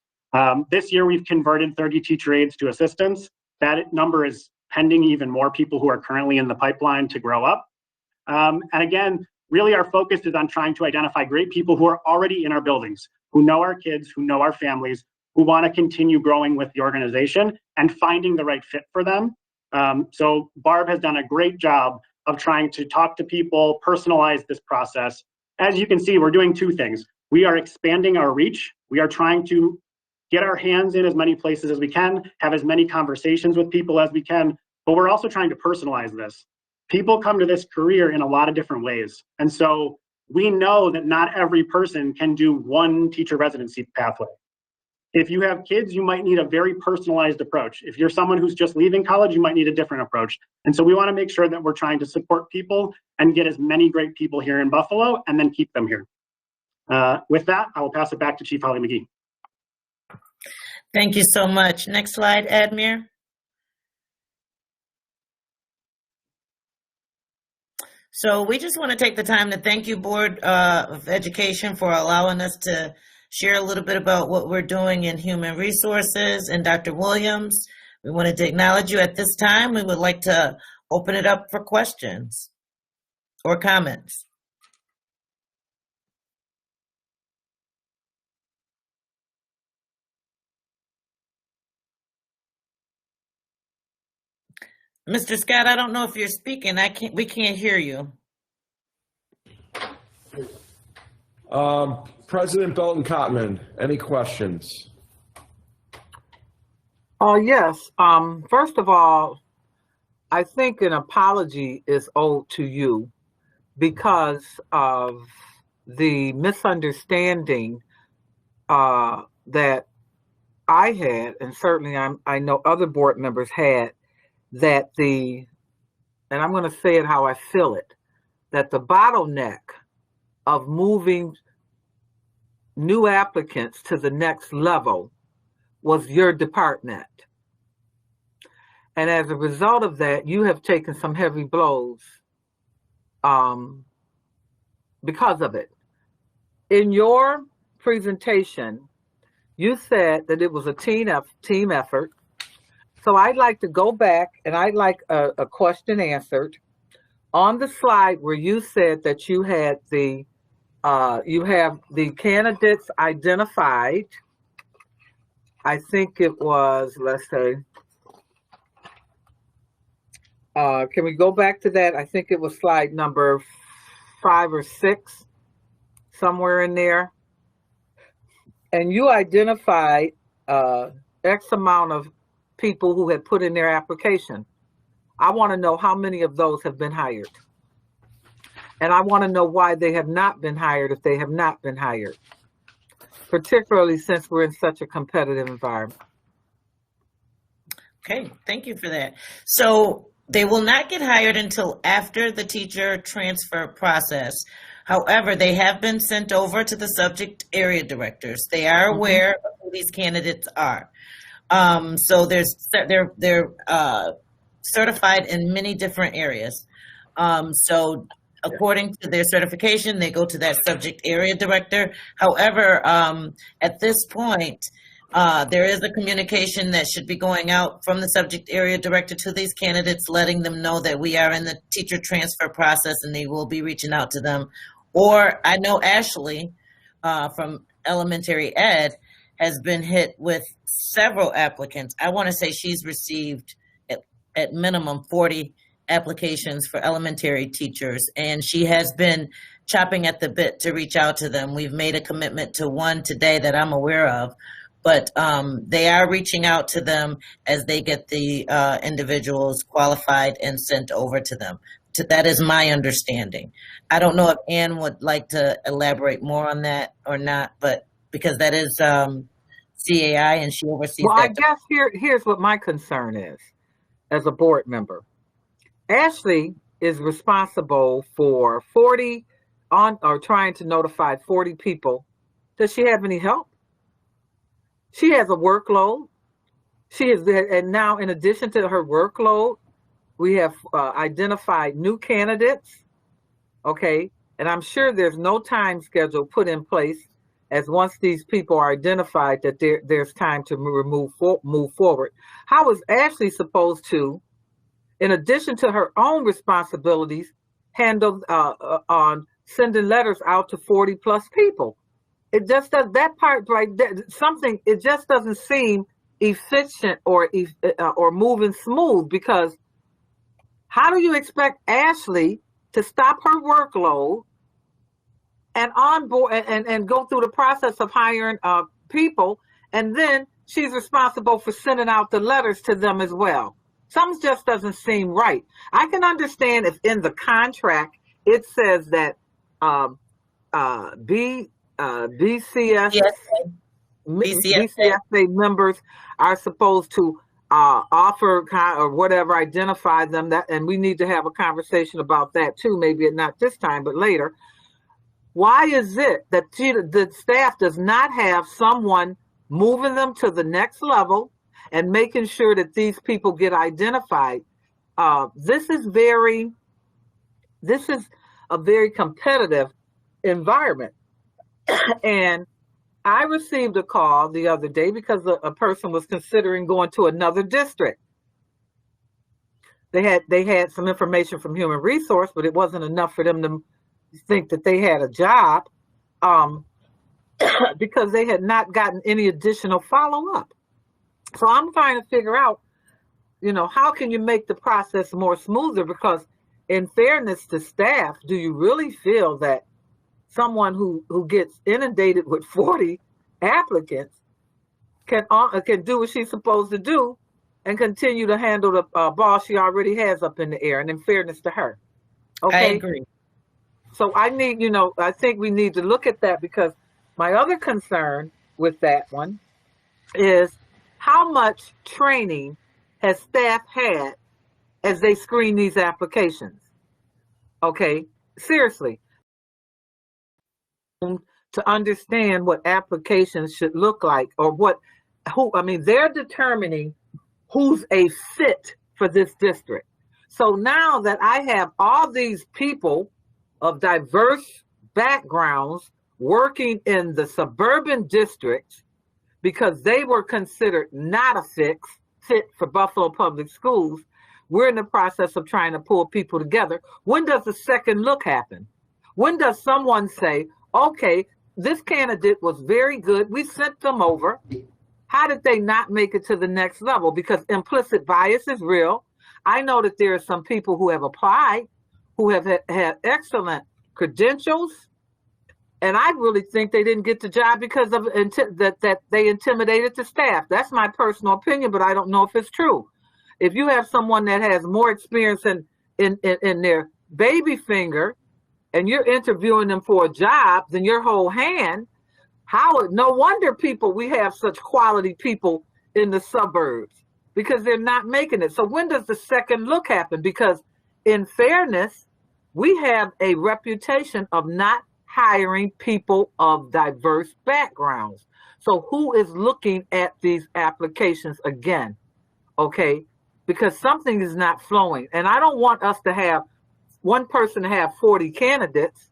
This year, we've converted 30 teacher aides to assistants. That number is pending even more people who are currently in the pipeline to grow up. And again, really our focus is on trying to identify great people who are already in our buildings, who know our kids, who know our families, who want to continue growing with the organization and finding the right fit for them. So Barb has done a great job of trying to talk to people, personalize this process. As you can see, we're doing 2 things. We are expanding our reach. We are trying to get our hands in as many places as we can, have as many conversations with people as we can, but we're also trying to personalize this. People come to this career in a lot of different ways. And so we know that not every person can do one teacher residency pathway. If you have kids, you might need a very personalized approach. If you're someone who's just leaving college, you might need a different approach. And so we want to make sure that we're trying to support people and get as many great people here in Buffalo and then keep them here. With that, I will pass it back to Chief Holly McGee. Thank you so much. Next slide, Admir. So we just want to take the time to thank you, Board of Education, for allowing us to share a little bit about what we're doing in human resources. And Dr. Williams, we wanted to acknowledge you at this time. We would like to open it up for questions or comments. Mr. Scott, I don't know if you're speaking. We can't hear you. President Belton Cotman, any questions? Yes. First of all, I think an apology is owed to you because of the misunderstanding that I had, and certainly I know other board members had, that and I'm going to say it how I feel it, that the bottleneck of moving new applicants to the next level was your department. And as a result of that, you have taken some heavy blows because of it. In your presentation, you said that it was a team effort. So I'd like to go back and I'd like a question answered on the slide where you said that you had you have the candidates identified. I think it was, let's say, can we go back to that? I think it was slide number 5 or 6, somewhere in there. And you identified X amount of people who had put in their application. I want to know how many of those have been hired. And I want to know why they have not been hired if they have not been hired, particularly since we're in such a competitive environment. Okay, thank you for that. So they will not get hired until after the teacher transfer process. However, they have been sent over to the subject area directors. They are aware of who these candidates are. So they're certified in many different areas. So according to their certification, they go to that subject area director. However, at this point, there is a communication that should be going out from the subject area director to these candidates, letting them know that we are in the teacher transfer process and they will be reaching out to them. Or I know Ashley from elementary ed has been hit with several applicants. I want to say she's received at minimum 40 applications for elementary teachers, and she has been chopping at the bit to reach out to them. We've made a commitment to one today that I'm aware of, but they are reaching out to them as they get the individuals qualified and sent over to them. That is my understanding. I don't know if Ann would like to elaborate more on that or not, but because that is CAI and she oversees Well, that. I guess here's what my concern is as a board member. Ashley is responsible for 40 or trying to notify 40 people. Does she have any help? She has a workload. And now in addition to her workload, we have identified new candidates, okay? And I'm sure there's no time schedule put in place as once these people are identified that there's time to move forward. How is Ashley supposed to, in addition to her own responsibilities, handle on sending letters out to 40 plus people? It just does that part right there. Something, it just doesn't seem efficient or moving smooth, because how do you expect Ashley to stop her workload and onboard and go through the process of hiring people, and then she's responsible for sending out the letters to them as well? Something just doesn't seem right. I can understand if in the contract it says that BCSA members are supposed to offer or whatever, identify them, that, and we need to have a conversation about that too, maybe not this time, but later. Why is it that the staff does not have someone moving them to the next level and making sure that these people get identified? This is a very competitive environment. And I received a call the other day because a person was considering going to another district. They had some information from Human Resource, but it wasn't enough for them to think that they had a job, because they had not gotten any additional follow-up. So I'm trying to figure out, how can you make the process more smoother? Because in fairness to staff, do you really feel that someone who gets inundated with 40 applicants can do what she's supposed to do and continue to handle the ball she already has up in the air? And in fairness to her, okay? I agree. So I think we need to look at that, because my other concern with that one is how much training has staff had as they screen these applications? Okay, seriously. To understand what applications should look like, or they're determining who's a fit for this district. So now that I have all these people of diverse backgrounds working in the suburban districts because they were considered not a fit for Buffalo Public Schools, we're in the process of trying to pull people together. When does the second look happen? When does someone say, okay, this candidate was very good, we sent them over, how did they not make it to the next level? Because implicit bias is real. I know that there are some people who have applied who have had excellent credentials, and I really think they didn't get the job because of that they intimidated the staff. That's my personal opinion, but I don't know if it's true. If you have someone that has more experience in their baby finger, and you're interviewing them for a job than your whole hand, no wonder we have such quality people in the suburbs, because they're not making it. So when does the second look happen? Because in fairness, we have a reputation of not hiring people of diverse backgrounds. So who is looking at these applications again? Okay, because something is not flowing. And I don't want us to have one person to have 40 candidates.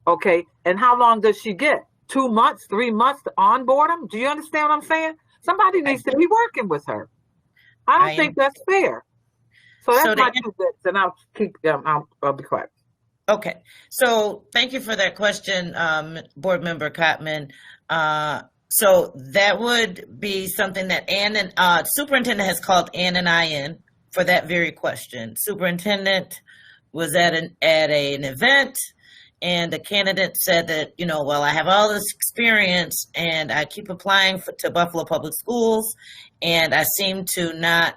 Okay, and how long does she get? 2 months, 3 months to onboard them? Do you understand what I'm saying? Somebody needs to be working with her. I don't think that's fair. So that's my 2 bits, and I'll keep I'll be quiet. Okay, so thank you for that question, Board Member Cotman. So that would be something that Ann and Superintendent has called Ann and I in for that very question. Superintendent was at an event, and the candidate said that, you know, well, I have all this experience and I keep applying to Buffalo Public Schools, and I seem to not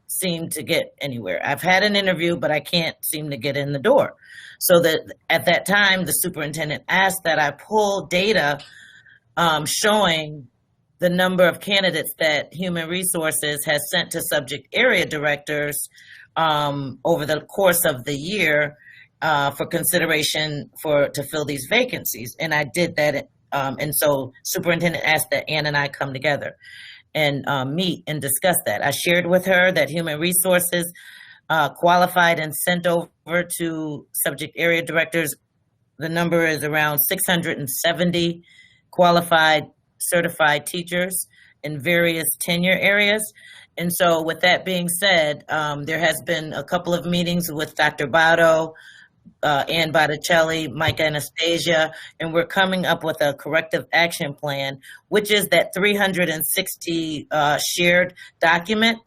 seem to get anywhere. I've had an interview, but I can't seem to get in the door. So that at that time, the superintendent asked that I pull data showing the number of candidates that Human Resources has sent to subject area directors over the course of the year for consideration to fill these vacancies. And I did that. And so superintendent asked that Ann and I come together and meet and discuss that. I shared with her that Human Resources qualified and sent over to subject area directors. The number is around 670 qualified certified teachers in various tenure areas. And so with that being said, there has been a couple of meetings with Dr. Botto, Ann Botticelli, Mike Anastasia, and we're coming up with a corrective action plan, which is that 360 shared document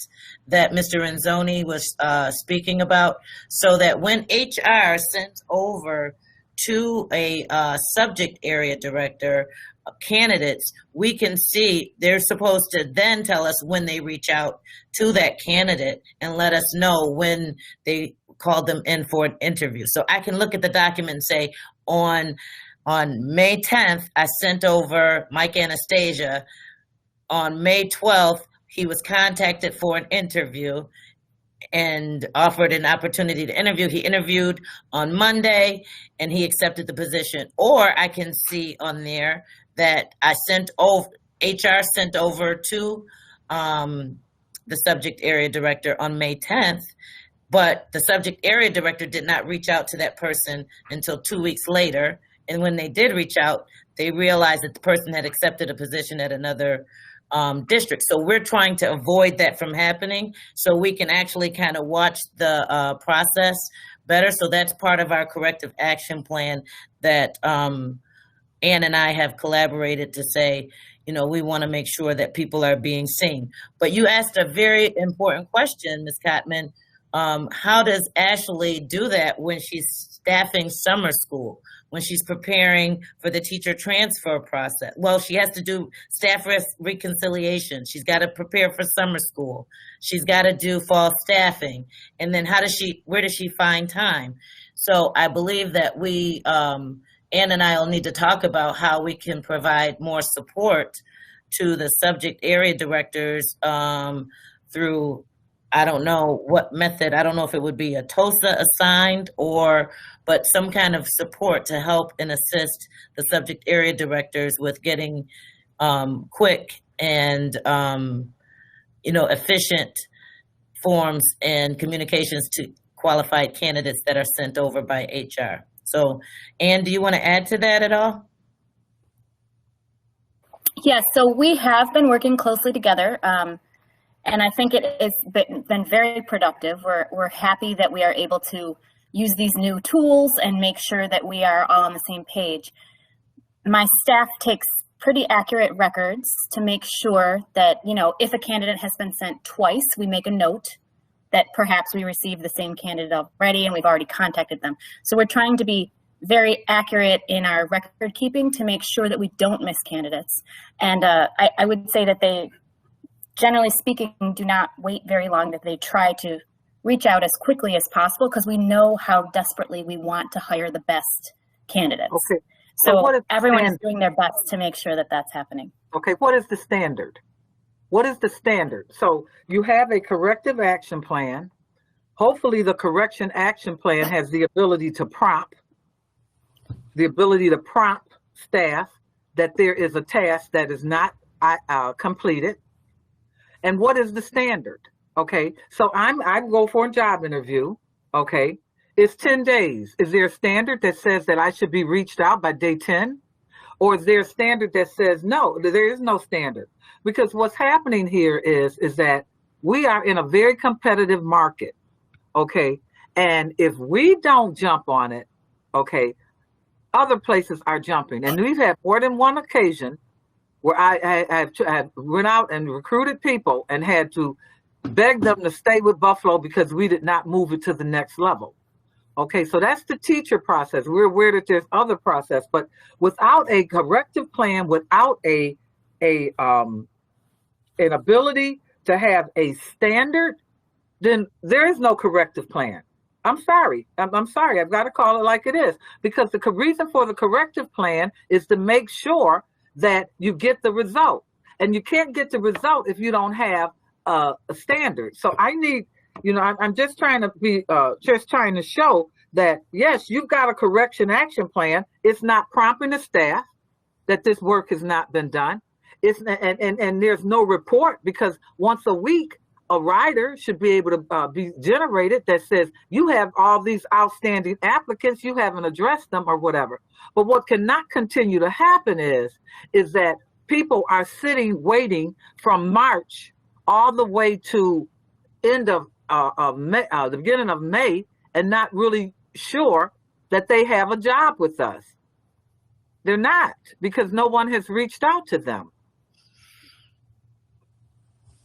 that Mr. Renzoni was speaking about, so that when HR sends over to a subject area director candidates, we can see they're supposed to then tell us when they reach out to that candidate and let us know when they called them in for an interview. So I can look at the document and say, on May 10th, I sent over Mike Anastasia. On May 12th, he was contacted for an interview and offered an opportunity to interview. He interviewed on Monday and he accepted the position. Or I can see on there that I sent over, HR sent over to the subject area director on May 10th, but the subject area director did not reach out to that person until 2 weeks later. And when they did reach out, they realized that the person had accepted a position at another district. So we're trying to avoid that from happening so we can actually kind of watch the process better. So that's part of our corrective action plan that Ann and I have collaborated to say, you know, we want to make sure that people are being seen. But you asked a very important question, Ms. Cotman. How does Ashley do that when she's staffing summer school, when she's preparing for the teacher transfer process? Well, she has to do staff reconciliation. She's got to prepare for summer school. She's got to do fall staffing. And then where does she find time? So I believe that we, Ann and I will need to talk about how we can provide more support to the subject area directors through, I don't know what method. I don't know if it would be a TOSA assigned but some kind of support to help and assist the subject area directors with getting quick and efficient forms and communications to qualified candidates that are sent over by HR. So, Ann, do you want to add to that at all? Yes, so we have been working closely together. And I think it has been very productive. We're happy that we are able to use these new tools and make sure that we are all on the same page. My staff takes pretty accurate records to make sure that, you know, if a candidate has been sent twice, we make a note that perhaps we received the same candidate already and we've already contacted them. So we're trying to be very accurate in our record keeping to make sure that we don't miss candidates. And I would say that they, generally speaking, do not wait very long, that they try to reach out as quickly as possible because we know how desperately we want to hire the best candidates. Okay. So everyone is doing their best to make sure that that's happening. Okay, what is the standard? What is the standard? So you have a corrective action plan. hopefully the correction action plan has the ability to prompt staff that there is a task that is not completed. And what is the standard? Okay, so I go for a job interview. Okay, it's 10 days. Is there a standard that says that I should be reached out by day 10? Or is there a standard that says no? There is no standard. Because what's happening here is that we are in a very competitive market. Okay, and if we don't jump on it, okay, other places are jumping. And we've had more than one occasion where I went out and recruited people and had to beg them to stay with Buffalo because we did not move it to the next level. Okay, so that's the teacher process. We're aware that there's other process, but without a corrective plan, without an ability to have a standard, then there is no corrective plan. I'm sorry. I'm sorry. I've got to call it like it is, because the reason for the corrective plan is to make sure that you get the result, and you can't get the result if you don't have a standard. So I need, I'm just trying to be, trying to show that yes, you've got a correction action plan. It's not prompting the staff that this work has not been done. And there's no report, because once a week, a rider should be able to be generated that says you have all these outstanding applicants, you haven't addressed them or whatever. But what cannot continue to happen is that people are sitting waiting from March all the way to end of May, the beginning of May, and not really sure that they have a job with us. They're not, because no one has reached out to them.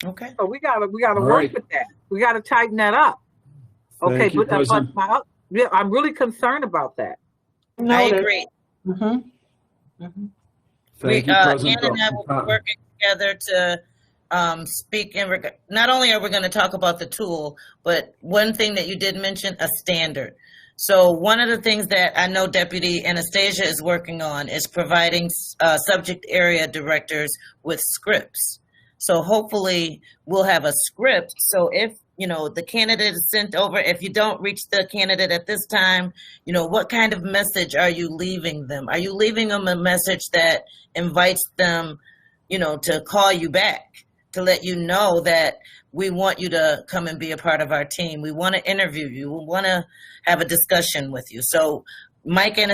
Okay. So we gotta work with that. We gotta tighten that up. Okay, Thank you, President. Yeah, I'm really concerned about that. I agree. Thank you, President. Ann and I will be working together to speak in regard. Not only are we going to talk about the tool, but one thing that you did mention, a standard. So one of the things that I know Deputy Anastasia is working on is providing subject area directors with scripts. So hopefully we'll have a script. So if, the candidate is sent over, if you don't reach the candidate at this time, what kind of message are you leaving them? Are you leaving them a message that invites them, to call you back, to let you know that we want you to come and be a part of our team. We want to interview you. We want to have a discussion with you. So Mike and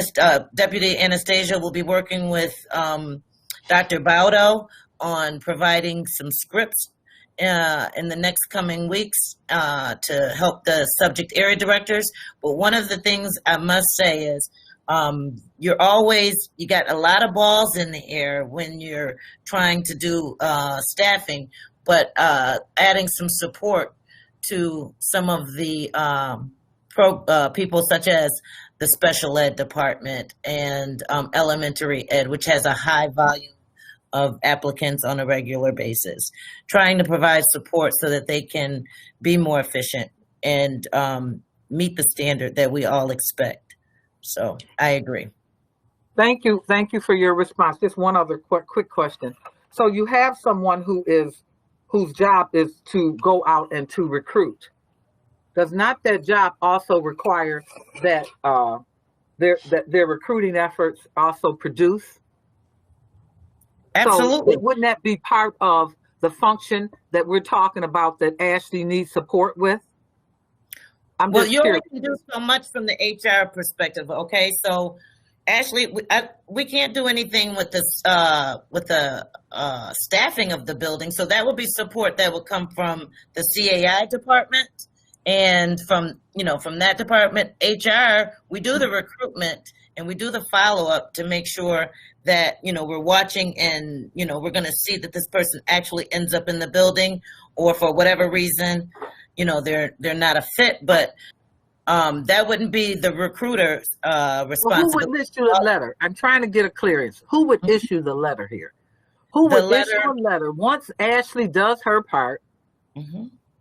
Deputy Anastasia will be working with Dr. Baudo on providing some scripts in the next coming weeks to help the subject area directors. But one of the things I must say is you got a lot of balls in the air when you're trying to do staffing, but adding some support to some of the people such as the special ed department and elementary ed, which has a high volume of applicants on a regular basis, trying to provide support so that they can be more efficient and meet the standard that we all expect. So I agree. Thank you. Thank you for your response. Just one other quick question. So you have someone whose job is to go out and to recruit. Does not that job also require that their recruiting efforts also produce? Absolutely. So wouldn't that be part of the function that we're talking about that Ashley needs support with? Well, you only can do so much from the HR perspective, okay? So, Ashley, we can't do anything with this with the staffing of the building. So that will be support that will come from the CAI department, and from that department, HR. We do the recruitment and we do the follow-up to make sure that we're watching and we're going to see that this person actually ends up in the building, or for whatever reason they're not a fit. But that wouldn't be the recruiter's responsibility. Well, who would issue the letter? I'm trying to get a clearance. Who would issue the letter here? Who would issue a letter once Ashley does her part?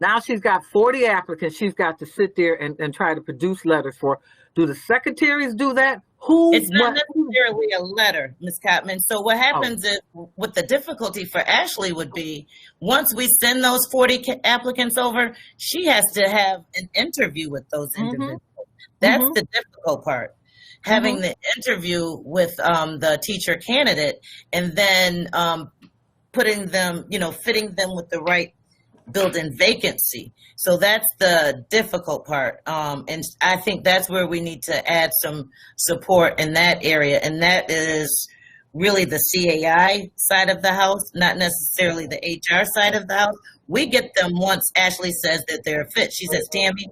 Now she's got 40 applicants she's got to sit there and try to produce letters for. Do the secretaries do that, It's not necessarily a letter, Ms. Cotman. So what happens is, what the difficulty for Ashley would be, once we send those 40 applicants over, she has to have an interview with those individuals. That's the difficult part. Having the interview with the teacher candidate, and then putting them, fitting them with the right built-in vacancy. So that's the difficult part. And I think that's where we need to add some support in that area. And that is really the CAI side of the house, not necessarily the HR side of the house. We get them once Ashley says that they're fit. She says, Tammy.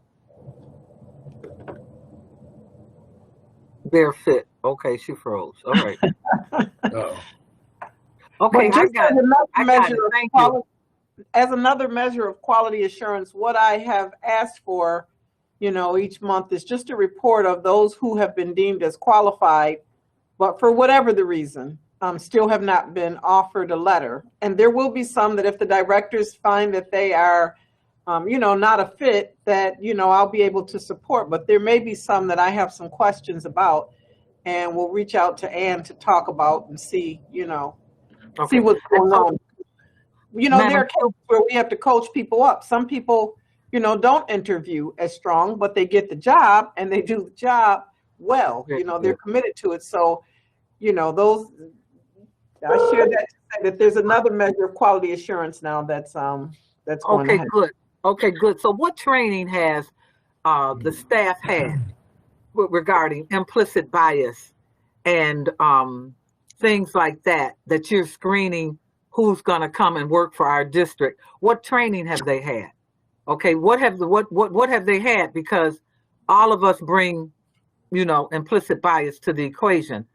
They're fit. Okay, she froze. All right. Okay, I got it. Thank you. As another measure of quality assurance, what I have asked for, each month is just a report of those who have been deemed as qualified, but for whatever the reason, still have not been offered a letter. And there will be some that if the directors find that they are, not a fit, that, I'll be able to support. But there may be some that I have some questions about, and we'll reach out to Ann to talk about and see, see what's going on. There are cases where we have to coach people up. Some people, don't interview as strong, but they get the job and they do the job well. They're committed to it. So, those, I share that to say that there's another measure of quality assurance now that's going okay, good. Okay, good. So what training has the staff had regarding implicit bias and things like that you're screening who's going to come and work for our district? What training have they had? Okay, what have they had? Because all of us bring, implicit bias to the equation.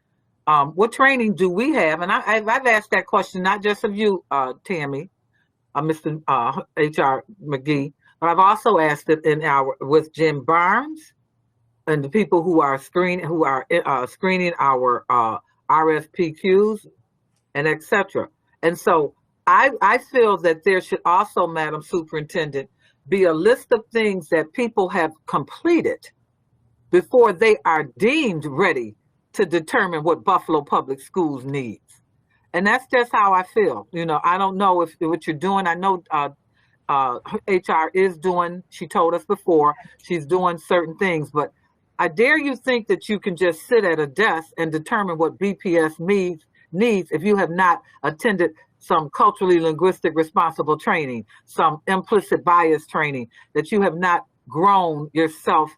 What training do we have? And I've asked that question not just of you, Tammy, Mr. HR McGee, but I've also asked it with Jim Barnes and the people who are screening our RFPQs and etc. And so I feel that there should also, Madam Superintendent, be a list of things that people have completed before they are deemed ready to determine what Buffalo Public Schools needs. And that's just how I feel. I don't know if what you're doing. I know HR is doing, she told us before, she's doing certain things, but I dare you think that you can just sit at a desk and determine what BPS needs if you have not attended some culturally linguistic responsible training, some implicit bias training, that you have not grown yourself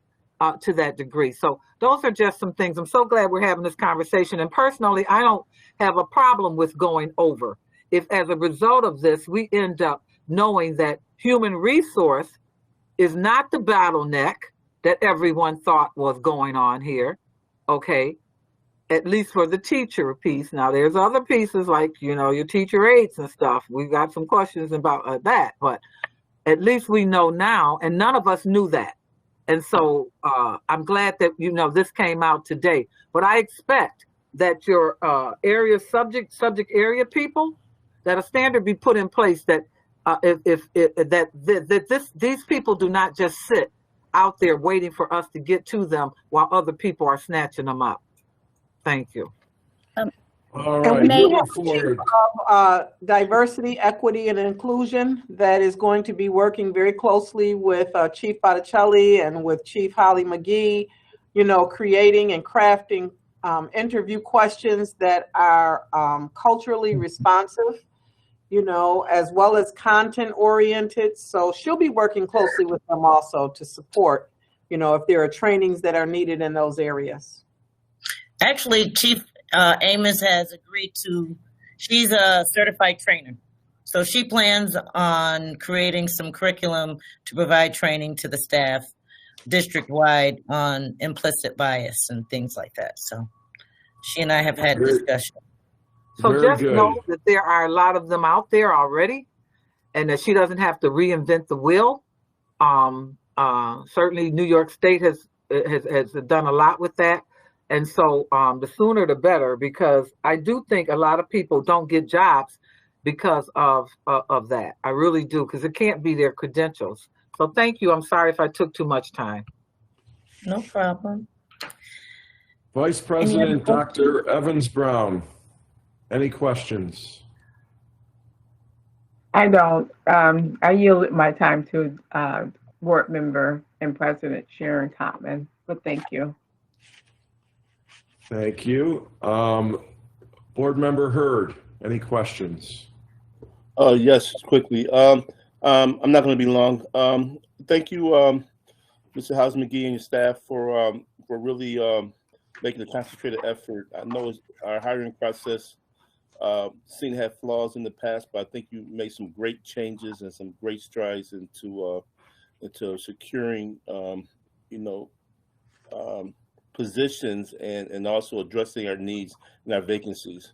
to that degree. So those are just some things. I'm so glad we're having this conversation. And personally, I don't have a problem with going over. If as a result of this, we end up knowing that human resource is not the bottleneck that everyone thought was going on here, okay? At least for the teacher piece. Now there's other pieces like, your teacher aides and stuff. We got some questions about that, but at least we know now, and none of us knew that. And so I'm glad that, this came out today, but I expect that your area subject area people, that a standard be put in place that these people do not just sit out there waiting for us to get to them while other people are snatching them up. Thank you. All right, moving forward. Diversity, equity, and inclusion that is going to be working very closely with Chief Botticelli and with Chief Holly McGee, creating and crafting interview questions that are culturally responsive, as well as content oriented. So she'll be working closely with them also to support, if there are trainings that are needed in those areas. Actually, Chief Amos has agreed she's a certified trainer. So she plans on creating some curriculum to provide training to the staff district-wide on implicit bias and things like that. So she and I have had discussion. So just know that there are a lot of them out there already, and that she doesn't have to reinvent the wheel. Certainly New York State has done a lot with that. And so the sooner the better, because I do think a lot of people don't get jobs because of that. I really do, because it can't be their credentials. So thank you. I'm sorry if I took too much time. No problem. Vice President Dr. Evans Brown, any questions? I don't. I yield my time to Board Member and President Sharon Topman, but thank you. Thank you. Board Member Hurd, any questions? Yes, quickly. I'm not going to be long. Thank you, Mr. House McGee and your staff for really making a concentrated effort. I know our hiring process seemed to have flaws in the past, but I think you made some great changes and some great strides into securing, positions and also addressing our needs and our vacancies.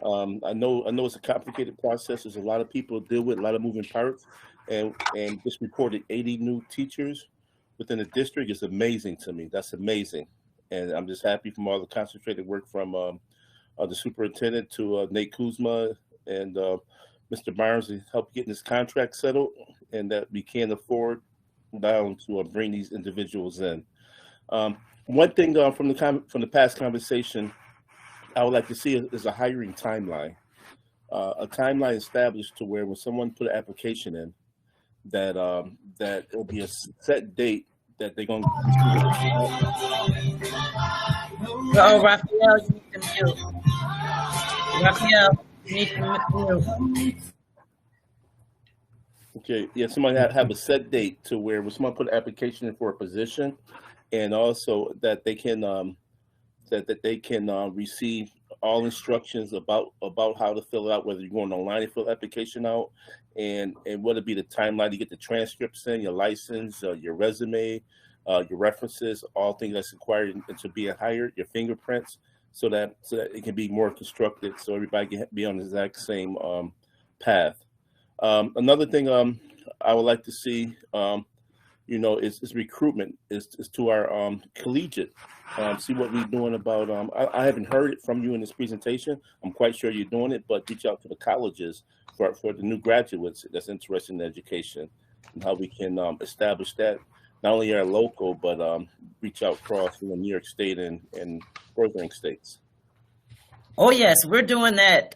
I know it's a complicated process. There's a lot of people to deal with, a lot of moving parts, and just reported 80 new teachers within the district is amazing to me. That's amazing, and I'm just happy from all the concentrated work from the superintendent to Nate Kuzma and Mr. Barnes to help getting this contract settled, and that we can afford down to bring these individuals in. One thing from the past conversation I would like to see is a hiring timeline, a timeline established to where when someone put an application in, that it'll be a set date that they're going to. Oh, Raphael, you need to mute. Raphael, you need to mute. Okay, yeah, somebody have a set date to where when someone put an application in for a position, and also that they can that they can receive all instructions about how to fill it out, whether you're going online and fill the application out, and what would be the timeline to get the transcripts in, your license, your resume, your references, all things that's required to be hired, your fingerprints, so that it can be more constructed, so everybody can be on the exact same path. Another thing I would like to see, is recruitment, is to our collegiate. See what we're doing about, I haven't heard it from you in this presentation. I'm quite sure you're doing it, but reach out to the colleges for the new graduates that's interested in education, and how we can establish that, not only our local, but reach out across New York State and bordering states. Oh, yes, we're doing that.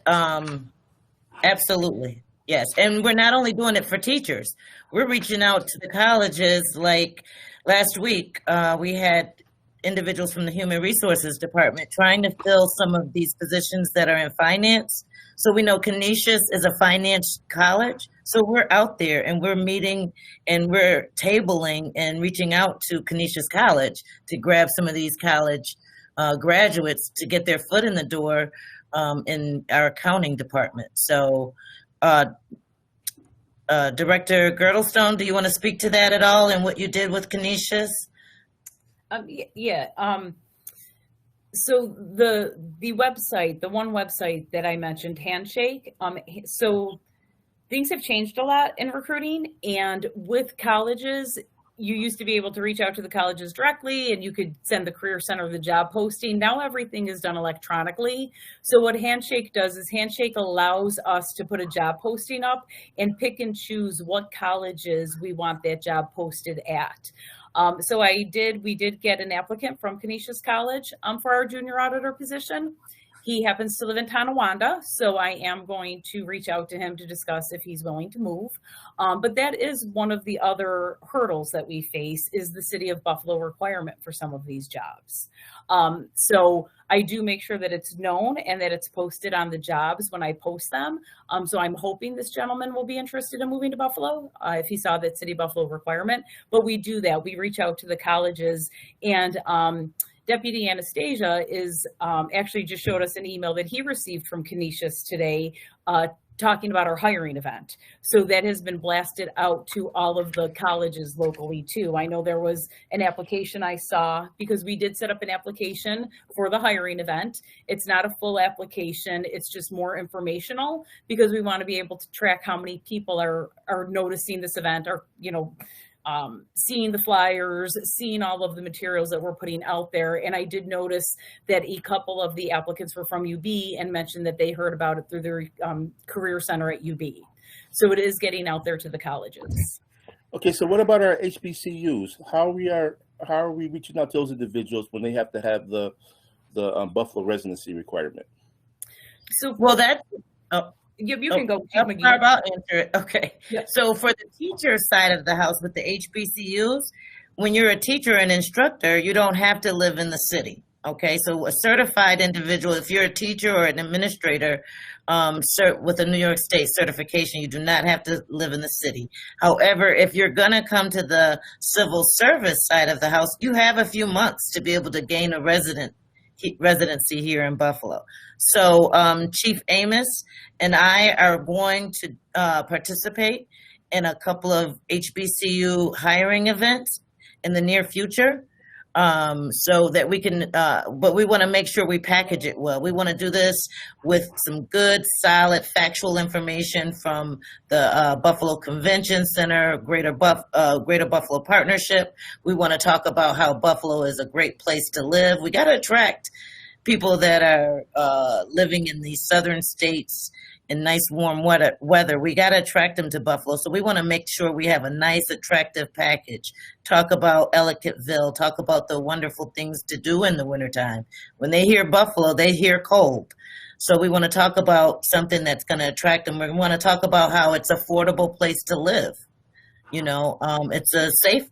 Absolutely. Yes, and we're not only doing it for teachers, we're reaching out to the colleges. Like last week, we had individuals from the Human Resources Department trying to fill some of these positions that are in finance. So we know Canisius is a finance college. So we're out there and we're meeting and we're tabling and reaching out to Canisius College to grab some of these college graduates to get their foot in the door in our accounting department. So Director Girdlestone, do you want to speak to that at all and what you did with Canisius? Yeah. So the website, the one website that I mentioned, Handshake. So things have changed a lot in recruiting, and with colleges, you used to be able to reach out to the colleges directly and you could send the Career Center the job posting. Now everything is done electronically. So what Handshake does is Handshake allows us to put a job posting up and pick and choose what colleges we want that job posted at. So we did get an applicant from Canisius College for our junior auditor position. He happens to live in Tonawanda, so I am going to reach out to him to discuss if he's willing to move. But that is one of the other hurdles that we face, is the City of Buffalo requirement for some of these jobs. So I do make sure that it's known and that it's posted on the jobs when I post them. So I'm hoping this gentleman will be interested in moving to Buffalo if he saw that City Buffalo requirement. But we do that. We reach out to the colleges, and Deputy Anastasia is actually just showed us an email that he received from Canisius today talking about our hiring event. So that has been blasted out to all of the colleges locally too. I know there was an application I saw, because we did set up an application for the hiring event. It's not a full application. It's just more informational, because we want to be able to track how many people are noticing this event, or, seeing the flyers, seeing all of the materials that we're putting out there. And I did notice that a couple of the applicants were from UB and mentioned that they heard about it through their Career Center at UB. So it is getting out there to the colleges. Okay, so what about our HBCUs? How are we reaching out to those individuals when they have to have the the Buffalo residency requirement. So, Well, that's you can go, Chief McGee. I'll answer it. Okay. Yeah. So for the teacher side of the house with the HBCUs, when you're a teacher and instructor, you don't have to live in the city. Okay. So a certified individual, if you're a teacher or an administrator with a New York State certification, you do not have to live in the city. However, if you're going to come to the civil service side of the house, you have a few months to be able to gain a residency here in Buffalo. So Chief Amos and I are going to participate in a couple of HBCU hiring events in the near future, so that we can, but we want to make sure we package it well. We want to do this with some good, solid, factual information from the Buffalo Convention Center, Greater Buffalo Partnership. We want to talk about how Buffalo is a great place to live. We got to attract people that are living in these southern states in nice warm weather. We got to attract them to Buffalo. So we want to make sure we have a nice, attractive package. Talk about Ellicottville, talk about the wonderful things to do in the wintertime. When they hear Buffalo, they hear cold. So we want to talk about something that's going to attract them. We want to talk about how it's an affordable place to live. You know, it's a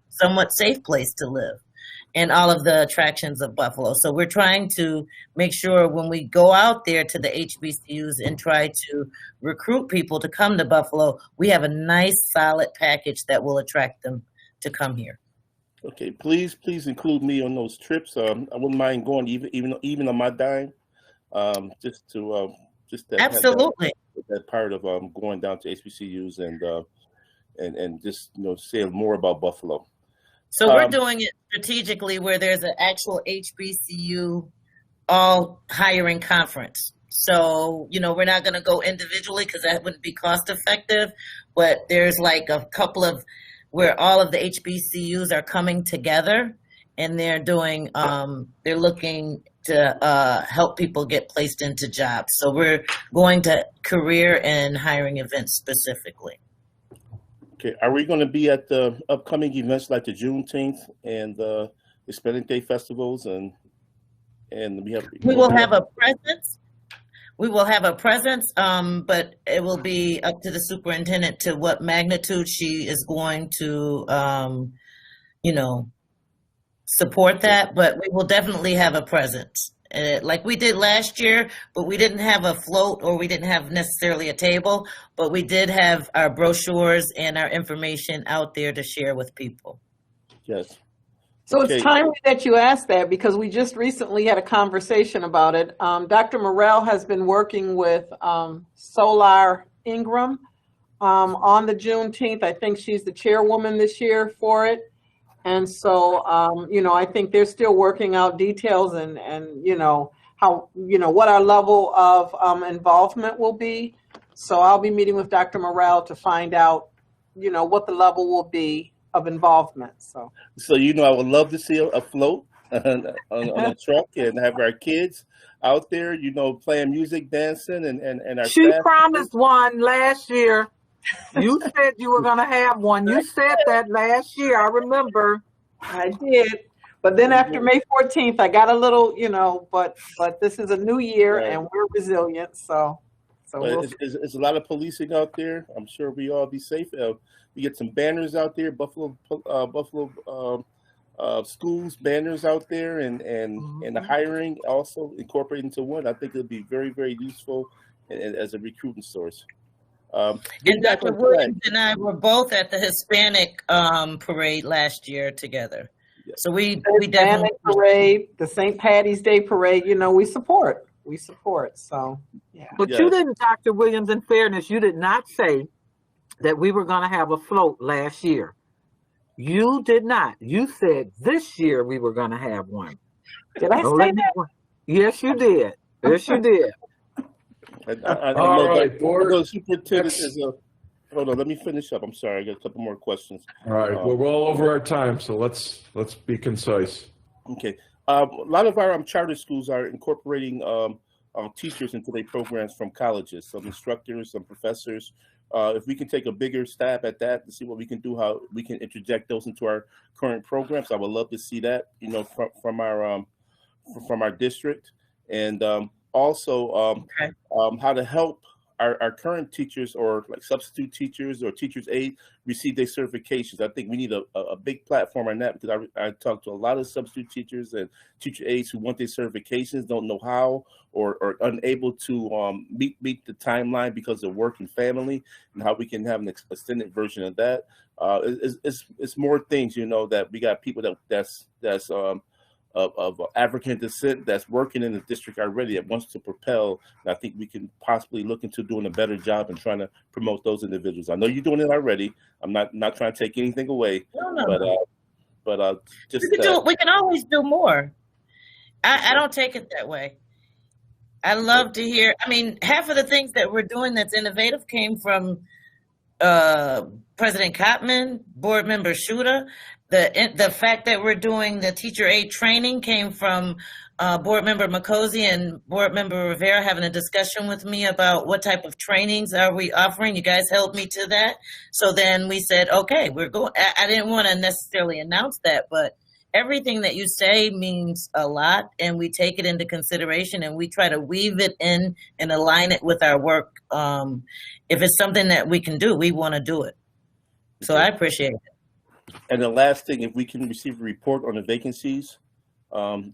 somewhat safe place to live, and all of the attractions of Buffalo. So we're trying to make sure when we go out there to the HBCUs and try to recruit people to come to Buffalo, we have a nice, solid package that will attract them to come here. Okay, please include me on those trips. I wouldn't mind going even on my dime, just to absolutely that part of going down to HBCUs and just say more about Buffalo. So we're doing it strategically where there's an actual HBCU all hiring conference. So, we're not going to go individually because that wouldn't be cost effective, but there's like a couple of where all of the HBCUs are coming together and they're doing, they're looking to help people get placed into jobs. So we're going to career and hiring events specifically. Okay, are we going to be at the upcoming events like the Juneteenth and the Hispanic Day festivals, and we will have a presence. We will have a presence, but it will be up to the superintendent to what magnitude she is going to, support that. But we will definitely have a presence. Like we did last year, but we didn't have a float or we didn't have necessarily a table, but we did have our brochures and our information out there to share with people. Yes. So it's timely that you asked that because we just recently had a conversation about it. Dr. Morrell has been working with Solar Ingram on the Juneteenth. I think she's the chairwoman this year for it. And so, I think they're still working out details and how, what our level of involvement will be. So I'll be meeting with Dr. Morrell to find out, what the level will be of involvement. So I would love to see a float on a truck and have our kids out there, playing music, dancing, and our She promised one last year. You said you were going to have one. You said that last year. I remember. I did. But then after May 14th, I got a little, but this is a new year and we're resilient. So it's a lot of policing out there. I'm sure we all be safe. We get some banners out there, Buffalo schools banners out there, and the hiring also incorporated into one. I think it'll be very, very useful as a recruiting source. And Dr. Williams and I were both at the Hispanic parade last year together. Yeah. So we definitely parade, the St. Patty's Day parade. We support. So yeah. But you didn't, Dr. Williams. In fairness, you did not say that we were going to have a float last year. You did not. You said this year we were going to have one. Did I say that? Yes, you did. Yes, you did. All right, board. Superintendent is hold on, let me finish up. I'm sorry, I got a couple more questions. All right, we're well over our time, so let's be concise. Okay. A lot of our charter schools are incorporating teachers into their programs from colleges, some instructors, some professors. If we can take a bigger stab at that to see what we can do, how we can interject those into our current programs, I would love to see that. from our district, and also how to help our current teachers or like substitute teachers or teachers aid receive their certifications. I think we need a big platform on that, because I talked to a lot of substitute teachers and teacher aides who want their certifications, don't know how, or are unable to meet the timeline because of work and family, and how we can have an extended version of that. It's more things, you know, that we got people that's of African descent that's working in the district already that wants to propel. And I think we can possibly look into doing a better job and trying to promote those individuals. I know you're doing it already. I'm not trying to take anything away, but just we can always do more. I don't take it that way. I love to hear. I mean, half of the things that we're doing that's innovative came from President Kottman, Board Member Shuda. The fact that we're doing the teacher aid training came from Board Member Makosi and Board Member Rivera having a discussion with me about what type of trainings are we offering. You guys held me to that. So then we said, okay, we're going. I didn't want to necessarily announce that, but everything that you say means a lot, and we take it into consideration, and we try to weave it in and align it with our work. If it's something that we can do, we want to do it. So I appreciate it. And the last thing, if we can receive a report on the vacancies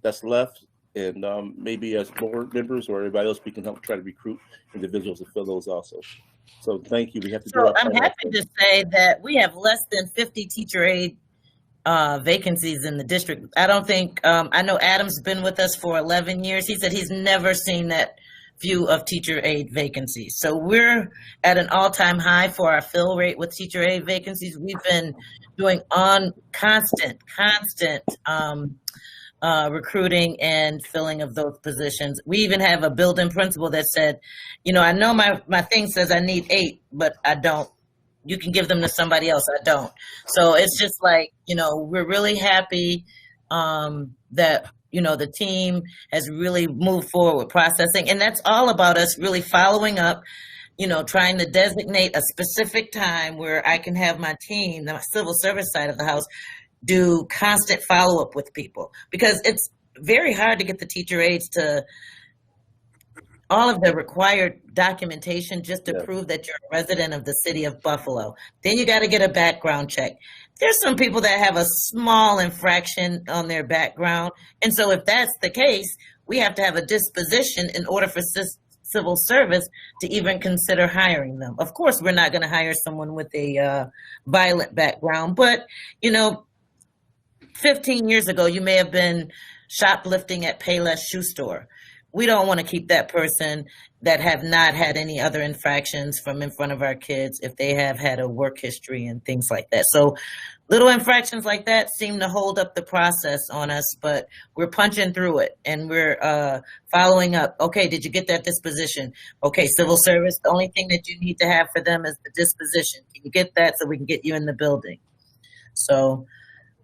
that's left, and maybe as board members or everybody else, we can help try to recruit individuals to fill those also. So thank you. We have to. So I'm happy to say that we have less than 50 teacher aid vacancies in the district. I don't think, I know Adam's been with us for 11 years. He said he's never seen that few of teacher aid vacancies. So we're at an all-time high for our fill rate with teacher aid vacancies. We've been doing constant recruiting and filling of those positions. We even have a building principal that said, you know, I know my thing says I need 8, but I don't. You can give them to somebody else. I don't. So it's just like, you know, we're really happy that, you know, the team has really moved forward with processing. And that's all about us really following up, you know, trying to designate a specific time where I can have my team, the civil service side of the house, do constant follow-up with people. Because it's very hard to get the teacher aides to all of the required documentation just to prove that you're a resident of the city of Buffalo. Then you got to get a background check. There's some people that have a small infraction on their background. And so if that's the case, we have to have a disposition in order for civil service to even consider hiring them. Of course, we're not going to hire someone with a violent background, but, you know, 15 years ago, you may have been shoplifting at Payless Shoe Store. We don't want to keep that person that have not had any other infractions from in front of our kids if they have had a work history and things like that. So little infractions like that seem to hold up the process on us, but we're punching through it and we're following up. Okay, did you get that disposition? Okay, civil service, the only thing that you need to have for them is the disposition. Can you get that so we can get you in the building? So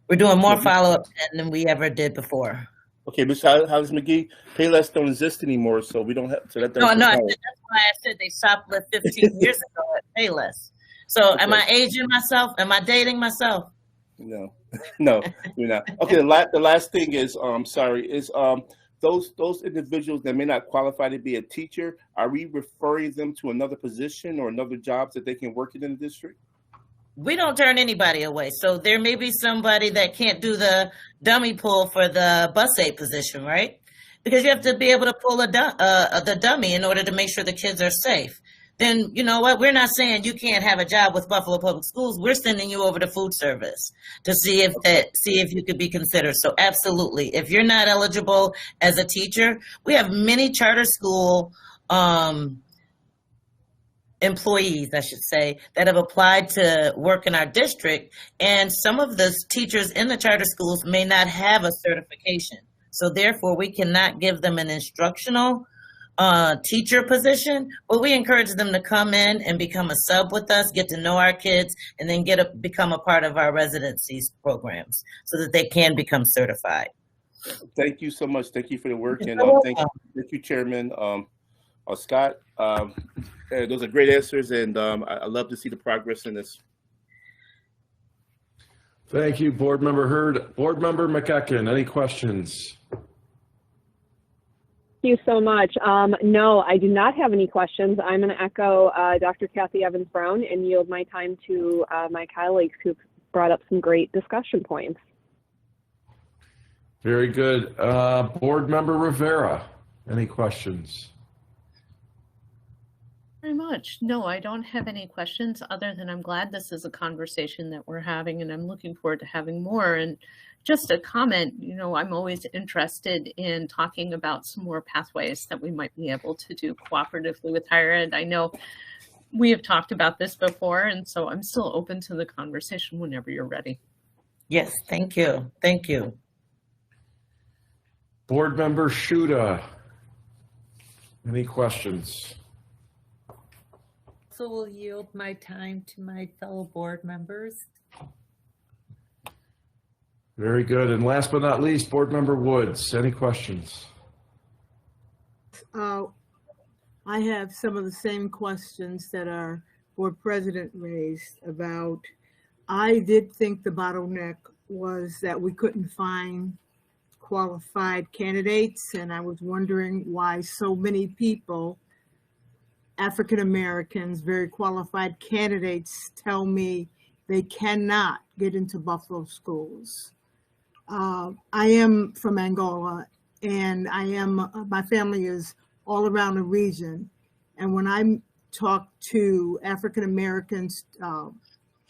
we're doing more follow-up than we ever did before. Okay, Ms. Hollis McGee, Payless don't exist anymore, so we don't have. So that no, that's why I said they shoplift 15 years ago at Payless. So okay. Am I aging myself? Am I dating myself? No, no, you're not. Okay, the last thing is, those individuals that may not qualify to be a teacher, are we referring them to another position or another job that they can work in the district? We don't turn anybody away. So there may be somebody that can't do the dummy pull for the bus aid position, right? Because you have to be able to pull the dummy in order to make sure the kids are safe. Then you know what? We're not saying you can't have a job with Buffalo Public Schools. We're sending you over to food service to see if you could be considered. So absolutely, if you're not eligible as a teacher, we have many charter school employees, I should say, that have applied to work in our district, and some of the teachers in the charter schools may not have a certification. So therefore, we cannot give them an instructional teacher position, but we encourage them to come in and become a sub with us, get to know our kids, and then become a part of our residencies programs so that they can become certified. Thank you so much. Thank you for the work, and thank you, Chairman Scott. Those are great answers, and I love to see the progress in this. Thank you, Board Member Hurd. Board Member McEachen, any questions? you so much. No, I do not have any questions. I'm going to echo Dr. Kathy Evans-Brown and yield my time to my colleagues who've brought up some great discussion points. Very good. Board Member Rivera, any questions? Very much. No, I don't have any questions other than I'm glad this is a conversation that we're having, and I'm looking forward to having more. And just a comment, you know, I'm always interested in talking about some more pathways that we might be able to do cooperatively with higher ed. I know we have talked about this before, and so I'm still open to the conversation whenever you're ready. Yes, thank you. Thank you. Board Member Shuda, any questions? So will yield my time to my fellow board members. Very good. And last but not least, Board Member Woods, any questions? I have some of the same questions that our board president raised about. I did think the bottleneck was that we couldn't find qualified candidates, and I was wondering why so many people, African Americans, very qualified candidates, tell me they cannot get into Buffalo schools. I am from Angola, and my family is all around the region. And when I talk to African Americans,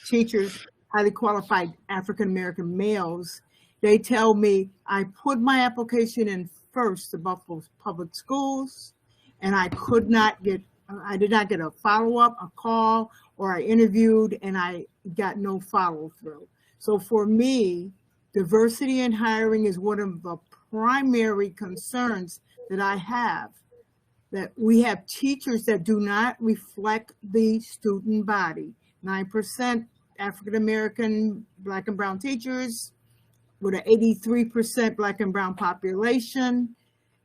teachers, highly qualified African American males, they tell me I put my application in first to Buffalo public schools, and I did not get a follow-up, a call, or I interviewed and I got no follow-through. So for me, diversity in hiring is one of the primary concerns that I have, that we have teachers that do not reflect the student body. 9% African American, Black and brown teachers with an 83% Black and brown population.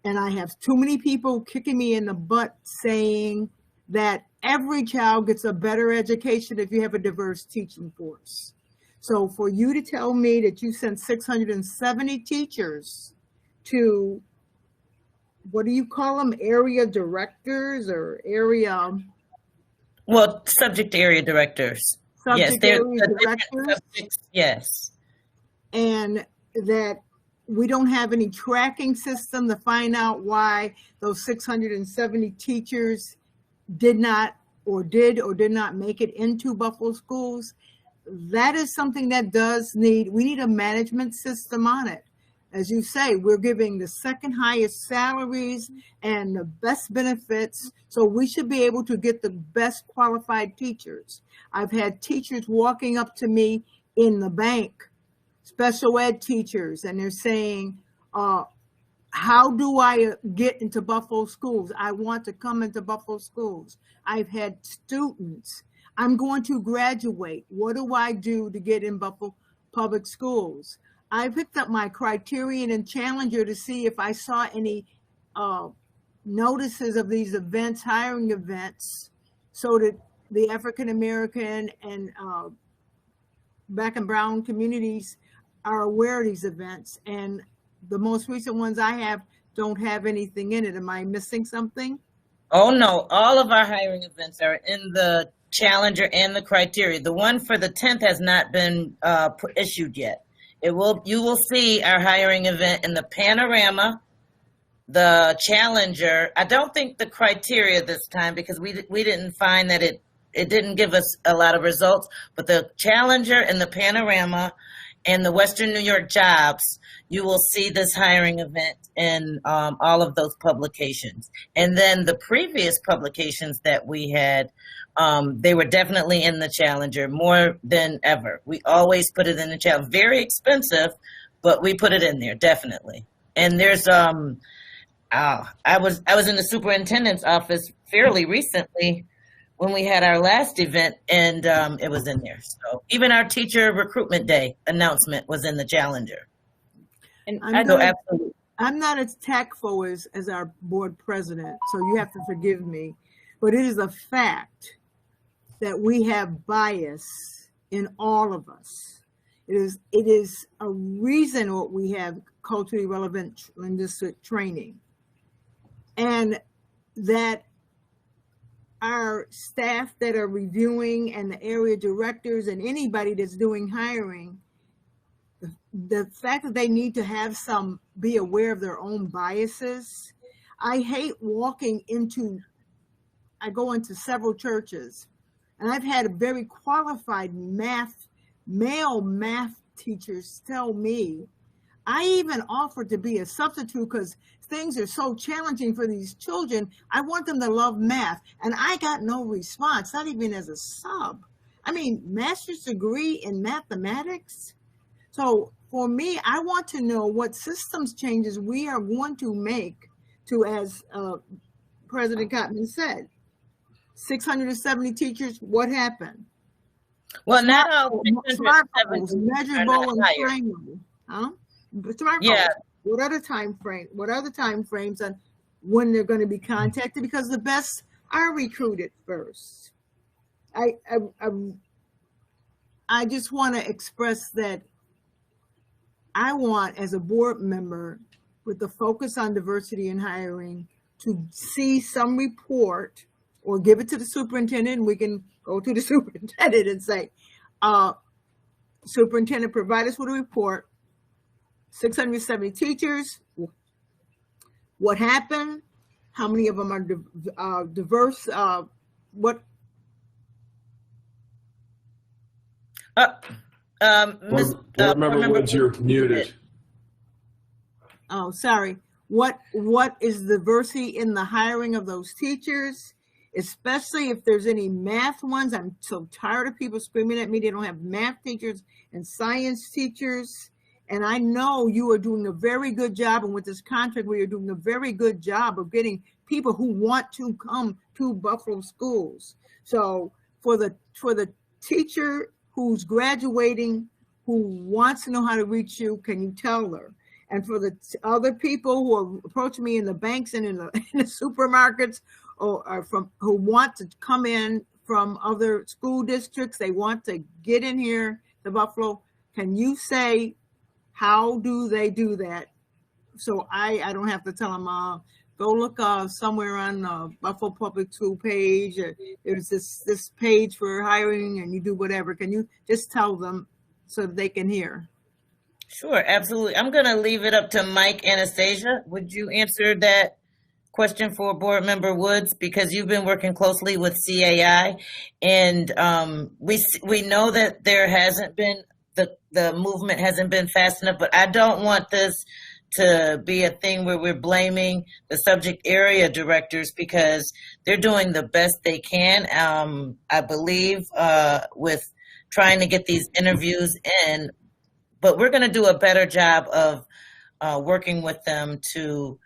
And I have too many people kicking me in the butt saying that every child gets a better education if you have a diverse teaching force. So for you to tell me that you sent 670 teachers to, what do you call them, area directors or area? Well, subject area directors. Subject Yes, area directors. Yes. And that we don't have any tracking system to find out why those 670 teachers did or did not make it into Buffalo schools. That is something that we need a management system on it. As you say, we're giving the second highest salaries and the best benefits, so we should be able to get the best qualified teachers. I've had teachers walking up to me in the bank, special ed teachers, and they're saying, how do I get into Buffalo schools? I want to come into Buffalo schools. I've had students, I'm going to graduate. What do I do to get in Buffalo public schools? I picked up my Criterion and Challenger to see if I saw any notices of these events, hiring events, so that the African American and Black and brown communities are aware of these events. And the most recent ones I have don't have anything in it. Am I missing something? Oh, no. All of our hiring events are in the Challenger and the Criteria. The one for the 10th has not been issued yet. You will see our hiring event in the Panorama, the Challenger. I don't think the Criteria this time, because we didn't find that it didn't give us a lot of results, but the Challenger and the Panorama and the Western New York Jobs, you will see this hiring event in all of those publications. And then the previous publications that we had, they were definitely in the Challenger more than ever. We always put it in the Challenger. Very expensive, but we put it in there, definitely. And there's, I was in the superintendent's office fairly recently when we had our last event, and it was in there. So even our teacher recruitment day announcement was in the Challenger. And Absolutely. I'm not as tactful as our board president, so you have to forgive me, but it is a fact that we have bias in all of us. It is a reason what we have culturally relevant linguistic training. and that our staff that are reviewing and the area directors and anybody that's doing hiring, the fact that they need to have be aware of their own biases. I hate walking into, I go into several churches, and I've had very qualified male math teachers tell me, I even offered to be a substitute because things are so challenging for these children. I want them to love math. And I got no response, not even as a sub. I mean, master's degree in mathematics. So for me, I want to know what systems changes we are going to make to, as President Cotman said, 670 teachers, what happened? Well, not all Smart 670 goals, are measurable not and hired. frameable. Huh? Smart Yeah. goals. What are the time frames on when they're going to be contacted? Because the best are recruited first. I just want to express that I want, as a board member, with the focus on diversity in hiring, to see some report or give it to the superintendent, and we can go to the superintendent and say, superintendent, provide us with a report, 670 teachers, what happened, how many of them are diverse, what? Board Member Woods, you're muted. Oh, sorry. What is diversity in the hiring of those teachers, especially if there's any math ones? I'm so tired of people screaming at me they don't have math teachers and science teachers. And I know you are doing a very good job, and with this contract, we are doing a very good job of getting people who want to come to Buffalo schools. So for the teacher who's graduating, who wants to know how to reach you, can you tell her? And for the other people who are approaching me in the banks and in the supermarkets, or who want to come in from other school districts, they want to get in here to Buffalo, can you say, how do they do that? So I don't have to tell them, go look somewhere on Buffalo Public School page. There's this page for hiring, and you do whatever. Can you just tell them so that they can hear? Sure, absolutely. I'm going to leave it up to Mike Anastasia. Would you answer that question for Board Member Woods? Because you've been working closely with CAI, and we know that there hasn't been, the movement hasn't been fast enough, but I don't want this to be a thing where we're blaming the subject area directors, because they're doing the best they can, I believe, with trying to get these interviews in. But we're going to do a better job of working with them to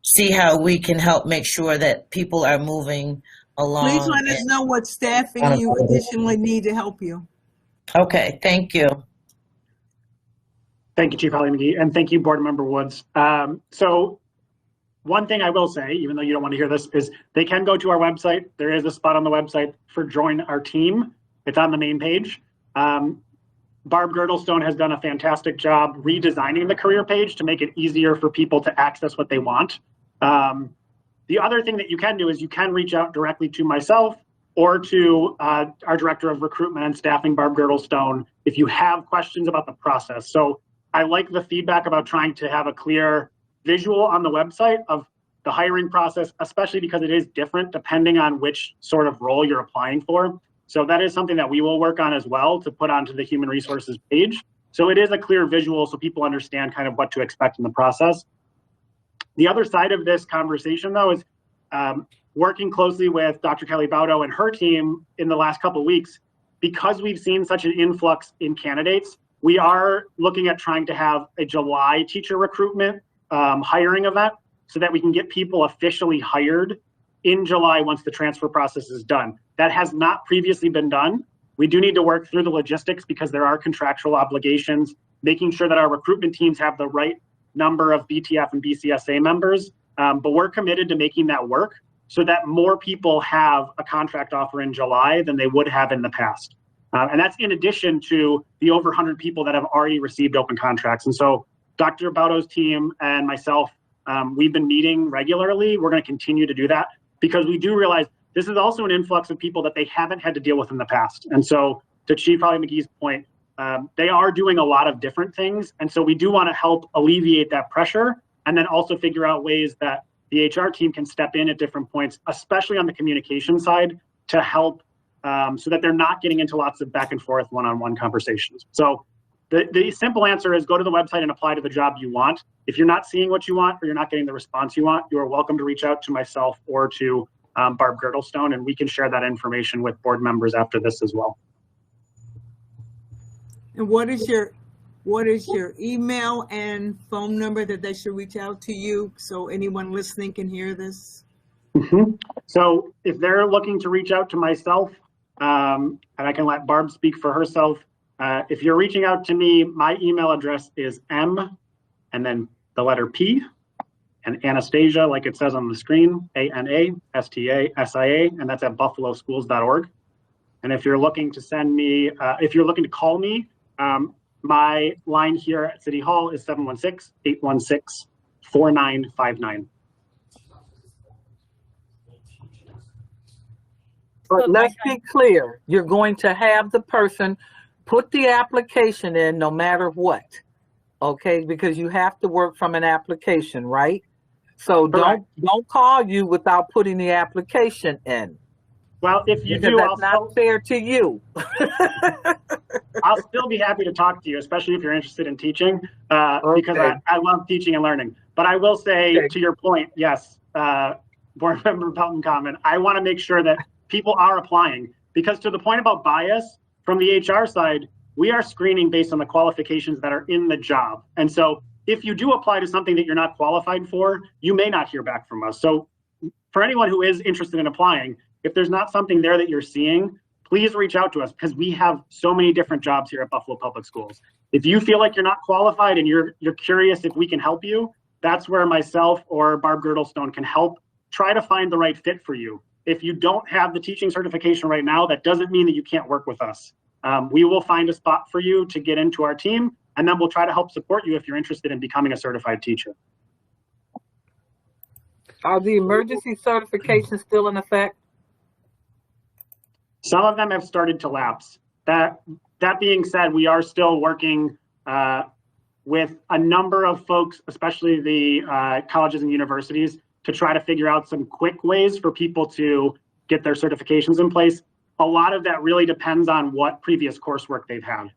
see how we can help make sure that people are moving along. Please let us know what staffing you additionally need to help you. Okay, thank you. Thank you, Chief Holly McGee, and thank you, Board Member Woods. So one thing I will say, even though you don't want to hear this, is they can go to our website. There is a spot on the website for join our team. It's on the main page. Barb Girdlestone has done a fantastic job redesigning the career page to make it easier for people to access what they want. The other thing that you can do is you can reach out directly to myself or to our Director of Recruitment and Staffing, Barb Girdlestone, if you have questions about the process. So I like the feedback about trying to have a clear visual on the website of the hiring process, especially because it is different depending on which sort of role you're applying for. So that is something that we will work on as well to put onto the human resources page. So it is a clear visual so people understand kind of what to expect in the process. The other side of this conversation, though, is working closely with Dr. Kelly Baudo and her team in the last couple of weeks. Because we've seen such an influx in candidates, we are looking at trying to have a July teacher recruitment hiring event so that we can get people officially hired in July once the transfer process is done. That has not previously been done. We do need to work through the logistics because there are contractual obligations, making sure that our recruitment teams have the right number of BTF and BCSA members. But we're committed to making that work so that more people have a contract offer in July than they would have in the past. And that's in addition to the over 100 people that have already received open contracts. And so Dr. Baudo's team and myself we've been meeting regularly. We're going to continue to do that because we do realize this is also an influx of people that they haven't had to deal with in the past. And so to Chief Holly McGee's point, they are doing a lot of different things. And so we do want to help alleviate that pressure and then also figure out ways that the HR team can step in at different points, especially on the communication side, to help so that they're not getting into lots of back and forth one-on-one conversations. So the simple answer is go to the website and apply to the job you want. If you're not seeing what you want or you're not getting the response you want, you are welcome to reach out to myself or to Barb Girdlestone, and we can share that information with board members after this as well. And what is your email and phone number that they should reach out to you so anyone listening can hear this? So if they're looking to reach out to myself, and I can let Barb speak for herself, if you're reaching out to me, my email address is M and then the letter P and Anastasia, like it says on the screen, ANASTASIA, and that's at buffaloschools.org. And if you're looking to send me, if you're looking to call me, my line here at City Hall is 716-816-4959. But let's be clear, you're going to have the person put the application in no matter what, okay? Because you have to work from an application, right? So don't call you without putting the application in. Well, if you because do, that's not fair to you. I'll still be happy to talk to you, especially if you're interested in teaching, because I love teaching and learning. But I will say, to your point, yes, Board Member Pelton comment, I want to make sure that people are applying, because to the point about bias, from the HR side, we are screening based on the qualifications that are in the job. And so if you do apply to something that you're not qualified for, you may not hear back from us. So for anyone who is interested in applying, if there's not something there that you're seeing, please reach out to us, because we have so many different jobs here at Buffalo Public Schools. If you feel like you're not qualified and you're curious if we can help you, that's where myself or Barb Girdlestone can help try to find the right fit for you. If you don't have the teaching certification right now, that doesn't mean that you can't work with us. We will find a spot for you to get into our team, and then we'll try to help support you if you're interested in becoming a certified teacher. Are the emergency certifications still in effect? Some of them have started to lapse. That being said, we are still working with a number of folks, especially the colleges and universities, to try to figure out some quick ways for people to get their certifications in place. A lot of that really depends on what previous coursework they've had.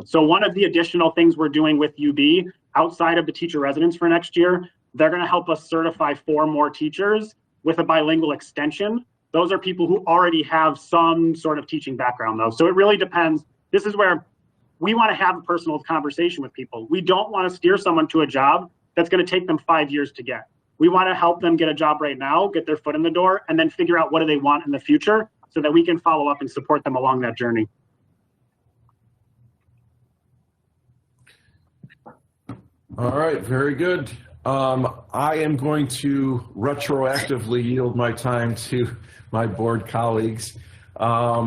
So one of the additional things we're doing with UB, outside of the teacher residence for next year, they're going to help us certify 4 more teachers with a bilingual extension. Those are people who already have some sort of teaching background, though. So it really depends. This is where we want to have a personal conversation with people. We don't want to steer someone to a job that's going to take them 5 years to get. We want to help them get a job right now, get their foot in the door, and then figure out what do they want in the future so that we can follow up and support them along that journey. All right, very good. I am going to retroactively yield my time to my board colleagues.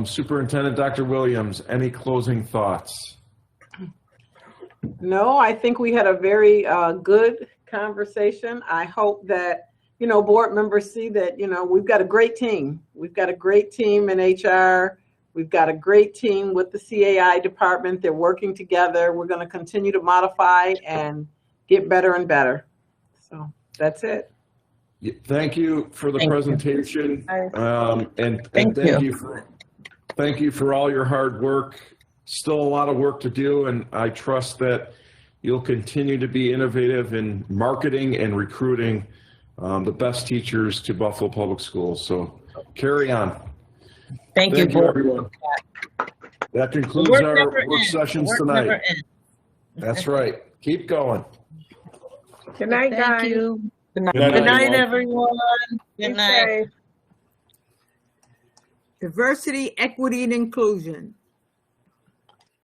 Superintendent Dr. Williams, any closing thoughts? No, I think we had a very good conversation. I hope that, board members see that, we've got a great team. We've got a great team in HR. We've got a great team with the CAI department. They're working together. We're going to continue to modify and get better and better. So that's it. Thank you for the presentation. And thank you for all your hard work. Still a lot of work to do, and I trust that you'll continue to be innovative in marketing and recruiting the best teachers to Buffalo Public Schools. So carry on. Thank you, everyone. That concludes our work sessions tonight. That's right. Keep going. Good night, guys. Thank you. Good night, Good night, everyone. Good night. Diversity, equity, and inclusion.